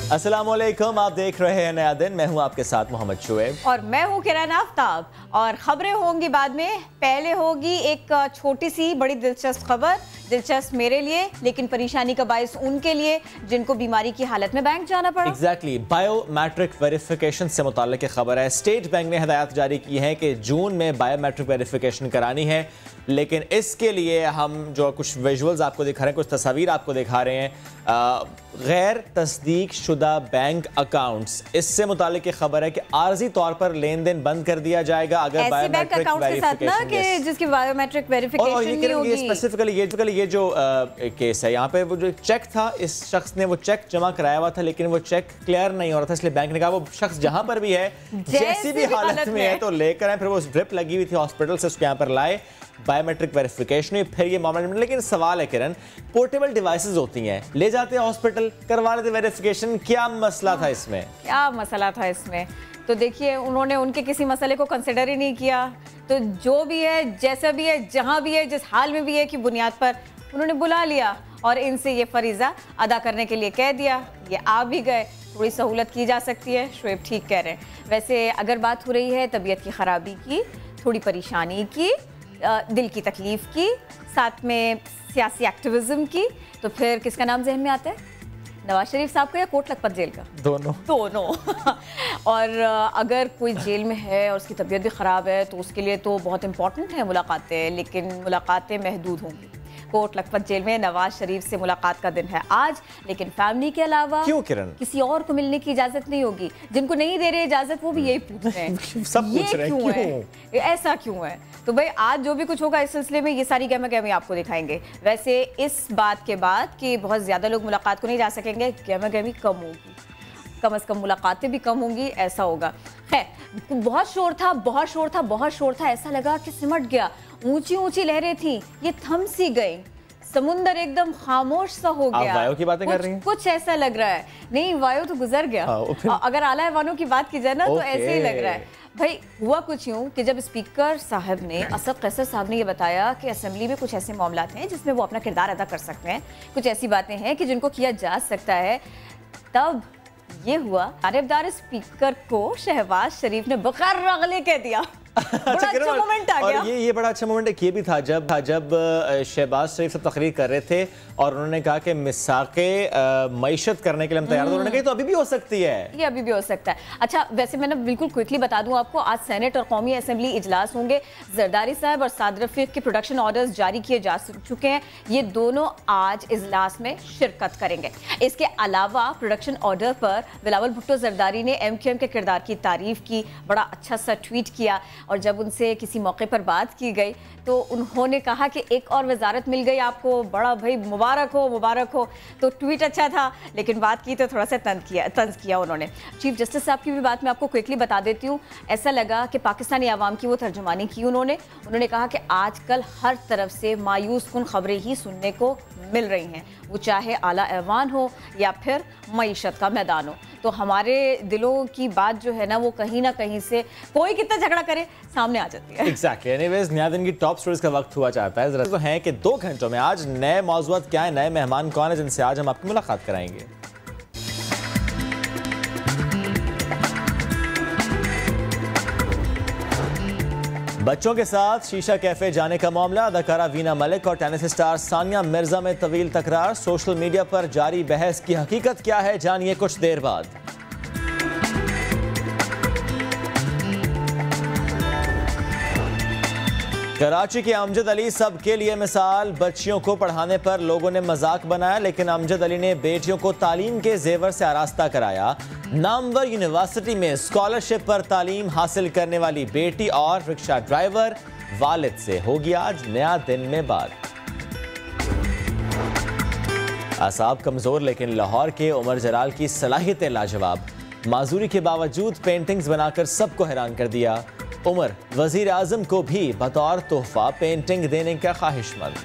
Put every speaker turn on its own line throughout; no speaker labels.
अस्सलामुअलैकुम, आप देख रहे हैं नया दिन। मैं हूं आपके साथ मोहम्मद शुएब
और मैं हूं किरण आफ्ताब। और खबरें होंगी बाद में, पहले होगी एक छोटी सी बड़ी दिलचस्प खबर। दिलचस्प मेरे लिए, लेकिन परेशानी का बायस उनके लिए जिनको बीमारी की हालत में बैंक जाना पड़ा।
एग्जैक्टली बायोमेट्रिक वेरिफिकेशन से मुताल्लिक खबर है। स्टेट बैंक ने हिदायत जारी की है कि जून में बायोमेट्रिक वेरिफिकेशन करानी है, लेकिन इसके लिए हम जो कुछ विजुअल्स आपको दिखा रहे हैं, कुछ तस्वीर आपको दिखा रहे हैं, गैर तस्दीक शुदा बैंक अकाउंट्स, इससे मुताल्लिक खबर है कि आर्जी तौर पर लेन देन बंद कर दिया जाएगा अगर बायोमेट्रिक वेरिफिकेशन,
जिसकी बायोमेट्रिक वेरिफिकेशन नहीं होगी।
स्पेसिफिकली ये जो केस है, यहाँ पे वो जो चेक था, इस शख्स ने वो चेक जमा कराया हुआ था, लेकिन वो चेक क्लियर नहीं हो रहा था, इसलिए बैंक ने कहा वो शख्स जहां पर भी है, जैसी भी हालत में है तो लेकर आए। फिर वो ड्रिप लगी हुई थी हॉस्पिटल से, उसके यहाँ पर लाए, बायोमेट्रिक वेरिफिकेशन हुई, फिर ये मामला। लेकिन सवाल है किरण, पोर्टेबल डिवाइसेस होती हैं, ले जाते हैं हॉस्पिटल, करवा लेते वेरिफिकेशन, क्या मसला था इसमें?
क्या मसला था इसमें? तो देखिए, उन्होंने उनके किसी मसले को कंसिडर ही नहीं किया। तो जो भी है, जैसा भी है, जहां भी है, जिस हाल में भी है, की बुनियाद पर उन्होंने बुला लिया और इनसे ये फरीजा अदा करने के लिए कह दिया। ये आ भी गए, थोड़ी सहूलत की जा सकती है। शुएब ठीक कह रहे हैं। वैसे अगर बात हो रही है तबीयत की खराबी की, थोड़ी परेशानी की, दिल की तकलीफ की, साथ में सियासी एक्टिविज्म की, तो फिर किसका नाम जहन में आता है? नवाज शरीफ साहब का या कोट लखपत जेल का? दोनों और अगर कोई जेल में है और उसकी तबीयत भी ख़राब है तो उसके लिए तो बहुत इंपॉर्टेंट है मुलाकातें, लेकिन मुलाकातें महदूद होंगी। कोट लखपत जेल में नवाज शरीफ से मुलाकात का दिन है आज, लेकिन फैमिली के अलावा
क्यों किरण?
किसी और को मिलने की इजाजत नहीं होगी। जिनको नहीं दे रहे इजाजत वो भी यही पूछ रहे हैं
सब पूछ रहे हैं,
क्यों है, ऐसा क्यों है? तो भाई आज जो भी कुछ होगा इस सिलसिले में ये सारी गहमा-गहमी आपको दिखाएंगे। वैसे इस बात के बाद कि बहुत ज्यादा लोग मुलाकात को नहीं जा सकेंगे, गहमा-गहमी कम होगी, कम से कम मुलाकातें भी कम होंगी, ऐसा होगा। खैर, बहुत शोर था, ऐसा लगा कि सिमट गया। ऊंची ऊंची लहरें थी, ये थम सी गई, समुंदर एकदम खामोश सा हो गया।
आप वायु की बातें कर रही हैं?
कुछ ऐसा लग रहा है। नहीं, वायु तो गुजर गया। अगर आला हैवानों की बात की जाए ना तो ऐसे ही लग रहा है। भाई हुआ कुछ यूं कि जब स्पीकर साहब ने, असद कैसर साहब ने ये बताया कि असेंबली में कुछ ऐसे मामलात हैं जिसमें वो अपना किरदार अदा कर सकते हैं, कुछ ऐसी बातें हैं कि जिनको किया जा सकता है, तब ये हुआ जानबदार स्पीकर को शहबाज शरीफ ने बगैर रगले कह दिया। बड़ा अच्छा मोमेंट आ गया।
और ये बड़ा अच्छा मोमेंट ये भी था जब शहबाज शरीफ सब तकरीर कर रहे थे और उन्होंने कहा कि मिसाके मईशत करने के लिए हम तैयार हैं। उन्होंने कहा तो अभी भी हो सकती है, ये
अभी भी हो सकता है। अच्छा, वैसे मैंने बिल्कुल क्विकली बता दूं आपको, आज सेनेट और कौमी असेंबली इजलास होंगे। जरदारी साहब और साद रफीक के प्रोडक्शन ऑर्डर्स जारी किए जा चुके हैं। ये दोनों आज इजलास में शिरकत करेंगे। इसके अलावा प्रोडक्शन ऑर्डर पर बिलावल भुट्टो जरदारी ने MQM के किरदार की तारीफ की, बड़ा अच्छा सा ट्वीट किया। और जब उनसे किसी मौके पर बात की गई तो उन्होंने कहा कि एक और वजारत मिल गई आपको, बड़ा भाई मुबारक हो। तो ट्वीट अच्छा था, लेकिन बात की तो थोड़ा सा तंज किया उन्होंने। चीफ जस्टिस साहब की भी बात मैं आपको क्विकली बता देती हूँ। ऐसा लगा कि पाकिस्तानी आवाम की वो तर्जुमानी की उन्होंने कहा कि आजकल हर तरफ से मायूस कुन खबरें ही सुनने को मिल रही हैं, वो चाहे आला ऐवान हो या फिर मईशत का मैदान हो। तो हमारे दिलों की बात जो है ना, वो कहीं ना कहीं से कोई कितना झगड़ा करे सामने आ जाती है।
Exactly. Anyways, नया दिन की टॉप स्टोरीज का वक्त हुआ चाहता है। जरा तो है कि 2 घंटों में आज नए मौजूद क्या है, नए मेहमान कौन है, जिनसे आज हम आपकी मुलाकात कराएंगे। बच्चों के साथ शीशा कैफे जाने का मामला, अदाकारा वीना मलिक और टेनिस स्टार सानिया मिर्जा में तवील तकरार, सोशल मीडिया पर जारी बहस की हकीकत क्या है, जानिए कुछ देर बाद। कराची के अमजद अली सबके लिए मिसाल, बच्चियों को पढ़ाने पर लोगों ने मजाक बनाया, लेकिन अमजद अली ने बेटियों को तालीम के जेवर से आरास्ता कराया। नामवर यूनिवर्सिटी में स्कॉलरशिप पर तालीम हासिल करने वाली बेटी और रिक्शा ड्राइवर वालिद से होगी आज नया दिन में बात। आसाब कमजोर लेकिन लाहौर के उमर जलाल की सलाहियतें लाजवाब, माजूरी के बावजूद पेंटिंग्स बनाकर सबको हैरान कर दिया। उमर वजीर आजम को भी बतौर तोहफा पेंटिंग देने का ख्वाहिशमंद।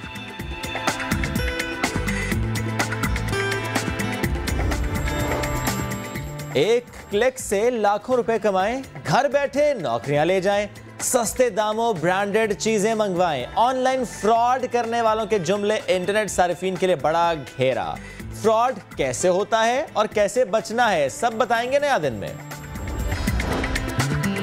एक क्लिक से लाखों रुपए कमाएं, घर बैठे नौकरियां ले जाएं, सस्ते दामों ब्रांडेड चीजें मंगवाएं। ऑनलाइन फ्रॉड करने वालों के जुमले इंटरनेट सारिफीन के लिए बड़ा घेरा। फ्रॉड कैसे होता है और कैसे बचना है, सब बताएंगे नया दिन में।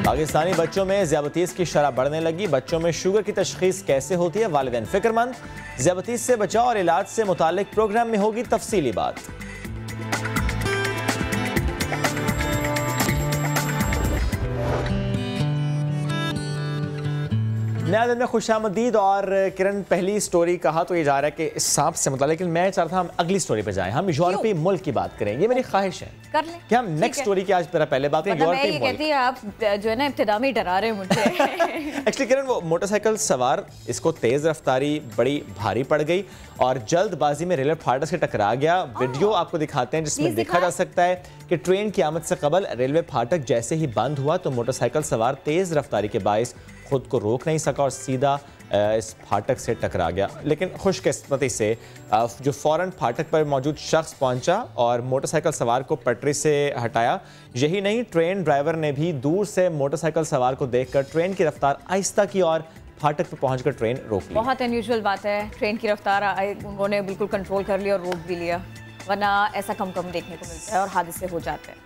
पाकिस्तानी बच्चों में ज़ियाबतीस की शरह बढ़ने लगी। बच्चों में शुगर की तशखीस कैसे होती है, वालिदैन फिक्रमंद। ज़ियाबतीस से बचाव और इलाज से मुतालिक प्रोग्राम में होगी तफसीली बात। नया दिन में खुशामदीद। और किरण, पहली स्टोरी कहा तो ये जा रहा है कि इस सांप से मतलब, लेकिन मैं चाहता था हम अगली स्टोरी पे जाएं। हम यूरोपीय मुल्क की बात करें, ये मेरी ख्वाहिश है।
कर लें
कि हम नेक्स्ट स्टोरी की आज पहले बात करें यूरोपीय मुल्क।
कहती है आप जो है ना इब्तिदा में डरा रहे हैं मुझे।
एक्चुअली किरण, वो मोटरसाइकिल सवार, इसको तेज रफ्तारी बड़ी भारी पड़ गई और जल्दबाजी में रेलवे फाटक से टकरा गया। वीडियो आपको दिखाते हैं जिसमें देखा जा सकता है कि ट्रेन की आमद से कबल रेलवे फाटक जैसे ही बंद हुआ तो मोटरसाइकिल सवार तेज रफ्तारी के बायस खुद को रोक नहीं सका और सीधा इस फाटक से टकरा गया। लेकिन खुशकिस्मती से जो फौरन फाटक पर मौजूद शख्स पहुंचा और मोटरसाइकिल सवार को पटरी से हटाया। यही नहीं, ट्रेन ड्राइवर ने भी दूर से मोटरसाइकिल सवार को देखकर ट्रेन की रफ्तार आहिस्ता की और फाटक पर पहुंचकर ट्रेन रोक ली।
बहुत अनयूजुअल बात है, ट्रेन की रफ्तार उन्होंने बिल्कुल कंट्रोल कर लिया और रोक भी लिया, वरना ऐसा कम देखने को मिलता है और हादसे हो जाते हैं।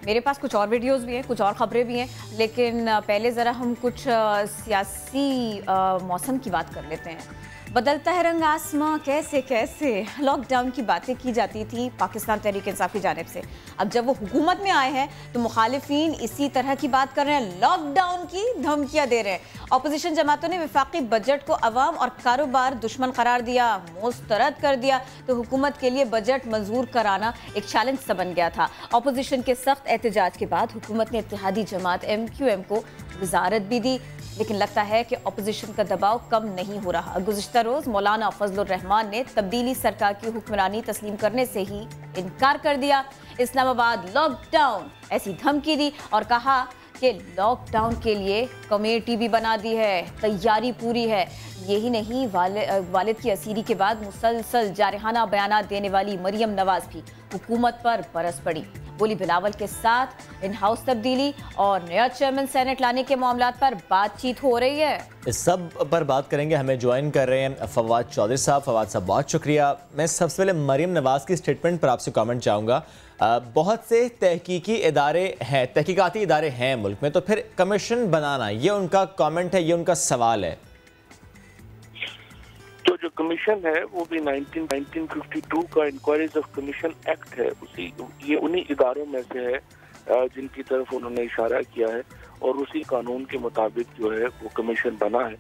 मेरे पास कुछ और वीडियोस भी हैं, कुछ और खबरें भी हैं, लेकिन पहले ज़रा हम कुछ सियासी मौसम की बात कर लेते हैं। बदलता है रंग आसमां कैसे कैसे, लॉकडाउन की बातें की जाती थी पाकिस्तान तहरीक इंसाफ की जानिब से। अब जब वो हुकूमत में आए हैं तो मुखालिफिन इसी तरह की बात कर रहे हैं, लॉकडाउन की धमकियां दे रहे हैं। अपोजिशन जमातों ने वफाकी बजट को अवाम और कारोबार दुश्मन करार दिया, मुस्तरद कर दिया। तो हुकूमत के लिए बजट मंजूर कराना एक चैलेंज सा बन गया था। अपोजिशन के सख्त एहतजाज के बाद हुकूमत ने इत्तेहादी जमात MQM को वजारत भी दी, लेकिन लगता है कि अपोजिशन का दबाव कम नहीं हो रहा। गुज़िश्ता रोज़ मौलाना फजलुर रहमान ने तब्दीली सरकार की हुक्मरानी तस्लीम करने से ही इनकार कर दिया। इस्लामाबाद लॉकडाउन ऐसी धमकी दी और कहा कि लॉकडाउन के लिए कमेटी भी बना दी है, तैयारी पूरी है। यही नहीं, वालिद की असीरी के बाद मुसलसल जारहाना बयानात देने वाली मरियम नवाज भी हुकूमत पर बरस पड़ी। बोली बिलावल के साथ इन हाउस तब्दीली और नया चेयरमैन सेनेट लाने के मामलात पर बातचीत हो रही है।
इस सब पर बात करेंगे। हमें ज्वाइन कर रहे हैं फवाद चौधरी साहब। फवाद साहब, बहुत शुक्रिया। मैं सबसे पहले मरियम नवाज की स्टेटमेंट पर आपसे कमेंट चाहूँगा। बहुत से तहकीकी इदारे हैं, तहकीकाती इदारे हैं मुल्क में, तो फिर कमीशन बनाना, ये उनका कमेंट है, ये उनका सवाल है।
तो जो कमीशन है वो भी 1952 का इंक्वायरीज ऑफ कमीशन एक्ट है, ये उन्हीं इदारों में से है जिनकी तरफ उन्होंने इशारा किया है और उसी कानून के मुताबिक जो है वो कमीशन बना है।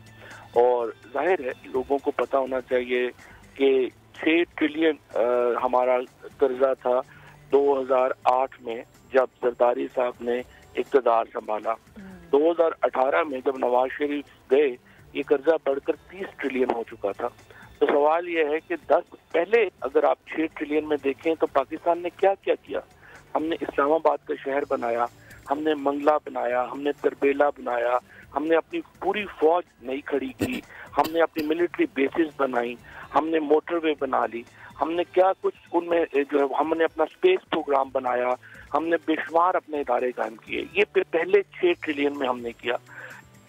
और जाहिर है लोगों को पता होना चाहिए कि 6 ट्रिलियन हमारा कर्जा था 2008 में जब जरदारी साहब ने इक़्तिदार संभाला। 2018 में जब नवाज शरीफ गए ये कर्जा बढ़कर 30 ट्रिलियन हो चुका था। तो सवाल ये है कि 10 पहले अगर आप 6 ट्रिलियन में देखें तो पाकिस्तान ने क्या क्या किया। हमने इस्लामाबाद का शहर बनाया, हमने मंगला बनाया, हमने तरबेला बनाया, हमने अपनी पूरी फौज नई खड़ी की, हमने अपनी मिलिट्री बेसिस बनाई, हमने मोटरवे बना ली, हमने क्या कुछ उनमें जो है हमने अपना स्पेस प्रोग्राम बनाया, हमने बेशुमार अपने इदारे कायम किए। ये पहले 6 ट्रिलियन में हमने किया।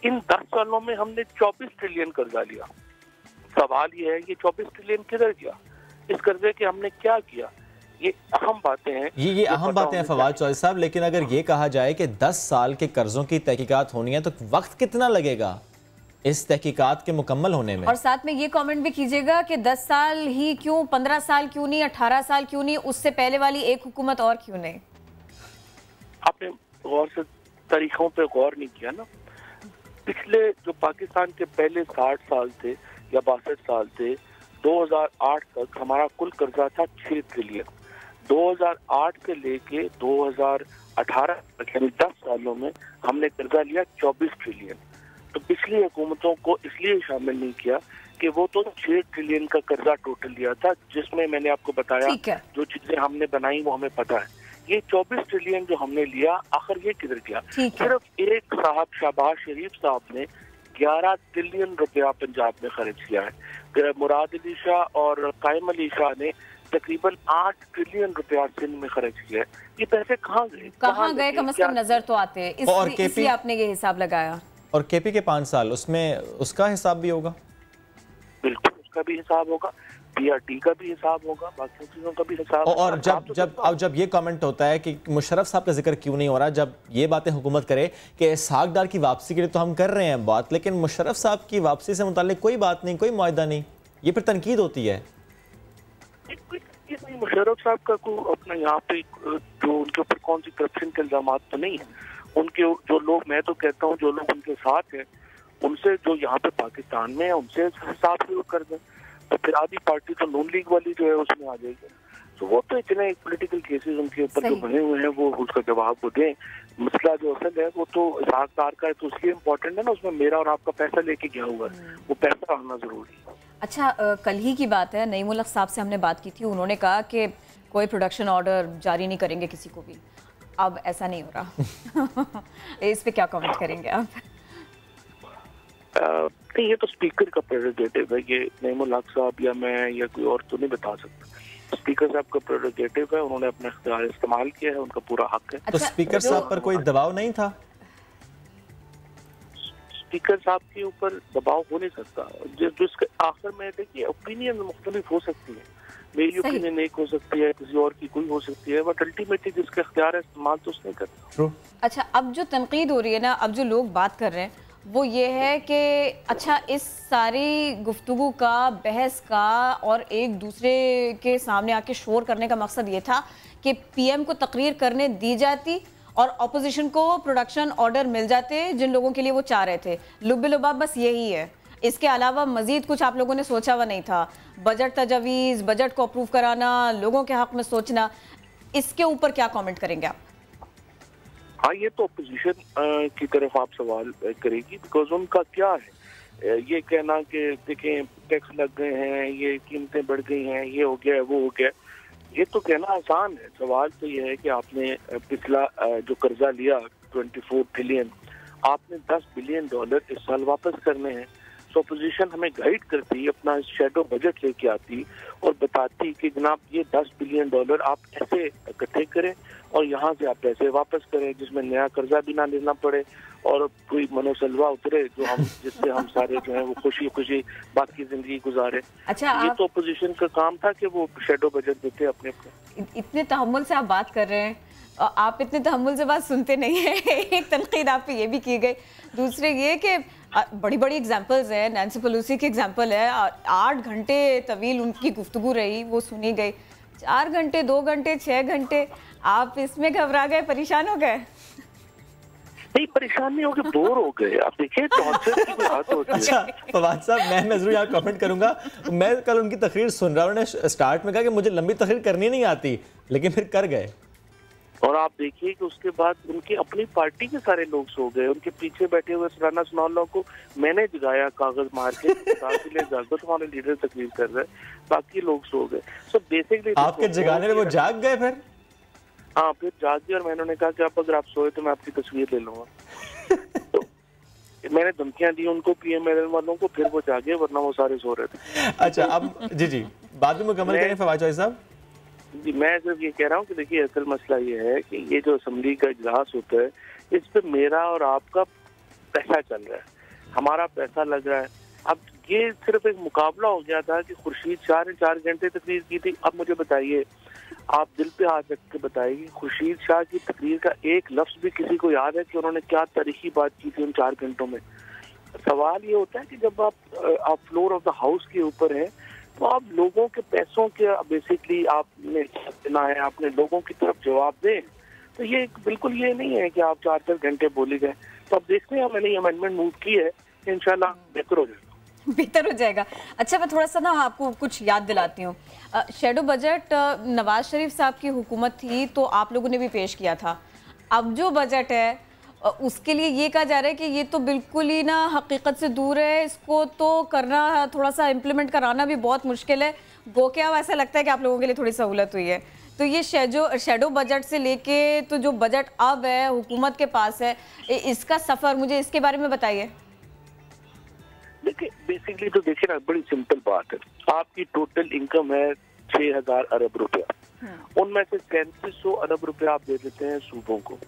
इन 10 सालों में हमने 24 ट्रिलियन कर्जा लिया। सवाल ये है ये 24 ट्रिलियन किधर गया, इस कर्जे के हमने क्या किया। ये अहम बातें हैं,
ये अहम बातें हैं फवाद चौधरी साहब। लेकिन अगर ये कहा जाए कि 10 साल के कर्जों की तहकीकात होनी है तो वक्त कितना लगेगा इस तहकीकात के मुकम्मल होने में?
और साथ में ये कमेंट भी कीजिएगा कि 10 साल ही क्यों, 15 साल क्यों नहीं, 18 साल क्यों नहीं, उससे पहले वाली एक हुकूमत और क्यों नहीं?
आपने गौर से तारीखों पे गौर नहीं किया ना। पिछले जो पाकिस्तान के पहले 60 साल थे या 62 साल थे, 2008 तक हमारा कुल कर्जा था 6 ट्रिलियन। 2008 से लेके 2018 तक यानी 10 सालों में हमने कर्जा लिया 24 ट्रिलियन। तो पिछली हुकूमतों को इसलिए शामिल नहीं किया कि वो तो 6 ट्रिलियन का कर्जा टोटल लिया था, जिसमें मैंने आपको बताया जो चीजें हमने बनाई वो हमें पता है। ये 24 ट्रिलियन जो हमने लिया आखिर ये किधर गया? सिर्फ एक साहब शहबाज शरीफ साहब ने 11 ट्रिलियन रुपया पंजाब में खर्च किया है। मुराद अली शाह और कायम अली शाह ने तकरीबन 8 ट्रिलियन रुपया सिंध में खर्च किया है। ये पैसे कहाँ गए?
कम से कम नजर तो आते हैं, इसलिए आपने ये हिसाब लगाया।
और केपी के 5 साल, उसमें उसका हिसाब भी होगा?
बिल्कुल उसका भी हिसाब होगा। PRT का भी हिसाब होगा, बाकी चीजों का भी हिसाब।
और जब ये कमेंट होता है कि मुशर्रफ साहब का जिक्र क्यों नहीं हो रहा, जब ये बातें हुकूमत करे कि इसहाक डार की वापसी के लिए तो हम कर रहे हैं बात, लेकिन मुशर्रफ साहब की वापसी से मुताल्लिक कोई बात नहीं, कोई मुआहदा नहीं, ये फिर तनकीद होती है।
मुशर्रफ साहब का को अपना यहाँ पे जो उनके ऊपर कौन सी करप्शन के इल्जाम तो नहीं है, उनके जो लोग, मैं तो कहता हूँ जो लोग उनके साथ हैं उनसे, जो यहाँ पे पाकिस्तान में है उनसे हिसाब से कर दें, तो फिर आधी पार्टी तो नून लीग वाली जो है उसमें आ जाएगी। तो वो तो इतने पॉलिटिकल केसेस उनके ऊपर जो बने हुए हैं वो उसका जवाब वो दें। मसला जो असल है वो तो इसहाक डार का है, तो इसलिए इम्पोर्टेंट है ना, उसमें मेरा और आपका पैसा लेके गया हुआ है, वो पैसा आना जरूरी है।
अच्छा, कल ही की बात है, नईमुल हक साहब से हमने बात की थी, उन्होंने कहा कि कोई प्रोडक्शन ऑर्डर जारी नहीं करेंगे किसी को भी, अब ऐसा नहीं हो रहा। इस पे क्या कमेंट करेंगे आप?
नहीं, ये तो स्पीकर का प्रेरोगेटिव है, ये नईमुल हक साहब या मैं या कोई और तो नहीं बता सकता। स्पीकर साहब का प्रेरोगेटिव है, उन्होंने अपना इख्तियार इस्तेमाल किया है, उनका पूरा हक है।
तो स्पीकर साहब पर कोई दबाव नहीं था?
स्पीकर साहब के ऊपर दबाव हो नहीं सकता, जिसके आखिर में देखिए ओपिनियन मुख्तलिफ हो सकती है, मेरी ओपिनियन एक हो सकती है, किसी और की कोई हो सकती है, बट अल्टीमेटली जिसका इख्तियार है इस्तेमाल तो उसने करना।
अच्छा, अब जो तनकीद हो रही है ना, अब जो लोग बात कर रहे हैं वो ये है कि अच्छा, इस सारी गुफ्तगू का, बहस का और एक दूसरे के सामने आके शोर करने का मकसद ये था कि PM को तकरीर करने दी जाती और अपोजिशन को प्रोडक्शन ऑर्डर मिल जाते जिन लोगों के लिए वो चाह रहे थे। लुब-ए-लुबाब बस यही है, इसके अलावा मजीद कुछ आप लोगों ने सोचा हुआ नहीं था। बजट तजवीज़, बजट को अप्रूव कराना, लोगों के हक में सोचना, इसके ऊपर क्या कमेंट करेंगे आप?
हाँ, ये तो अपोजिशन की तरफ आप सवाल करेगी, बिकॉज उनका क्या है ये कहना कि देखें टैक्स लग गए हैं, ये कीमतें बढ़ गई हैं, ये हो गया वो हो गया, ये तो कहना आसान है। सवाल तो ये है कि आपने पिछला जो कर्जा लिया 24 बिलियन, आपने $10 बिलियन इस साल वापस करने हैं। तो अपोजिशन हमें गाइड करती, अपना शेडो बजट लेके आती और बताती कि जनाब ये $10 बिलियन आप ऐसे इकट्ठे करें और यहाँ से आप पैसे वापस करें, जिसमें नया कर्जा भी ना लेना पड़े और कोई मनोसलवा उतरे जो हम जिससे हम सारे जो है वो खुशी खुशी बाकी जिंदगी गुजारे।
अच्छा,
ये तो अपोजिशन का काम था कि वो शेडो बजट देते अपने।
इतने तहम्मुल से आप बात कर रहे हैं, आप इतने तहम्मुल से बात सुनते नहीं है। एक तनकीद आप पे ये भी की गई, दूसरे ये कि बड़ी बड़ी एग्जांपल्स है, नैंसी पेलोसी की एग्जांपल है, 8 घंटे तवील उनकी गुफ्तगू रही, वो सुनी गई, 4 घंटे, 2 घंटे, 6 घंटे, आप इसमें घबरा गए, परेशान हो गए?
नहीं, परेशान नहीं हो गए, बोर हो गए। आप देखिए टॉर्चर की बात होती है।
अच्छा फवाद साहब, मैं जरूर यहाँ कमेंट करूंगा। मैं कल उनकी तकरीर सुन रहा हूँ, उन्होंने स्टार्ट में कहा कि मुझे लंबी तकरीर करनी नहीं आती, लेकिन फिर कर गए।
और आप देखिए कि उसके बाद उनकी अपनी पार्टी के सारे लोग सो गए, उनके पीछे बैठे हुए सराना सुनाउल्लाह को मैंने जगाया कागज मार के, तुम्हारे लीडर तकरीर कर रहे, बाकी लोग सो गए। सो बेसिकली
आपके जगाने में वो जाग गए फिर?
हाँ, फिर जाग गए और मैंने उन्हें कहा कि आप अगर आप सोए तो मैं आपकी तस्वीर ले लूंगा। तो मैंने धमकियां दी उनको, PMLN वालों को, फिर वो जागे, वरना वो सारे सो रहे थे।
अच्छा, अब जी बाद में मुकम्मल करें फवाद चौधरी साहब।
जी, मैं सिर्फ ये कह रहा हूँ कि देखिए असल मसला ये है कि ये जो असेंबली का इजलास होता है, इस पे मेरा और आपका पैसा चल रहा है, हमारा पैसा लग रहा है। अब ये सिर्फ एक मुकाबला हो गया था कि खुर्शीद शाह ने 4 घंटे तकरीर की थी। अब मुझे बताइए, आप दिल पे हाथ रख के बताइए, खुर्शीद शाह की तकरीर का एक लफ्ज भी किसी को याद है कि उन्होंने क्या तारीखी बात की थी उन 4 घंटों में? सवाल ये होता है कि जब आप फ्लोर ऑफ द हाउस के ऊपर हैं, तो आप लोगों के पैसों के बेसिकली आपने देना है, आपने लोगों की तरफ जवाब दें। तो ये बिल्कुल ये नहीं है कि आप 4 घंटे बोले गए। तो अब देखते हैं, मैंने ये अमेंडमेंट मूव की है, इंशाल्लाह बेहतर हो जाएगा।
बेहतर हो जाएगा। अच्छा, मैं थोड़ा सा ना आपको कुछ याद दिलाती हूँ। शेडो बजट नवाज शरीफ साहब की हुकूमत थी तो आप लोगों ने भी पेश किया था। अब जो बजट है उसके लिए ये कहा जा रहा है कि ये तो बिल्कुल ही ना हकीकत से दूर है, इसको तो करना, थोड़ा सा इम्प्लीमेंट कराना भी बहुत मुश्किल है। गो के अब ऐसा लगता है कि आप लोगों के लिए थोड़ी सहूलत हुई है। तो ये शेडो बजट से लेके तो जो बजट अब है हुकूमत के पास है, इसका सफ़र मुझे इसके बारे में बताइए।
देखिए बेसिकली तो देखिए ना, बड़ी सिंपल बात है। आपकी टोटल इनकम है 6000 अरब रुपया, उनमें से 3300 अरब रुपया आप दे देते हैं सूबों को।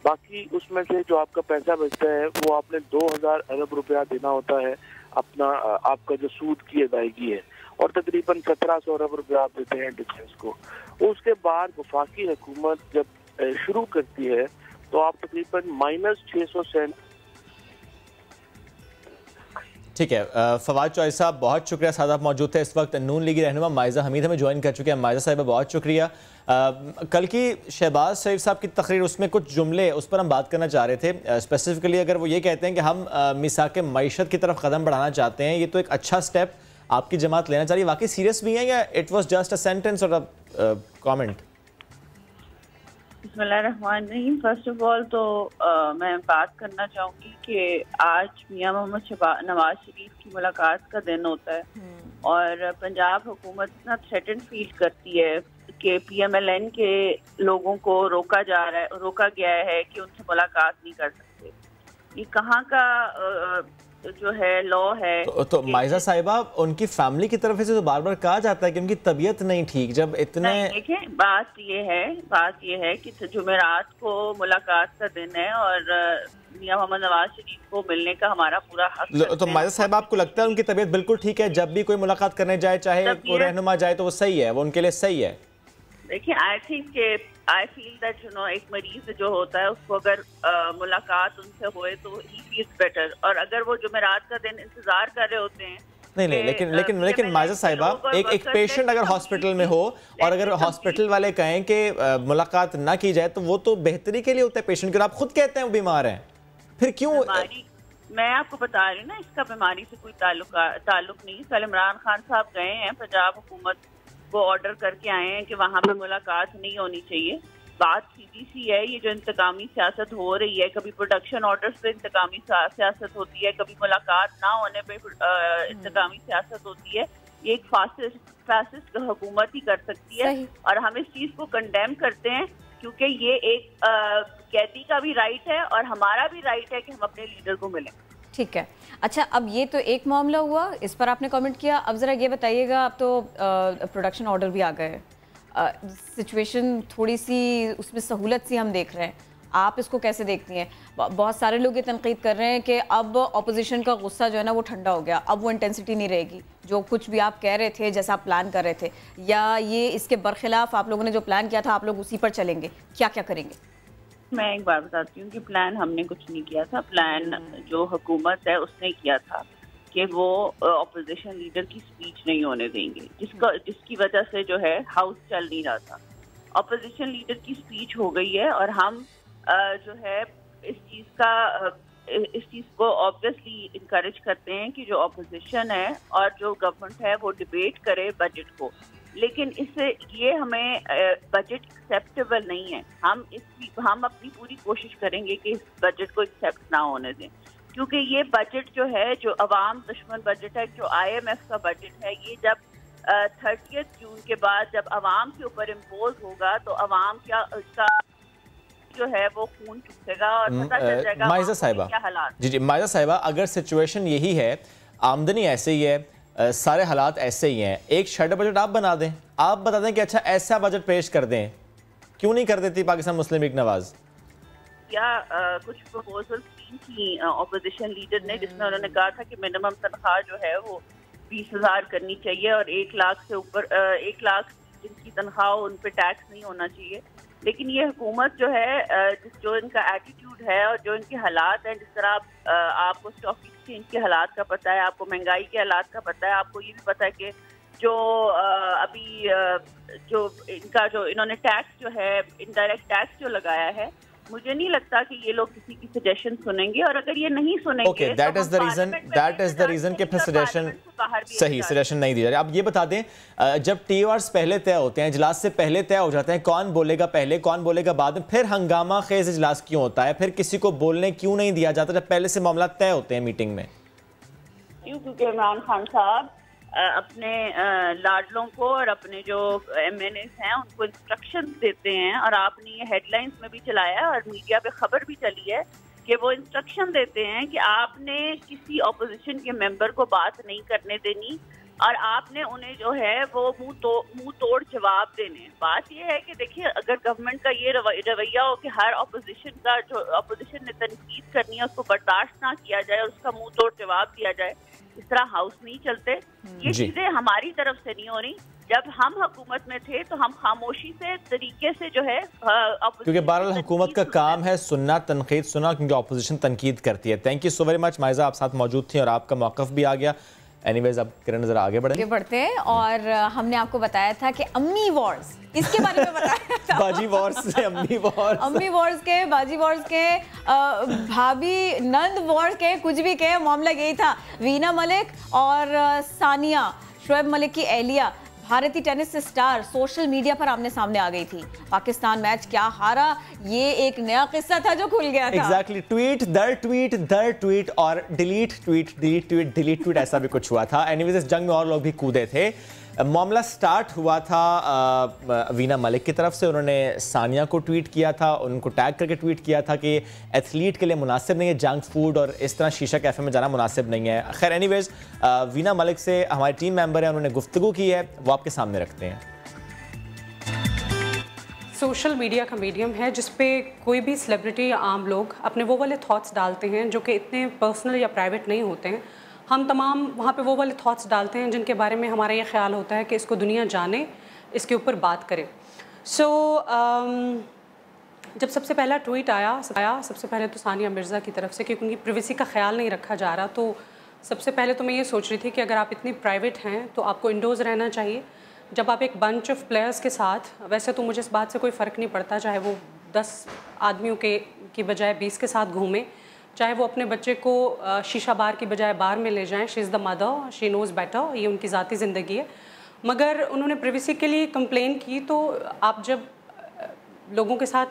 बाकी उसमें से जो आपका पैसा बचता है वो आपने 2000 अरब रुपया देना होता है अपना, आपका जो सूद की अदायगी है। और तकरीबन 1700 अरब रुपये आप देते हैं डिफेंस को। उसके बाद वफाकी हुकूमत जब शुरू करती है तो आप तकरीबन -600।
ठीक है, फवाद चौधरी साहब बहुत शुक्रिया, साथ आप मौजूद थे। इस वक्त नून लीगी रहनुमा माइजा हमीद हमें ज्वाइन कर चुके हैं। माइजा साहिबा बहुत शुक्रिया। कल की शहबाज शरीफ साहब की तकरीर, उसमें कुछ जुमले उस पर हम बात करना चाह रहे थे। स्पेसिफिकली अगर वो ये कहते हैं कि हम मिसाक मईशत की तरफ कदम बढ़ाना चाहते हैं, ये तो एक अच्छा स्टेप आपकी जमात लेना चाह रही है, वाकई सीरियस भी है या it was just a sentence और अ कॉमेंट?
बिस्मिल्लाहिर्रहमानिर्रहीम। फर्स्ट ऑफ ऑल तो मैं बात करना चाहूँगी कि आज मियां मोहम्मद नवाज शरीफ की मुलाकात का दिन होता है और पंजाब हुकूमत इतना थ्रेटन फील करती है कि PMLN के लोगों को रोका गया है कि उनसे मुलाकात नहीं कर सकते। ये कहाँ का जो है लॉ है। तो
माइजा साहिबा, उनकी फैमिली की तरफ से तो बार बार कहा जाता है कि उनकी तबीयत नहीं ठीक। जब इतने
देखें, बात ये है कि जुमेरात को मुलाकात का दिन है और मियां मोहम्मद नवाज शरीफ को मिलने का हमारा पूरा हक।
तो माइजा साहिबा, आपको लगता है उनकी तबीयत बिल्कुल ठीक है? जब भी कोई मुलाकात करने जाए, चाहे वो रहनुमा जाए, तो वो सही है, वो उनके लिए सही है?
देखिए, आई फील दैट एक मरीज जो होता है उसको अगर मुलाकात उनसे होए तो ही फील्स बेटर। और अगर वो जुमेरात का दिन इंतजार कर रहे होते हैं,
नहीं, लेकिन माइजा साहिबा, एक पेशेंट अगर हॉस्पिटल में हो और अगर हॉस्पिटल वाले कहें कि मुलाकात ना की जाए, तो वो तो बेहतरी के लिए होता है पेशेंट के। आप खुद कहते हैं वो बीमार है, फिर क्यों?
मैं आपको बता रही हूँ ना, इसका बीमारी से कोई ताल्लुक नहीं। कल इमरान खान साहब गए हैं, पंजाब हुकूमत को ऑर्डर करके आए हैं कि वहाँ पे मुलाकात नहीं होनी चाहिए। बात सीधी सी है, ये जो इंतकामी सियासत हो रही है, कभी प्रोडक्शन ऑर्डर्स पे इंतकामी सियासत होती है, कभी मुलाकात ना होने पे इंतकामी सियासत होती है। ये एक फासिस्ट हुकूमत ही कर सकती है और हम इस चीज को कंडेम करते हैं क्योंकि ये एक कैदी का भी राइट है और हमारा भी राइट है कि हम अपने लीडर को मिलें।
ठीक है, अच्छा, अब ये तो एक मामला हुआ, इस पर आपने कमेंट किया। अब ज़रा ये बताइएगा, अब तो प्रोडक्शन ऑर्डर भी आ गए, सिचुएशन थोड़ी सी उसमें सहूलत सी हम देख रहे हैं, आप इसको कैसे देखती हैं? बहुत सारे लोग ये तनकीद कर रहे हैं कि अब अपोजिशन का गुस्सा जो है ना वो ठंडा हो गया, अब वो इंटेंसिटी नहीं रहेगी। जो कुछ भी आप कह रहे थे, जैसा आप प्लान कर रहे थे, या ये इसके बरखिलाफ आप लोगों ने जो प्लान किया था आप लोग उसी पर चलेंगे, क्या क्या करेंगे?
मैं एक बार बताती हूँ कि प्लान हमने कुछ नहीं किया था। प्लान जो हुकूमत है उसने किया था कि वो ऑपोजिशन लीडर की स्पीच नहीं होने देंगे, जिसकी वजह से जो है हाउस चल नहीं रहा था। ऑपोजिशन लीडर की स्पीच हो गई है और हम जो है इस चीज़ को ऑब्वियसली इनकरेज करते हैं कि जो ऑपोजिशन है और जो गवर्नमेंट है वो डिबेट करे बजट को, लेकिन इससे ये हमें बजट एक्सेप्टेबल नहीं है। हम अपनी पूरी कोशिश करेंगे कि इस बजट को एक्सेप्ट ना होने दें, क्योंकि ये बजट जो है, जो अवाम दुश्मन बजट है, जो IMF का बजट है, ये जब 30 जून के बाद जब अवाम के ऊपर इम्पोज होगा तो अवाम का जो है वो खून चूसेगा और पता चल जाएगा
माइजा साहिबा,
क्या हालात।
जी माइजा साहिबा, अगर सिचुएशन यही है, आमदनी ऐसे ही है, सारे हालात ऐसे ही हैं, एक शेडो बजट आप बना दें, आप बता दें कि अच्छा ऐसा बजट पेश कर दें, क्यों नहीं कर देती पाकिस्तान मुस्लिम लीग नवाज?
या कुछ प्रपोजल थी ऑपोजिशन लीडर ने, जिसमें उन्होंने कहा था कि मिनिमम तनख्वाह जो है वो 20,000 करनी चाहिए और 1 लाख से ऊपर 1 लाख जिनकी तनख्वाह उन पे टैक्स नहीं होना चाहिए। लेकिन ये हुकूमत जो है, जो इनका एटीट्यूड है और जो इनके हालात हैं, जिस तरह आपको स्टॉक एक्सचेंज के हालात का पता है, आपको महंगाई के हालात का पता है, आपको ये भी पता है कि जो अभी जो इन्होंने टैक्स जो है, इनडायरेक्ट टैक्स जो लगाया है, मुझे नहीं लगता कि ये लोग किसी की सजेशन सुनेंगे। और अगर ये नहीं सुनेंगे,
okay, that is the reason कि फिर सजेशन सही सजेशन नहीं दी जा रही। आप ये बता दें, जब TORs पहले तय होते हैं, इजलास से पहले तय हो जाते हैं, कौन बोलेगा पहले, कौन बोलेगा बाद में, फिर हंगामा खेज इजलास क्यों होता है? फिर किसी को बोलने क्यों नहीं दिया जाता जब पहले से मामला तय होते हैं मीटिंग में?
क्योंकि इमरान खान साहब अपने लाडलों को और अपने जो MNAs हैं उनको इंस्ट्रक्शंस देते हैं, और आपने ये हेडलाइंस में भी चलाया है और मीडिया पे खबर भी चली है कि वो इंस्ट्रक्शन देते हैं कि आपने किसी ऑपोजिशन के मेंबर को बात नहीं करने देनी, और आपने उन्हें जो है वो मुंह तोड़ जवाब देने। बात ये है कि देखिए, अगर गवर्नमेंट का ये रवैया हो कि हर ऑपोजिशन का जो ऑपोजिशन ने तनकीद करनी है उसको बर्दाश्त ना किया जाए और उसका मुंह तोड़ जवाब दिया जाए, इस तरह हाउस नहीं चलते। ये चीजें हमारी तरफ से नहीं हो रही। जब हम हुकूमत में थे तो हम खामोशी से तरीके से जो है,
क्योंकि बहरहाल हुकूमत का काम है सुनना, तनकीद सुनना, क्योंकि ऑपोजिशन तनकीद करती है। Thank you so very much Maiza, आप साथ मौजूद थी और आपका मौक़िफ़ भी आ गया। एनीवेज, अब किरण जरा आगे बढ़ते
हैं और हमने आपको बताया था कि अम्मी वॉर्स, इसके बारे में बताया था।
बाजी वॉर्स से अम्मी वॉर्स
के, बाजी वॉर्स के, भाभी नंद वॉर्स के, कुछ भी के, मामला यही था। वीना मलिक और सानिया, शोएब मलिक की एहलिया, भारतीय टेनिस स्टार सोशल मीडिया पर आमने सामने आ गई थी। पाकिस्तान मैच क्या हारा, ये एक नया किस्सा था जो खुल गया था।
एग्जैक्टली, ट्वीट दर ट्वीट और डिलीट ट्वीट ऐसा भी कुछ हुआ था। एनीवेज, इस जंग में और लोग भी कूदे थे। मामला स्टार्ट हुआ था वीना मलिक की तरफ से। उन्होंने सानिया को ट्वीट किया था, उनको टैग करके ट्वीट किया था कि एथलीट के लिए मुनासिब नहीं है जंक फूड और इस तरह शीशा कैफ़े में जाना मुनासिब नहीं है। खैर एनीवेज, वीना मलिक से हमारी टीम मेंबर है, उन्होंने गुफ्तगू की है, वो आपके सामने रखते हैं।
सोशल मीडिया का मीडियम है जिस पे कोई भी सेलिब्रिटी या आम लोग अपने वो वाले थॉट्स डालते हैं जो कि इतने पर्सनल या प्राइवेट नहीं होते हैं। हम तमाम वहाँ पे वो वाले थॉट्स डालते हैं जिनके बारे में हमारा ये ख्याल होता है कि इसको दुनिया जाने, इसके ऊपर बात करे। जब सबसे पहला ट्वीट आया सबसे पहले तो सानिया मिर्ज़ा की तरफ से, क्योंकि उनकी प्रिवेसी का ख्याल नहीं रखा जा रहा। तो सबसे पहले तो मैं ये सोच रही थी कि अगर आप इतनी प्राइवेट हैं तो आपको इंडोर्स रहना चाहिए। जब आप एक बंच ऑफ प्लेयर्स के साथ, वैसे तो मुझे इस बात से कोई फ़र्क नहीं पड़ता चाहे वो 10 आदमियों की बजाय 20 के साथ घूमें, चाहे वो अपने बच्चे को शीशा बार की बजाय बार में ले जाएं। She is the mother, she knows better, ये उनकी ज़ाती ज़िंदगी है। मगर उन्होंने प्रिवेसी के लिए कंप्लेन की, तो आप जब लोगों के साथ,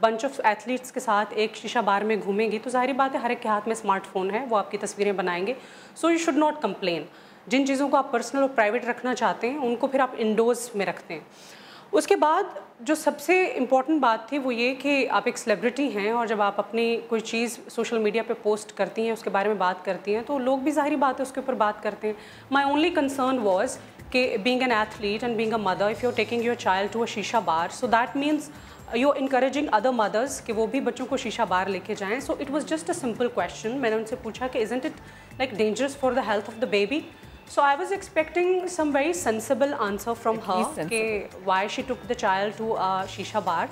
बंच ऑफ एथलीट्स के साथ एक शीशा बार में घूमेंगी तो जाहिर बात है हर एक के हाथ में स्मार्टफोन है, वो आपकी तस्वीरें बनाएंगे। So you should not complain. जिन चीज़ों को आप पर्सनल और प्राइवेट रखना चाहते हैं उनको फिर आप इंडोर्स में रखते हैं। उसके बाद जो सबसे इम्पॉर्टेंट बात थी वो ये कि आप एक सेलिब्रिटी हैं और जब आप अपनी कोई चीज़ सोशल मीडिया पे पोस्ट करती हैं, उसके बारे में बात करती हैं, तो लोग भी ज़ाहिर बात है उसके ऊपर बात करते हैं। माई ओनली कंसर्न वॉज कि being an athlete and being a mother, if you are taking your child to a shisha bar, so that means you are encouraging other mothers कि वो भी बच्चों को शीशा बार लेके जाएँ। So it was just a simple question. मैंने उनसे पूछा कि isn't it like dangerous for the health of the baby? So I was expecting some very sensible answer from her कि why she took the child to a shisha bar.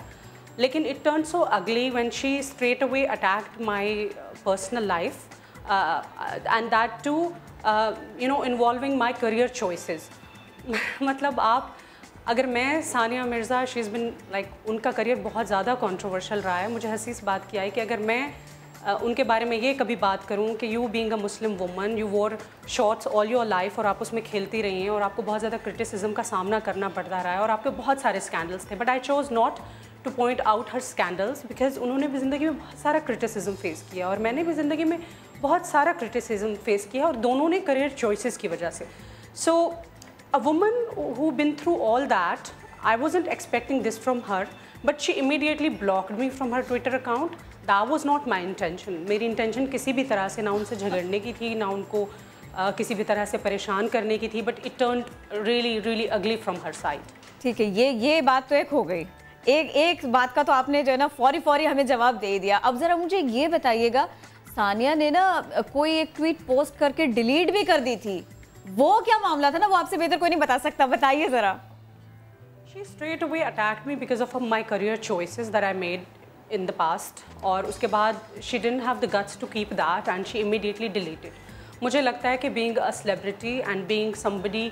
लेकिन it turned so ugly when she straight away attacked my personal life and that too involving my career choices. मतलब आप, अगर मैं Sania Mirza, she is been like, उनका career बहुत ज़्यादा controversial रहा है। मुझे हंसी इस बात की आई कि अगर मैं उनके बारे में ये कभी बात करूं कि you being a Muslim woman, you वोर शॉर्ट्स ऑल योर लाइफ और आप उसमें खेलती रही हैं और आपको बहुत ज़्यादा क्रिटिसिज्म का सामना करना पड़ता रहा है और आपके बहुत सारे स्कैंडल्स थे, but I chose not two point out her scandals because उन्होंने भी ज़िंदगी में बहुत सारा क्रिटिसिज्म फेस किया और मैंने भी ज़िंदगी में बहुत सारा क्रिटिसिज्म फेस किया और दोनों ने करियर चॉइसेस की वजह से। So a woman who been through all that, I wasn't expecting this from her, but she immediately blocked me from her Twitter account. That was not my intention. मेरी intention किसी भी तरह से ना उनसे झगड़ने की थी, ना उनको किसी भी तरह से परेशान करने की थी, बट इट टर्न्ड रियली अगली फ्रॉम हर साइड।
ठीक है, ये बात तो एक हो गई। एक बात का तो आपने जो है ना फौरी हमें जवाब दे दिया। अब ज़रा मुझे ये बताइएगा, सानिया ने ना कोई एक ट्वीट पोस्ट करके डिलीट भी कर दी थी, वो क्या मामला था ना? वो आपसे बेहतर कोई नहीं बता सकता, बताइए ज़रा।
She straight away attacked me because of my career choices that I made in the past, और उसके बाद she didn't have the guts to keep that and she immediately deleted. मुझे लगता है कि being a celebrity and being somebody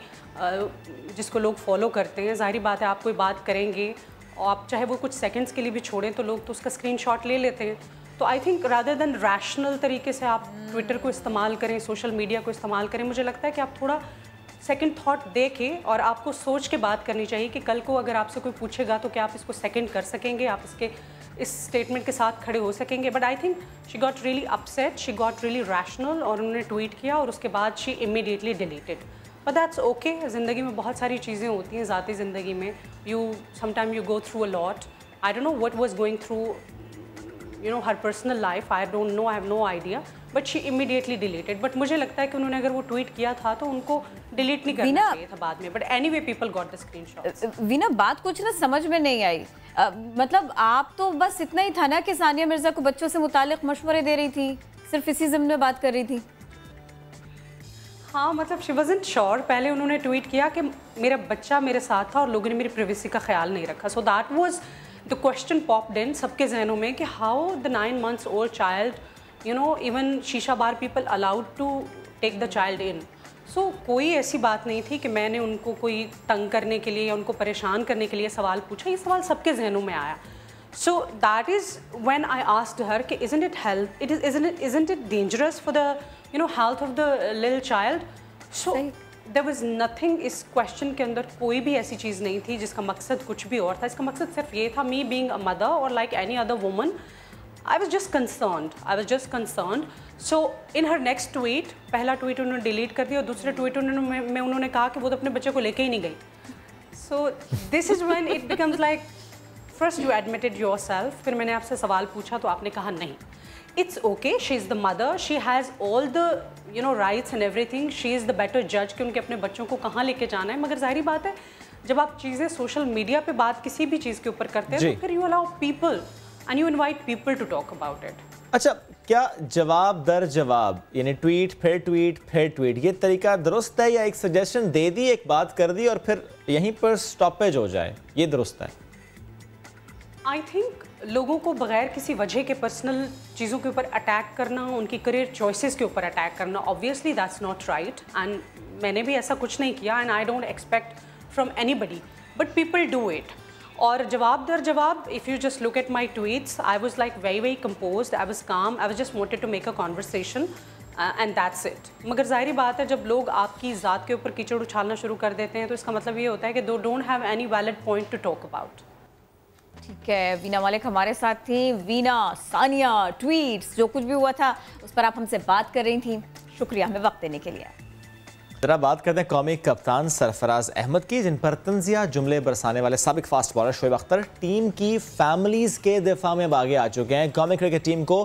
जिसको लोग follow करते हैं, ज़ाहिर बात है आप कोई बात करेंगे और आप चाहे वो कुछ सेकंड्स के लिए भी छोड़ें तो लोग तो उसका स्क्रीनशॉट ले लेते हैं। तो I think rather than rational तरीके से आप ट्विटर को इस्तेमाल करें, सोशल मीडिया को इस्तेमाल करें, मुझे लगता है कि आप थोड़ा सेकंड थॉट दे के और आपको सोच के बात करनी चाहिए कि कल को अगर आपसे कोई पूछेगा तो क्या आप इसको सेकंड कर सकेंगे, आप इस स्टेटमेंट के साथ खड़े हो सकेंगे। But I think she got really upset, she got really rational और उन्होंने ट्वीट किया और उसके बाद she immediately deleted. But that's okay. ज़िंदगी में बहुत सारी चीज़ें होती हैं, ज़ाती ज़िंदगी में sometime you go through a lot. I don't know what was going through her personal life, I have no idea, but she immediately deleted. But मुझे लगता है कि उन्होंने अगर वो ट्वीट किया था तो उनको डिलीट नहीं करना चाहिए था बाद में, but anyway people got the screenshots.
Veena, बात कुछ ना समझ में नहीं आई। मतलब आप तो बस इतना ही था ना कि सानिया मिर्जा को बच्चों से मुतालिक मशवरे दे रही थी, सिर्फ इसी ज़िम्न में बात कर रही थी।
हाँ, मतलब शी वाज़न्ट श्योर। पहले उन्होंने ट्वीट किया कि मेरा बच्चा मेरे साथ था और लोगों ने मेरी प्राइवेसी का ख्याल नहीं रखा। So that was the question popped in सबके जहनों में कि how the 9 months old child, you know, even shisha bar people allowed to take the child in. So कोई ऐसी बात नहीं थी कि मैंने उनको कोई तंग करने के लिए या उनको परेशान करने के लिए सवाल पूछा। ये सवाल सबके जहनों में आया। So that is when I asked her कि isn't it dangerous for the, you know, health of the little child? So there was nothing, इस question के अंदर कोई भी ऐसी चीज़ नहीं थी जिसका मकसद कुछ भी और था। इसका मकसद सिर्फ ये था, me being a mother or like any other woman, I was just concerned. So in her next tweet, पहला tweet उन्होंने delete कर दिया और दूसरे tweet में उन्होंने कहा कि वो तो अपने बच्चे को लेके ही नहीं गई। So this is when it becomes like, first you admitted yourself, फिर मैंने आपसे सवाल पूछा तो आपने कहा नहीं। It's okay, she is the mother, she has all the, you know, rights and everything, she is the better judge कि उनके अपने बच्चों को कहाँ लेके जाना है। मगर जाहिर बात है, जब आप चीज़ें सोशल मीडिया पे बात किसी भी चीज़ के ऊपर करते हैं तो फिर you allow people and you invite people to talk about it.
अच्छा, क्या जवाब दर जवाब, यानी ट्वीट फिर ट्वीट फिर ट्वीट, ये तरीका दुरुस्त है या एक सजेशन दे दी, एक बात कर दी और फिर यहीं पर स्टॉपेज हो जाए, ये दुरुस्त है?
आई थिंक लोगों को बगैर किसी वजह के पर्सनल चीज़ों के ऊपर अटैक करना, उनकी करियर चॉइसेस के ऊपर अटैक करना, obviously that's not right. And मैंने भी ऐसा कुछ नहीं किया and I don't expect from anybody, but people do it. और जवाब दर जवाब, if you just look at my tweets, I was like very composed, I was calm, I was just wanted to make a conversation and that's it. मगर जाहिर बात है, जब लोग आपकी ज़ात के ऊपर कीचड़ उछालना शुरू कर देते हैं तो इसका मतलब ये होता है कि दो don't have any valid point two talk about.
ठीक है, वीना मलिक हमारे साथ थी। वीना, सानिया, ट्वीट्स, जो कुछ भी हुआ था उस पर आप हमसे बात कर रही थी। शुक्रिया हमें वक्त देने के लिए।
जरा बात करते हैं कौमी कप्तान सरफराज अहमद की, जिन पर तंजिया जुमले बरसाने वाले साबिक fast bowler Shoaib Akhtar team की फैमिलीज के दिफा में आगे आ चुके हैं। कौमी क्रिकेट टीम को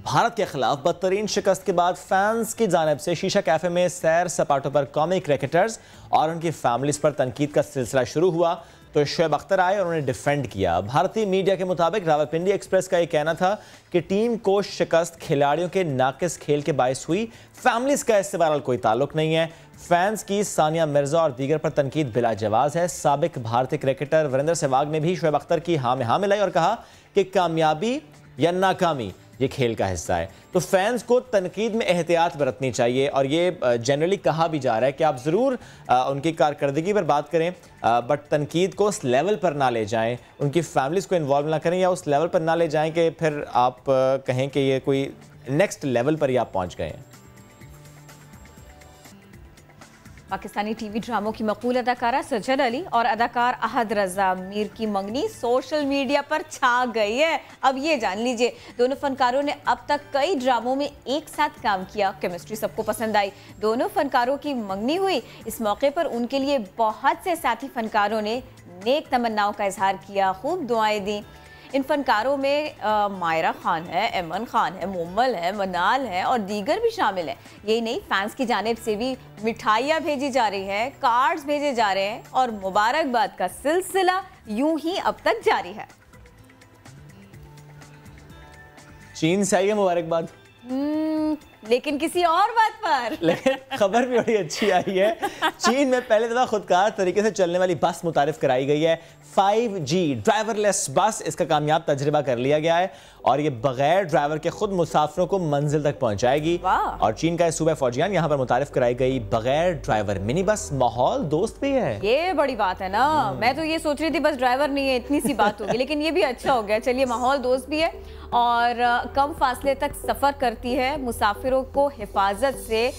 भारत के खिलाफ बदतरीन शिकस्त के बाद फैंस की जानिब से शीशा कैफे में सैर सपाटों पर कौमी क्रिकेटर्स और उनकी फैमिलीज पर तनकीद का सिलसिला शुरू हुआ तो शोएब अख्तर आए और उन्हें डिफेंड किया। भारतीय मीडिया के मुताबिक रावलपिंडी एक्सप्रेस का यह कहना था कि टीम को शिकस्त खिलाड़ियों के नाकिस खेल के बायस हुई, फैमिलीज का इससे बहरहाल कोई ताल्लुक नहीं है। फैंस की सानिया मिर्जा और दीगर पर तनकीद बिला जवाज है। साबिक भारतीय क्रिकेटर वीरेंद्र सहवाग ने भी शोएब अख्तर की हाँ में हाँ मिलाई और कहा कि कामयाबी या नाकामी ये खेल का हिस्सा है। तो फैंस को तनकीद में एहतियात बरतनी चाहिए और ये जनरली कहा भी जा रहा है कि आप ज़रूर उनकी कारकर्दगी पर बात करें, बट तनकीद को उस लेवल पर ना ले जाएं, उनकी फैमिलीज़ को इन्वॉल्व ना करें या उस लेवल पर ना ले जाएं कि फिर आप कहें कि ये कोई नेक्स्ट लेवल पर ही आप पहुँच गए हैं।
पाकिस्तानी टीवी ड्रामों की मकबूल अदाकारा सज्जद अली और अदाकार अहद रजा मीर की मंगनी सोशल मीडिया पर छा गई है। अब ये जान लीजिए, दोनों फनकारों ने अब तक कई ड्रामों में एक साथ काम किया, केमिस्ट्री सबको पसंद आई। दोनों फनकारों की मंगनी हुई। इस मौके पर उनके लिए बहुत से साथी फनकारों ने नेक तमन्नाओं का इजहार किया, खूब दुआएं दी। इन फनकारों में मायरा खान है, एमन खान है, मुम्मल है, मनाल है और दीगर भी शामिल हैं। यही नहीं, फैंस की जानिब से भी मिठाइयाँ भेजी जा रही है, कार्ड्स भेजे जा रहे हैं और मुबारकबाद का सिलसिला यूं ही अब तक जारी है।
चीन से आई है मुबारकबाद,
लेकिन किसी और बात पर।
लेकिन खबर भी बड़ी अच्छी आई है। चीन में पहले दफा खुदकार तरीके से चलने वाली बस मुतारिफ कराई गई है। 5G ड्राइवरलेस बस, इसका कामयाब तजर्बा कर लिया गया है और ये बगैर ड्राइवर के खुद मुसाफिरों को मंजिल तक पहुंचाएगी। और चीन का सूबा फौजियान यहाँ पर मुतारिफ कराई गई बगैर ड्राइवर मिनी बस माहौल दोस्त भी है।
ये बड़ी बात है ना। मैं तो ये सोच रही थी बस ड्राइवर नहीं है, इतनी सी बात होगी, लेकिन ये भी अच्छा हो गया। चलिए, माहौल दोस्त भी है और कम फासले तक सफर करती है, मुसाफिरों को हिफाजत से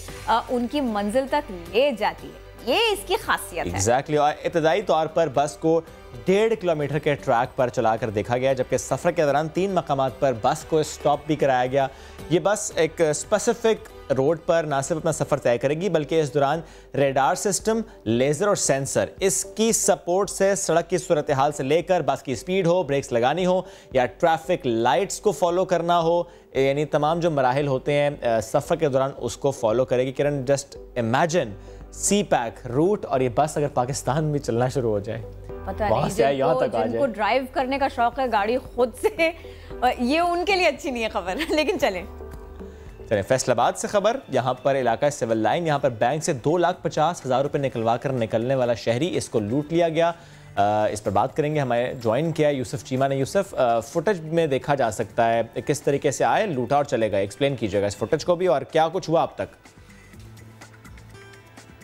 उनकी मंजिल तक ले जाती है। ये इसकी खासियत है।
एग्जैक्टली। और इब्तदाई तौर पर बस को 1.5 किलोमीटर के ट्रैक पर चलाकर देखा गया, जबकि सफ़र के दौरान 3 मकामात पर बस को स्टॉप भी कराया गया। ये बस एक स्पेसिफिक रोड पर ना सिर्फ अपना सफ़र तय करेगी बल्कि इस दौरान रेडार सिस्टम, लेज़र और सेंसर, इसकी सपोर्ट से सड़क की सूरत हाल से लेकर बस की स्पीड हो, ब्रेक्स लगानी हो या ट्रैफिक लाइट्स को फॉलो करना हो, यानी तमाम जो मराहिल होते हैं सफ़र के दौरान उसको फॉलो करेगी। किरण, जस्ट इमेजिन सी पैक रूट, और ये बस अगर पाकिस्तान में चलना शुरू हो जाए,
पता नहीं जिनको ड्राइव करने का शौक है गाड़ी खुद से, ये उनके लिए अच्छी नहीं है खबर। लेकिन चलें
फैसलाबाद से खबर। यहाँ पर इलाका सिविल लाइन, यहाँ पर बैंक से 2,50,000 रुपये निकलवा कर निकलने वाला शहरी, इसको लूट लिया गया। इस पर बात करेंगे, हमें ज्वाइन किया यूसुफ चीमा ने। यूसुफ, फुटेज में देखा जा सकता है किस तरीके से आए, लूटा और चले गए, एक्सप्लेन कीजिएगा इस फुटेज को भी और क्या कुछ हुआ अब तक।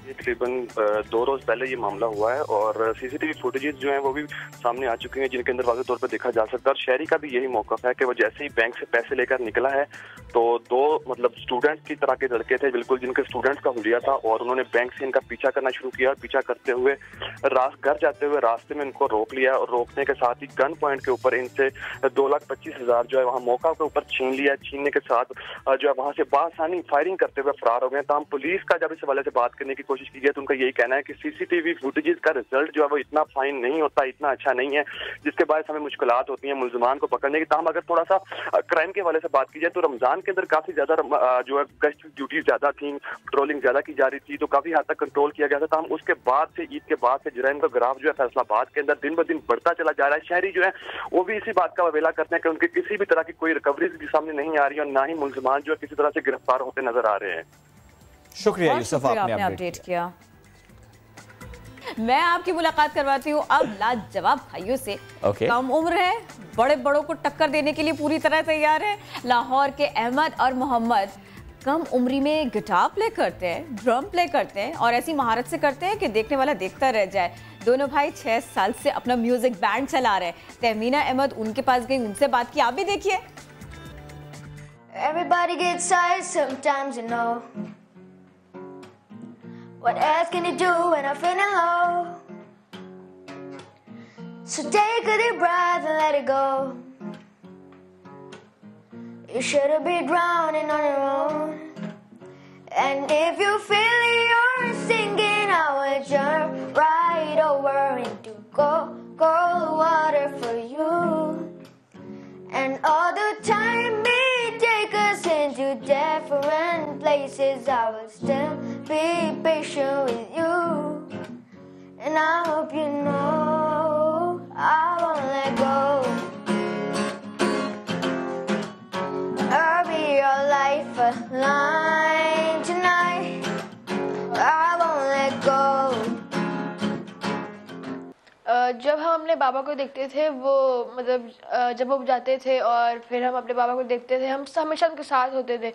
तकरीबन 2 रोज पहले ये मामला हुआ है और सीसीटीवी फुटेजेस जो हैं वो भी सामने आ चुकी हैं, जिनके अंदर वाज़ेह तौर पर देखा जा सकता है। और शहरी का भी यही मौक़िफ़ है कि वो जैसे ही बैंक से पैसे लेकर निकला है तो 2 मतलब स्टूडेंट की तरह के लड़के थे, बिल्कुल जिनके स्टूडेंट्स का हुलिया था, और उन्होंने बैंक से इनका पीछा करना शुरू किया। और पीछा करते हुए घर जाते हुए रास्ते में इनको रोक लिया और रोकने के साथ ही गन पॉइंट के ऊपर इनसे 2,25,000 जो है वहाँ मौका के ऊपर छीन लिया। छीनने के साथ जो है वहाँ से बासानी फायरिंग करते हुए फरार हो गए। तो हम पुलिस का जब इस हवाले से बात करने की कोशिश की गई तो उनका यही कहना है कि सीसीटीवी फुटेजेस का रिजल्ट जो है वो इतना फाइन नहीं होता, इतना अच्छा नहीं है, जिसके बाद हमें मुश्किलात होती हैं मुलजमान को पकड़ने की। ताहम अगर थोड़ा सा क्राइम के हवाले से बात की जाए तो रमजान के अंदर काफी ज्यादा जो है गश्त ड्यूटी ज्यादा थी, पेट्रोलिंग ज्यादा की जा रही थी, तो काफी हद तक कंट्रोल किया गया था। ताहम उसके बाद से, ईद के बाद से जराइम का ग्राफ जो है फैसलाबाद के अंदर दिन ब दिन बढ़ता चला जा रहा है। शहरी जो है वो भी इसी बात का अवेला करते हैं कि उनके किसी भी तरह की कोई रिकवरी भी सामने नहीं आ रही और ना ही मुलजमान जो है किसी तरह से गिरफ्तार होते नजर आ रहे हैं।
शुक्रिया यूसुफ, आपने अपडेट किया।
मैं आपकी मुलाकात करवाती हूँ अब लाजवाब भाइयों से। कम उम्र है, बड़े बड़ों को टक्कर देने के लिए पूरी तरह तैयार है। लाहौर के अहमद और मोहम्मद कम उम्री में गिटार प्ले करते हैं, ड्रम प्ले करते हैं और ऐसी महारत से करते हैं कि देखने वाला देखता रह जाए। दोनों भाई 6 साल से अपना म्यूजिक बैंड चला रहे हैं। तहमीना अहमद उनके पास गई, उनसे बात की, आप भी देखिए।
Everybody gets tired sometimes, you know. What else can you do when I'm feeling low? So take a deep breath and let it go. You shouldn't be drowning on your own. And if you feel you're sinking, I will jump right over into cold water for you. And all the time it take us into different places, I will still be patient with you. And I hope you know I won't let go. I'll be your lifeline tonight. I won't let go.
जब हम अपने बाबा को देखते थे, वो मतलब जब वो जाते थे और फिर हम अपने बाबा को देखते थे, हम हमेशा उनके साथ होते थे।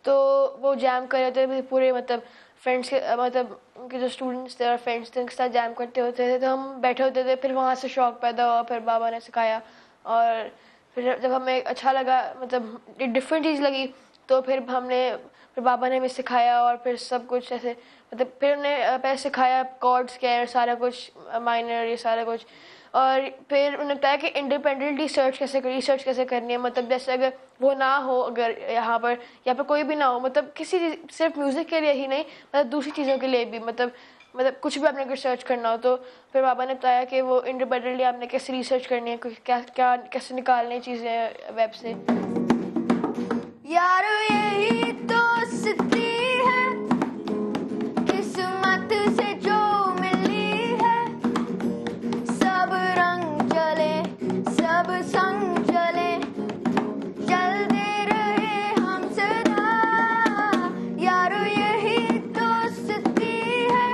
तो वो जैम कर रहे थे पूरे, मतलब फ्रेंड्स के, मतलब उनके जो स्टूडेंट्स थे और फ्रेंड्स थे उनके साथ जैम करते होते थे। तो हम बैठे होते थे, फिर वहाँ से शौक़ पैदा हुआ, फिर बाबा ने सिखाया और फिर जब हमें अच्छा लगा, मतलब डिफरेंट चीज़ लगी, तो फिर बाबा ने हमें सिखाया और फिर सब कुछ ऐसे, मतलब फिर उन्हें पहले सिखाया कॉर्ड्स क्या है, सारा कुछ माइनर, ये सारा कुछ। और फिर उन्हें बताया कि इंडिपेंडेंटली रिसर्च कैसे करनी है, मतलब जैसे अगर वो ना हो, अगर यहाँ पर कोई भी ना हो, मतलब किसी सिर्फ म्यूज़िक के लिए ही नहीं, मतलब दूसरी चीज़ों के लिए भी, मतलब कुछ भी आपने रिसर्च करना हो। तो फिर बाबा ने बताया कि वो इंडिपेंडेंटली आपने कैसे रिसर्च करनी है, क्या कैसे निकालनी चीज़ें वेब से।
यार यही दोस्ती है, किस्मत से जो मिली है, सब रंग चले, सब संग चले, चलते रहे हम सदा। यार यही दोस्ती है,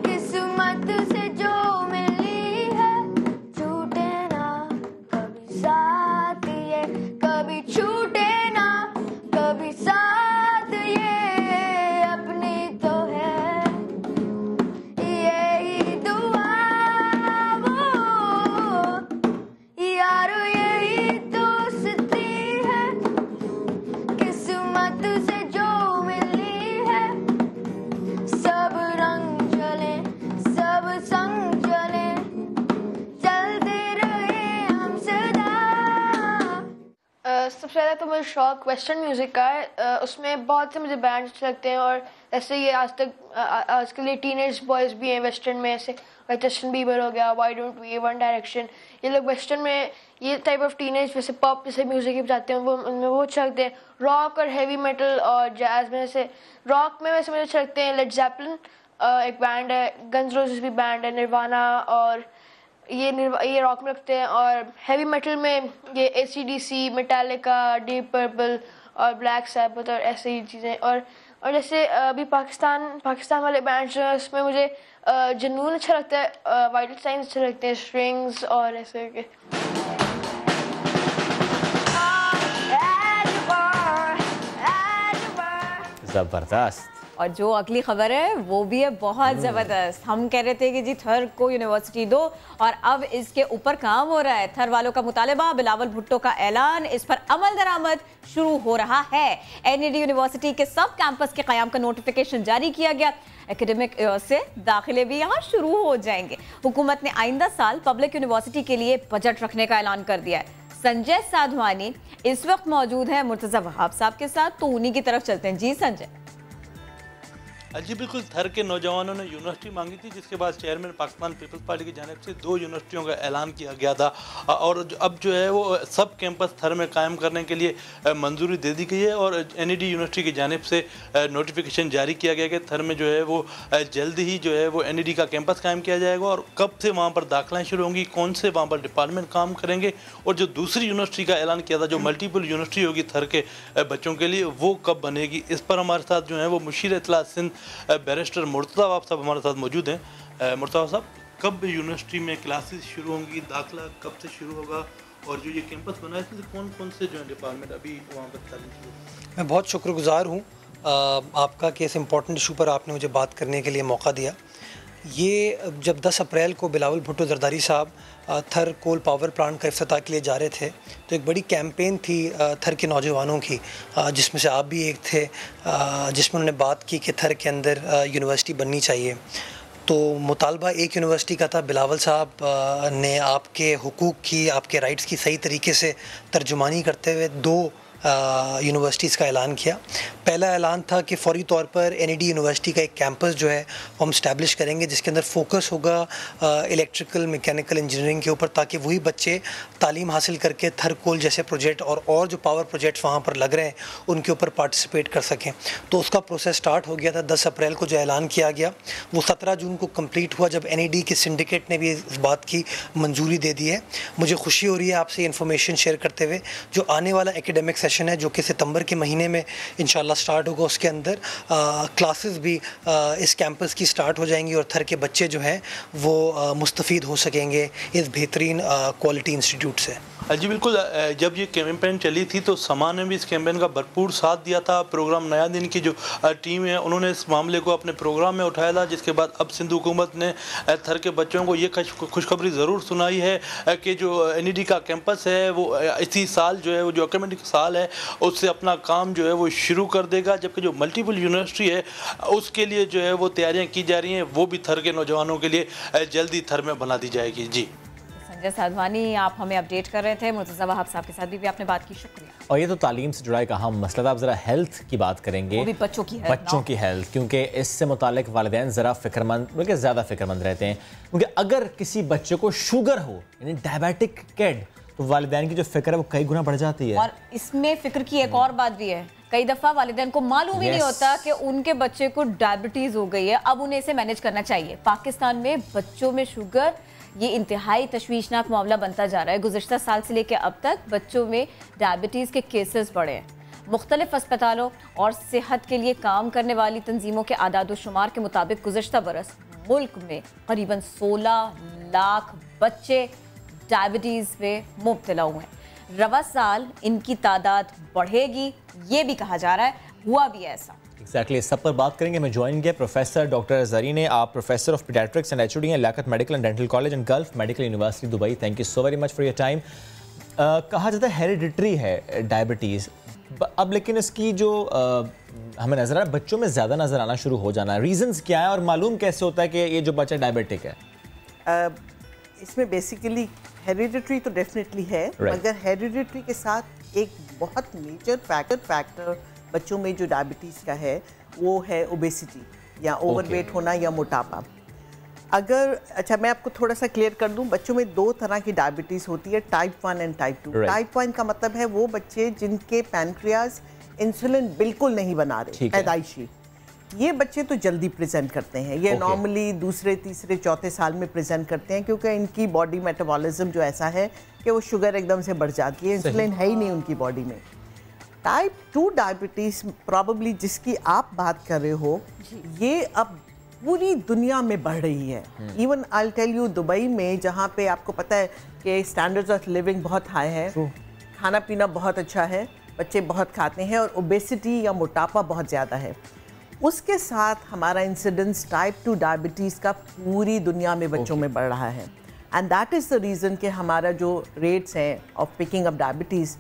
किस्मत से जो मिली है, छूटे ना कभी साथ ये, कभी छूटे ना
सबसे ज़्यादा तो मुझे शौक वेस्टर्न म्यूज़िक का है। उसमें बहुत से मुझे बैंड अच्छे लगते हैं और ऐसे ये आजकल ये टीनेज बॉयज़ भी हैं वेस्टर्न में, ऐसे जस्टिन बीबर हो गया, Why Don't We, One Direction, ये लोग वेस्टर्न में ये टाइप ऑफ टीनेज वैसे पॉप जैसे म्यूज़िक ही बजाते हैं, वो उनमें वो अच्छे लगते हैं। रॉक और हैवी मेटल और जैज़ में से रॉक में वैसे मुझे अच्छे लगते हैं लेड ज़ेपलिन एक बैंड है, गन्स रोजेस भी बैंड है, निर्वाणा, और ये रॉक में लगते हैं। और हैवी मेटल में ये AC/DC, मेटालिका, डीप पर्पल और ब्लैक सैबथ और ऐसे ही चीज़ें। और जैसे अभी पाकिस्तान वाले बैंड जो है उसमें मुझे जुनून अच्छा लगता है, वाइटल साइंस अच्छे लगते हैं, स्ट्रिंग्स और ऐसे के।
जबरदस्त।
और जो अगली खबर है वो भी है बहुत ज़बरदस्त। हम कह रहे थे कि जी थर को यूनिवर्सिटी दो, और अब इसके ऊपर काम हो रहा है। थर वालों का मुतालबा, बिलावल भुट्टो का ऐलान, इस पर अमल दरामद शुरू हो रहा है। NED यूनिवर्सिटी के सब कैंपस के क़याम का नोटिफिकेशन जारी किया गया। एकेडमिक ईयर से दाखिले भी यहाँ शुरू हो जाएंगे। हुकूमत ने आइंदा साल पब्लिक यूनिवर्सिटी के लिए बजट रखने का ऐलान कर दिया है। संजय साधवानी इस वक्त मौजूद है मुर्तज़ा वहाब साहब के साथ, तो उन्हीं की तरफ चलते हैं। जी संजय।
जी बिल्कुल, थर के नौजवानों ने यूनिवर्सिटी मांगी थी, जिसके बाद चेयरमैन पाकिस्तान पीपल्स पार्टी की जानिब से 2 यूनिवर्सिटियों का ऐलान किया गया था, और अब जो है वो सब कैंपस थर में कायम करने के लिए मंजूरी दे दी गई है। और NED यूनिवर्सिटी की जानिब से नोटिफिकेशन जारी किया गया कि थर में जो है वो जल्द ही जो है वो NED का कैंपस कायम किया जाएगा, और कब से वहाँ पर दाखिलाएँ शुरू होंगी, कौन से वहाँ पर डिपार्टमेंट काम करेंगे, और जो दूसरी यूनिवर्सिटी का ऐलान किया था जो मल्टीपल यूनिवर्सिटी होगी थर के बच्चों के लिए, वो कब बनेगी। इस पर हमारे साथ जो है वो मुशीर इत्तलात सिंध बैरिस्टर मुर्तज़ा वहाब साहब हमारे साथ मौजूद हैं। मुर्तज़ा साहब, कब यूनिवर्सिटी में क्लासेस शुरू होंगी, दाखिला कब से शुरू होगा, और जो ये कैंपस बना है इसमें कौन कौन से जो है डिपार्टमेंट अभी वहाँ पर तालीम शुरू?
मैं बहुत शुक्रगुजार हूँ आपका कि इस इम्पोर्टेंट इशू पर आपने मुझे बात करने के लिए मौका दिया। ये जब 10 अप्रैल को बिलावल भुट्टो जरदारी साहब थर कोल पावर प्लांट का इफ्तिताह के लिए जा रहे थे, तो एक बड़ी कैंपेन थी थर के नौजवानों की, जिसमें से आप भी एक थे, जिसमें उन्होंने बात की कि थर के अंदर यूनिवर्सिटी बननी चाहिए। तो मुतालबा एक यूनिवर्सिटी का था। बिलावल साहब ने आपके हुकूक की, आपके राइट्स की सही तरीके से तर्जुमानी करते हुए 2 यूनिवर्सिटीज़ का ऐलान किया। पहला ऐलान था कि फौरी तौर पर NED यूनिवर्सिटी का एक कैंपस जो है वो हम इस्टेब्लिश करेंगे, जिसके अंदर फोकस होगा इलेक्ट्रिकल मैकेनिकल इंजीनियरिंग के ऊपर, ताकि वही बच्चे तालीम हासिल करके थर कोल जैसे प्रोजेक्ट और जो पावर प्रोजेक्ट्स वहाँ पर लग रहे हैं उनके ऊपर पार्टिसिपेट कर सकें। तो उसका प्रोसेस स्टार्ट हो गया था। 10 अप्रैल को जो ऐलान किया गया वो 17 जून को कम्प्लीट हुआ, जब NED के सिंडिकेट ने भी इस बात की मंजूरी दे दी है। मुझे खुशी हो रही है आपसे इन्फॉर्मेशन शेयर करते हुए, जो आने वाला एकेडमिक सेशन है जो कि सितंबर के महीने में इंशाल्लाह स्टार्ट होगा, उसके अंदर क्लासेस भी इस कैंपस की स्टार्ट हो जाएंगी, और थर के बच्चे जो हैं वो मुस्तफ़ीद हो सकेंगे इस बेहतरीन क्वालिटी इंस्टीट्यूट से।
जी बिल्कुल, जब ये कैंपेन चली थी तो समा ने भी इस कैंपेन का भरपूर साथ दिया था। प्रोग्राम नया दिन की जो टीम है उन्होंने इस मामले को अपने प्रोग्राम में उठाया था, जिसके बाद अब सिंध हुकूमत ने थर के बच्चों को ये खुशखबरी ज़रूर सुनाई है कि जो NED का कैंपस है वो इसी साल जो है वो जो एकेडमिक साल है उससे अपना काम जो है वो शुरू कर देगा, जबकि जो मल्टीपल यूनिवर्सिटी है उसके लिए जो है वो तैयारियाँ की जा रही हैं, वो भी थर के नौजवानों के लिए जल्दी थर में बना दी जाएगी। जी
संजय साधवानी आप हमें अपडेट कर रहे थे, मुर्तज़ा वहाब साहब के साथ भी आपने बात की, शुक्रिया।
और ये तो तालीम से जुड़ा एक अहम मसला था। आप ज़रा हेल्थ की बात करेंगे,
वो भी बच्चों की हेल्थ,
क्योंकि इससे मुतालिक वालिदैन ज़रा फ़िक्रमंद, बल्कि ज़्यादा फ़िक्रमंद रहते हैं, क्योंकि अगर किसी बच्चे को शुगर हो यानी डायबिटिक किड, तो वालिदैन की जो फ़िक्र है वो कई गुना बढ़ जाती है।
और इसमें फ़िक्र की एक और बात भी है, कई दफ़ा वालिदैन को मालूम ही नहीं होता कि उनके बच्चे को डायबिटीज़ हो गई है, अब उन्हें इसे मैनेज करना चाहिए। पाकिस्तान में बच्चों में शुगर ये इंतहाई तशवीशनाक मामला बनता जा रहा है। गुज़िश्ता साल से लेकर अब तक बच्चों में डायबिटीज़ के केसेस बढ़े हैं। मुख्तलिफ अस्पतालों और सेहत के लिए काम करने वाली तंजीमों के आदाद शुमार के मुताबिक गुज़िश्ता बरस मुल्क में करीबन 16 लाख बच्चे डायबिटीज़ में मुब्तला हुए हैं। रवा साल इनकी तादाद बढ़ेगी, ये भी कहा जा रहा है, हुआ भी ऐसा।
एक्जैक्टली, सब पर बात करेंगे। मैं ज्वाइन किया प्रोफेसर डॉक्टर ज़रीन, आप professor of paediatrics and HOD हैं Liaquat medical and dental college and Gulf medical university Dubai. Thank you so very much for your time. कहा जाता है हेरिडिटरी है डायबिटीज़, अब लेकिन इसकी जो हमें नज़र आ रहा है बच्चों में ज़्यादा नज़र आना शुरू हो जाना है, रीजंस क्या है और मालूम कैसे होता है कि ये जो बच्चा डायबिटिक है?
इसमें बेसिकली हेरिडिटरी तो डेफिनेटली है, मगर हेरिडिटरी के साथ एक बहुत मेजर फैक्टर बच्चों में जो डायबिटीज़ का है वो है ओबेसिटी या ओवरवेट होना या मोटापा। अगर अच्छा मैं आपको थोड़ा सा क्लियर कर दूं, बच्चों में 2 तरह की डायबिटीज़ होती है, टाइप 1 एंड टाइप 2। टाइप 1 का मतलब है वो बच्चे जिनके पैनक्रियाज इंसुलिन बिल्कुल नहीं बना रहे, पैदाइशी। ये बच्चे तो जल्दी प्रेजेंट करते हैं, ये नॉर्मली दूसरे तीसरे चौथे साल में प्रेजेंट करते हैं क्योंकि इनकी बॉडी मेटाबॉलिज्म जो ऐसा है कि वो शुगर एकदम से बढ़ जाती है, इंसुलिन है ही नहीं उनकी बॉडी में। टाइप 2 डायबिटीज़ प्रॉबेबली जिसकी आप बात कर रहे हो, ये अब पूरी दुनिया में बढ़ रही है। Even I tell you, Dubai में जहाँ पे आपको पता है कि स्टैंडर्ड्स ऑफ लिविंग बहुत हाई है, खाना पीना बहुत अच्छा है, बच्चे बहुत खाते हैं और ओबेसिटी या मोटापा बहुत ज़्यादा है। उसके साथ हमारा इंसिडेंस टाइप 2 डायबिटीज़ का पूरी दुनिया में बच्चों में बढ़ रहा है। And that is the reason कि हमारा जो रेट्स हैं of picking up diabetes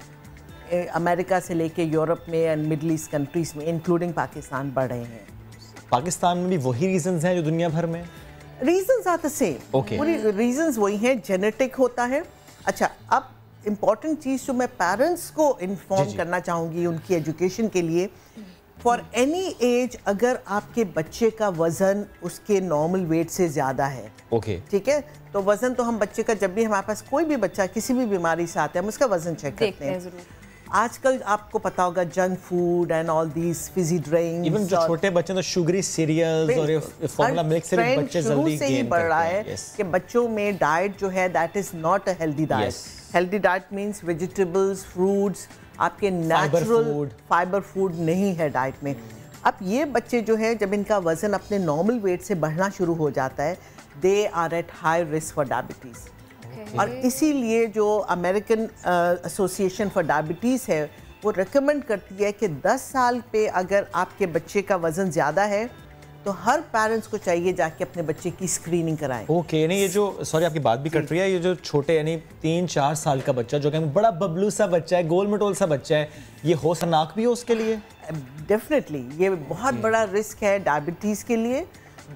America से लेके यूरोप में एंड मिडल ईस्ट कंट्रीज़ में इंक्लूडिंग पाकिस्तान बढ़ रहे हैं।
पाकिस्तान में भी वही रीजंस हैं जो दुनिया भर में?
रीजंस आर द सेम, पूरी रीजंस वही हैं, जेनेटिक होता है। अच्छा, अब इम्पॉर्टेंट चीज़ जो मैं पेरेंट्स को इन्फॉर्म करना चाहूँगी उनकी एजुकेशन के लिए, फॉर एनी एज अगर आपके बच्चे का वज़न उसके नॉर्मल वेट से ज़्यादा है, ठीक है, तो वज़न तो हम बच्चे का जब भी हमारे पास कोई भी बच्चा किसी भी बीमारी से आता है हम उसका वज़न चेक करते हैं। आजकल आपको पता होगा junk food and all these Fiji drinks,
even जो छोटे बच्चे तो शुगरी सीरियल्स और ये फॉर्मूला मिल्क से भी बच्चे जल्दी
से ही बढ़ रहा है कि बच्चों में डाइट जो है that is not a healthy diet. Healthy diet means vegetables, fruits, आपके नेचुरल फाइबर फूड नहीं है डाइट में। अब ये बच्चे जो है जब इनका वजन अपने नॉर्मल वेट से बढ़ना शुरू हो जाता है, they are at high risk for diabetes. और इसीलिए जो अमेरिकन एसोसिएशन फॉर डायबिटीज़ है वो रिकमेंड करती है कि 10 साल पे अगर आपके बच्चे का वज़न ज़्यादा है तो हर पेरेंट्स को चाहिए जाके अपने बच्चे की स्क्रीनिंग कराएं।
ओके, नहीं ये जो सॉरी आपकी बात भी कट रही है, ये जो छोटे यानी 3-4 साल का बच्चा जो कि बड़ा बबलू सा बच्चा है, गोल मटोल सा बच्चा है, ये हो खतरनाक भी हो उसके लिए?
डेफिनेटली ये बहुत बड़ा रिस्क है डायबिटीज़ के लिए,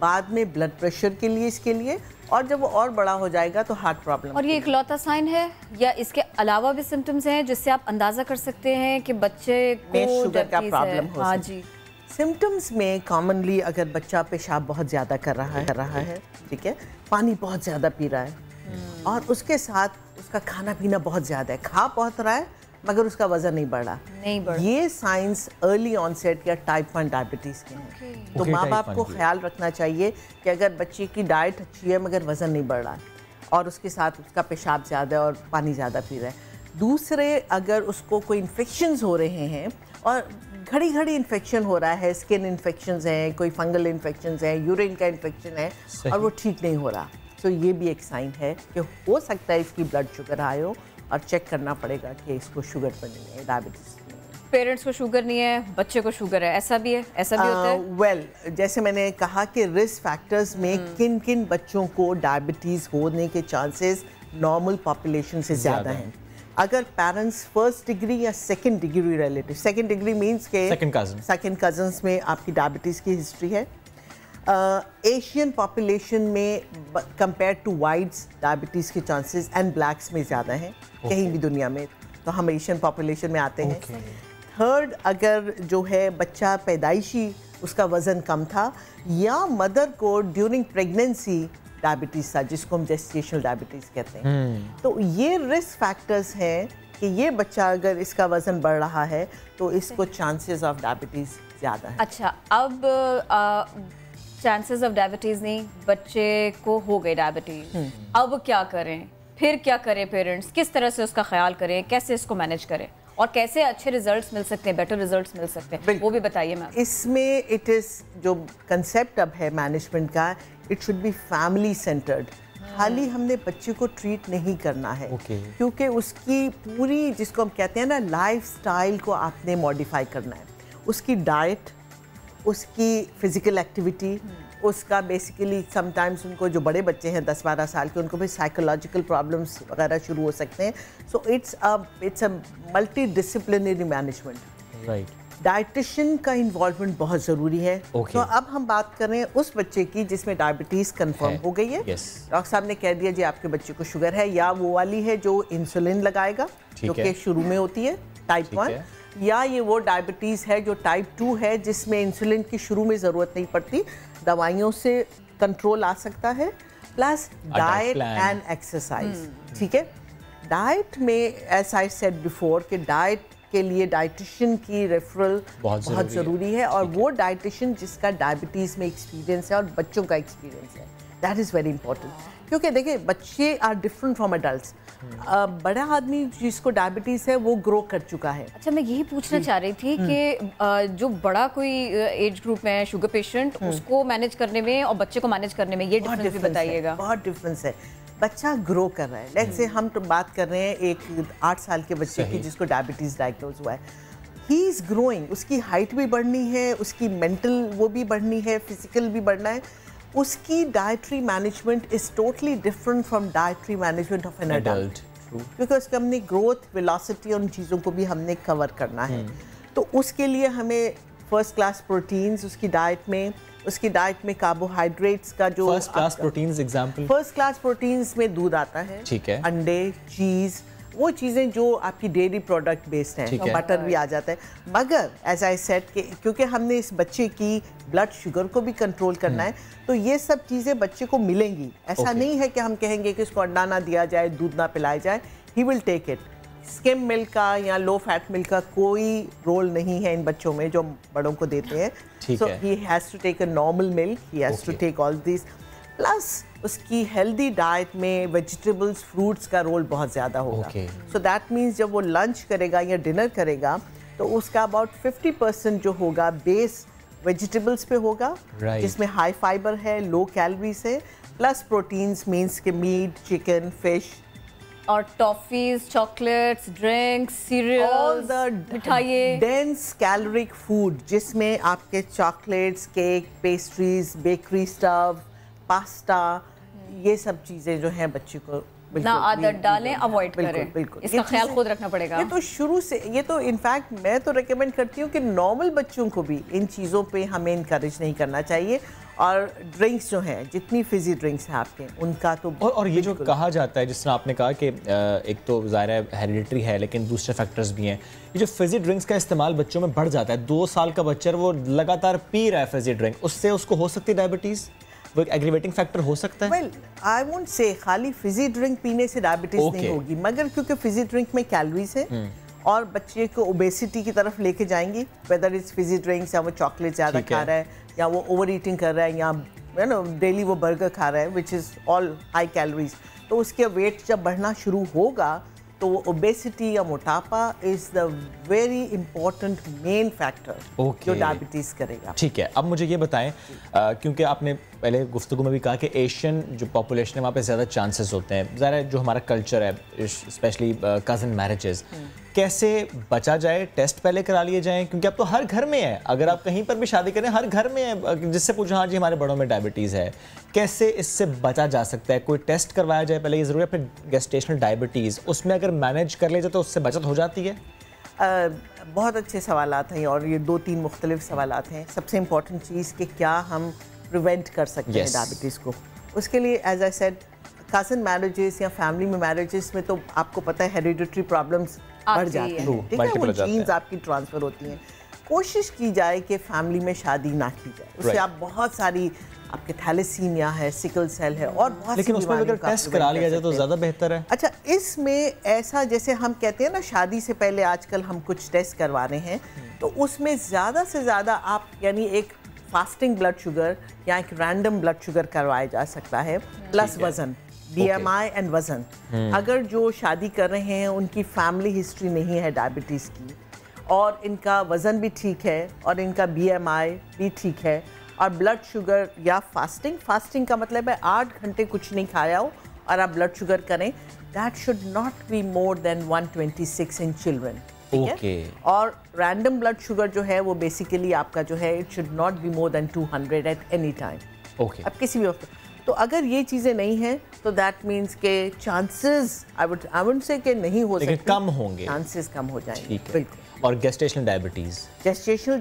बाद में ब्लड प्रेशर के लिए, इसके लिए, और जब वो और बड़ा हो जाएगा तो हार्ट प्रॉब्लम।
और ये इकलौता साइन है या इसके अलावा भी सिम्टम्स हैं जिससे आप अंदाजा कर सकते हैं कि बच्चे को
शुगर का प्रॉब्लम हो?
हाँ जी,
सिम्टम्स में कॉमनली अगर बच्चा पेशाब बहुत ज़्यादा कर रहा है, ठीक है, पानी बहुत ज़्यादा पी रहा है और उसके साथ उसका खाना पीना बहुत ज़्यादा है, खा बहुत रहा है मगर उसका वजन नहीं बढ़ा, ये साइंस अर्ली ऑनसेट या टाइप 1 डायबिटीज़ के हैं। तो माँ बाप को ख्याल रखना चाहिए कि अगर बच्चे की डाइट अच्छी है मगर वज़न नहीं बढ़ रहा और उसके साथ उसका पेशाब ज़्यादा है और पानी ज़्यादा पी रहा है। दूसरे, अगर उसको कोई इन्फेक्शंस हो रहे हैं और घड़ी घड़ी इन्फेक्शन हो रहा है, स्किन इन्फेक्शंस हैं, कोई फंगल इन्फेक्शंस हैं, यूरिन का इन्फेक्शन है और वो ठीक नहीं हो रहा, तो ये भी एक साइन है कि हो सकता है इसकी ब्लड शुगर हाई हो और चेक करना पड़ेगा कि इसको शुगर तो नहीं है, डायबिटीज़ नहीं है।
पेरेंट्स को शुगर नहीं है, बच्चे को शुगर है, ऐसा भी है? ऐसा भी होता है?
वेल, जैसे मैंने कहा कि रिस्क फैक्टर्स में किन किन बच्चों को डायबिटीज़ होने के चांसेस नॉर्मल पॉपुलेशन से ज़्यादा हैं। अगर पेरेंट्स फर्स्ट डिग्री या second degree relative, second degree means के सेकंड कजन्स में आपकी डायबिटीज़ की हिस्ट्री है, एशियन पॉपुलेशन में कंपेयर टू वाइट्स डायबिटीज़ के चांसेस एंड ब्लैक्स में ज़्यादा हैं कहीं भी दुनिया में, तो हम एशियन पॉपुलेशन में आते हैं। थर्ड, अगर जो है बच्चा पैदाइशी उसका वज़न कम था या मदर को ड्यूरिंग प्रेगनेंसी डायबिटीज़ था, जिसको हम जेस्टेशनल डायबिटीज़ कहते हैं, तो ये रिस्क फैक्टर्स हैं कि ये बच्चा अगर इसका वज़न बढ़ रहा है तो इसको चांसेस ऑफ डायबिटीज़ ज़्यादा है।
अच्छा, अब चांसेस ऑफ डायबिटीज़ नहीं, बच्चे को हो गई डायबिटीज़, अब क्या करें? फिर क्या करें? पेरेंट्स किस तरह से उसका ख्याल करें, कैसे इसको मैनेज करें और कैसे अच्छे रिजल्ट्स मिल सकते हैं, बेटर रिजल्ट्स मिल सकते हैं, वो भी बताइए मैम।
इसमें इट इज़ जो कंसेप्ट अब है मैनेजमेंट का, it should be family centred. खाली हमने बच्चे को ट्रीट नहीं करना है, क्योंकि उसकी पूरी, जिसको हम कहते हैं ना, लाइफस्टाइल को आपने मॉडिफाई करना है। उसकी डाइट, उसकी फिजिकल एक्टिविटी, उसका बेसिकली समटाइम्स उनको, जो बड़े बच्चे हैं 10-12 साल के, उनको भी साइकोलॉजिकल प्रॉब्लम्स वगैरह शुरू हो सकते हैं। So it's a multi disciplinary management.
Right.
Dietitian का इन्वॉल्वमेंट बहुत ज़रूरी है।
Okay.
तो अब हम बात कर रहे हैं उस बच्चे की जिसमें डायबिटीज़ कंफर्म हो गई है।
Yes.
डॉक्टर साहब ने कह दिया जी आपके बच्चे को शुगर है, या वो वाली है जो इंसुलिन लगाएगा जो कि शुरू में होती है टाइप 1, या ये वो डायबिटीज़ है जो टाइप 2 है जिसमें इंसुलिन की शुरू में ज़रूरत नहीं पड़ती, दवाइयों से कंट्रोल आ सकता है, प्लस डाइट एंड एक्सरसाइज। ठीक है, डाइट में एज आई सेड बिफोर कि डाइट के लिए डाइटिशियन की रेफरल बहुत ज़रूरी है, और वो डाइटिशियन जिसका डायबिटीज़ में एक्सपीरियंस है और बच्चों का एक्सपीरियंस है, दैट इज़ वेरी इंपॉर्टेंट। क्योंकि देखिए बच्चे आर डिफरेंट फ्रॉम एडल्ट्स। बड़ा आदमी जिसको डायबिटीज़ है वो ग्रो कर चुका है।
अच्छा, मैं यही पूछना चाह रही थी कि जो बड़ा कोई एज ग्रुप में है शुगर पेशेंट, उसको मैनेज करने में और बच्चे को मैनेज करने में ये डिफरेंस भी बताइएगा। बहुत
डिफरेंस है, बच्चा ग्रो कर रहा है। लेट्स से हम तो बात कर रहे हैं एक 8 साल के बच्चे की जिसको डायबिटीज़ डायग्नोज हुआ है। ही इज़ ग्रोइंग, उसकी हाइट भी बढ़नी है, उसकी मेंटल वो भी बढ़नी है, फिजिकल भी बढ़ना है। उसकी dietary management is totally different from dietary management of an adult, क्योंकि उसका हमने ग्रोथ वेलोसिटी और उन चीज़ों को भी हमने कवर करना है। तो उसके लिए हमें फर्स्ट क्लास प्रोटीन्स उसकी डाइट में, उसकी डाइट में कार्बोहाइड्रेट्स का जो
first class proteins example,
first class proteins में दूध आता है,
ठीक है,
अंडे, चीज़, वो चीज़ें जो आपकी डेयरी प्रोडक्ट बेस्ड हैं, तो बटर भी आ जाता है। मगर एज आई सेड कि क्योंकि हमने इस बच्चे की ब्लड शुगर को भी कंट्रोल करना है, तो ये सब चीज़ें बच्चे को मिलेंगी। ऐसा नहीं है कि हम कहेंगे कि इसको अंडा ना दिया जाए, दूध ना पिलाया जाए, he will take it. Skim milk का या लो फैट मिल्क का कोई रोल नहीं है इन बच्चों में जो बड़ों को देते हैं। So he has to take a normal milk, he has to take all this, plus उसकी हेल्दी डाइट में वेजिटेबल्स, फ्रूट्स का रोल बहुत ज़्यादा होगा। सो दैट मीन्स जब वो लंच करेगा या डिनर करेगा तो उसका अबाउट 50% जो होगा बेस वेजिटेबल्स पे होगा, जिसमें हाई फाइबर है, लो कैलोरीज है, प्लस प्रोटीन्स मीन्स के मीट, चिकन, फिश,
और टॉफीज, चॉकलेट्स, ड्रिंक्स, सीरियल्स, मिठाइयाँ,
डेंस कैलोरिक फूड जिसमें आपके chocolates, cake, pastries, bakery stuff, pasta, ये सब चीज़ें जो हैं बच्चे को
ना आदत डालें, अवॉइड करें।
बिल्कुल,
इसका ख्याल खुद रखना पड़ेगा।
ये तो शुरू से, ये तो इनफैक्ट मैं तो रेकमेंड करती हूँ कि नॉर्मल बच्चों को भी इन चीज़ों पे हमें इनकरेज नहीं करना चाहिए। और ड्रिंक्स जो हैं, जितनी फिजी ड्रिंक्स हैं आपके, उनका तो
और ये जो कहा जाता है, जिस तरह आपने कहा कि एक तो ज़ाहिर है हेरिडिटरी है, लेकिन दूसरे फैक्टर्स भी हैं। ये जो फिजी ड्रिंक्स का इस्तेमाल बच्चों में बढ़ जाता है, 2 साल का बच्चा वो लगातार पी रहा है फिजी ड्रिंक, उससे उसको हो सकती है डायबिटीज़, वो एक एग्रीवेटिंग फैक्टर हो सकता है।
वेल आई वोंट से खाली फिजी ड्रिंक पीने से डायबिटीज़ नहीं होगी, मगर क्योंकि फिजी ड्रिंक में कैलोरीज है और बच्चे को ओबेसिटी की तरफ लेके जाएंगी, वेदर इट्स फिजी ड्रिंक्स या वो चॉकलेट ज़्यादा खा रहा है या वो ओवर ईटिंग कर रहा है या डेली वो बर्गर खा रहा है which is all high calories, तो उसके वेट जब बढ़ना शुरू होगा तो वो ओबेसिटी या मोटापा is the very important main factor जो डायबिटीज़ करेगा।
ठीक है, अब मुझे ये बताएं, क्योंकि आपने पहले गुफ्तगू में भी कहा कि एशियन जो पॉपुलेशन है वहाँ पे ज़्यादा चांसेस होते हैं, ज़रा जो हमारा कल्चर है स्पेशली कज़न मैरिजेस, कैसे बचा जाए? टेस्ट पहले करा लिए जाएं, क्योंकि अब तो हर घर में है, अगर आप कहीं पर भी शादी करें हर घर में है, जिससे पूछो हाँ जी हमारे बड़ों में डायबिटीज़ है, कैसे इससे बचा जा सकता है? कोई टेस्ट करवाया जाए पहले, ये ज़रूरी है? फिर गेस्टेशनल डायबिटीज़, उसमें अगर मैनेज कर ले जाए तो उससे बचत हो जाती है?
बहुत अच्छे सवालात हैं और ये 2-3 मुख्तलिफ सवालात हैं। सबसे इम्पॉर्टेंट चीज़ कि क्या हम प्रिवेंट कर सकते हैं डायबिटीज़ को, उसके लिए as I said cousin marriages या फैमिली में मैरिजेस में तो आपको पता है हेरिडिटरी प्रॉब्लम्स बढ़ जाते हैं, ठीक है, वो जीन्स आपकी ट्रांसफ़र होती हैं। कोशिश की जाए कि फैमिली में शादी ना की जाए, उससे आप बहुत सारी आपके थैलेसीमिया है, सिकल सेल है और बहुत,
लेकिन उसमें अगर टेस्ट करा लिया जाए तो ज़्यादा बेहतर है।
अच्छा, इसमें ऐसा जैसे हम कहते हैं ना शादी से पहले आजकल हम कुछ टेस्ट करवा रहे हैं, तो उसमें ज़्यादा से ज़्यादा आप यानी एक फास्टिंग ब्लड शुगर या एक रैंडम ब्लड शुगर करवाया जा सकता है, प्लस वज़न, BMI एंड वज़न। अगर जो शादी कर रहे हैं उनकी फैमिली हिस्ट्री नहीं है डायबिटीज़ की और इनका वज़न भी ठीक है और इनका BMI भी ठीक है और ब्लड शुगर या फास्टिंग का मतलब है 8 घंटे कुछ नहीं खाया हो और आप ब्लड शुगर करें, that should not be more than 126 in children, ठीक है। और रैंडम ब्लड शुगर जो है वो बेसिकली आपका जो है it should not be more than 200 at any time, अब किसी भी वक्त। तो अगर ये चीज़ें नहीं हैं तो दैट मीन्स के चांसेस आई वुड से कि नहीं हो सकते,
कम होंगे,
चांसेस कम हो जाएंगे।
बिल्कुल। और गेस्टेशनल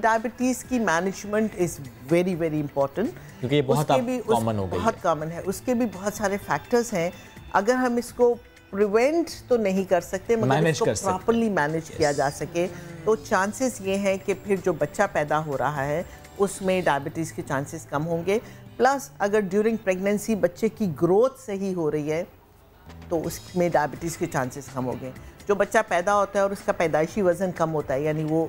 डायबिटीज़ की management is very very important, क्योंकि ये बहुत कॉमन हो गई है।
बहुत कॉमन है, उसके भी बहुत सारे फैक्टर्स हैं। अगर हम इसको प्रिवेंट तो नहीं कर सकते, मगर इसको प्रॉपर्ली मैनेज किया जा सके तो चांसेस ये हैं कि फिर जो बच्चा पैदा हो रहा है उसमें डायबिटीज़ के चांसेस कम होंगे। प्लस अगर ड्यूरिंग प्रेगनेंसी बच्चे की ग्रोथ सही हो रही है तो उसमें डायबिटीज़ के चांसेस कम होंगे। जो बच्चा पैदा होता है और उसका पैदाइशी वज़न कम होता है, यानी वो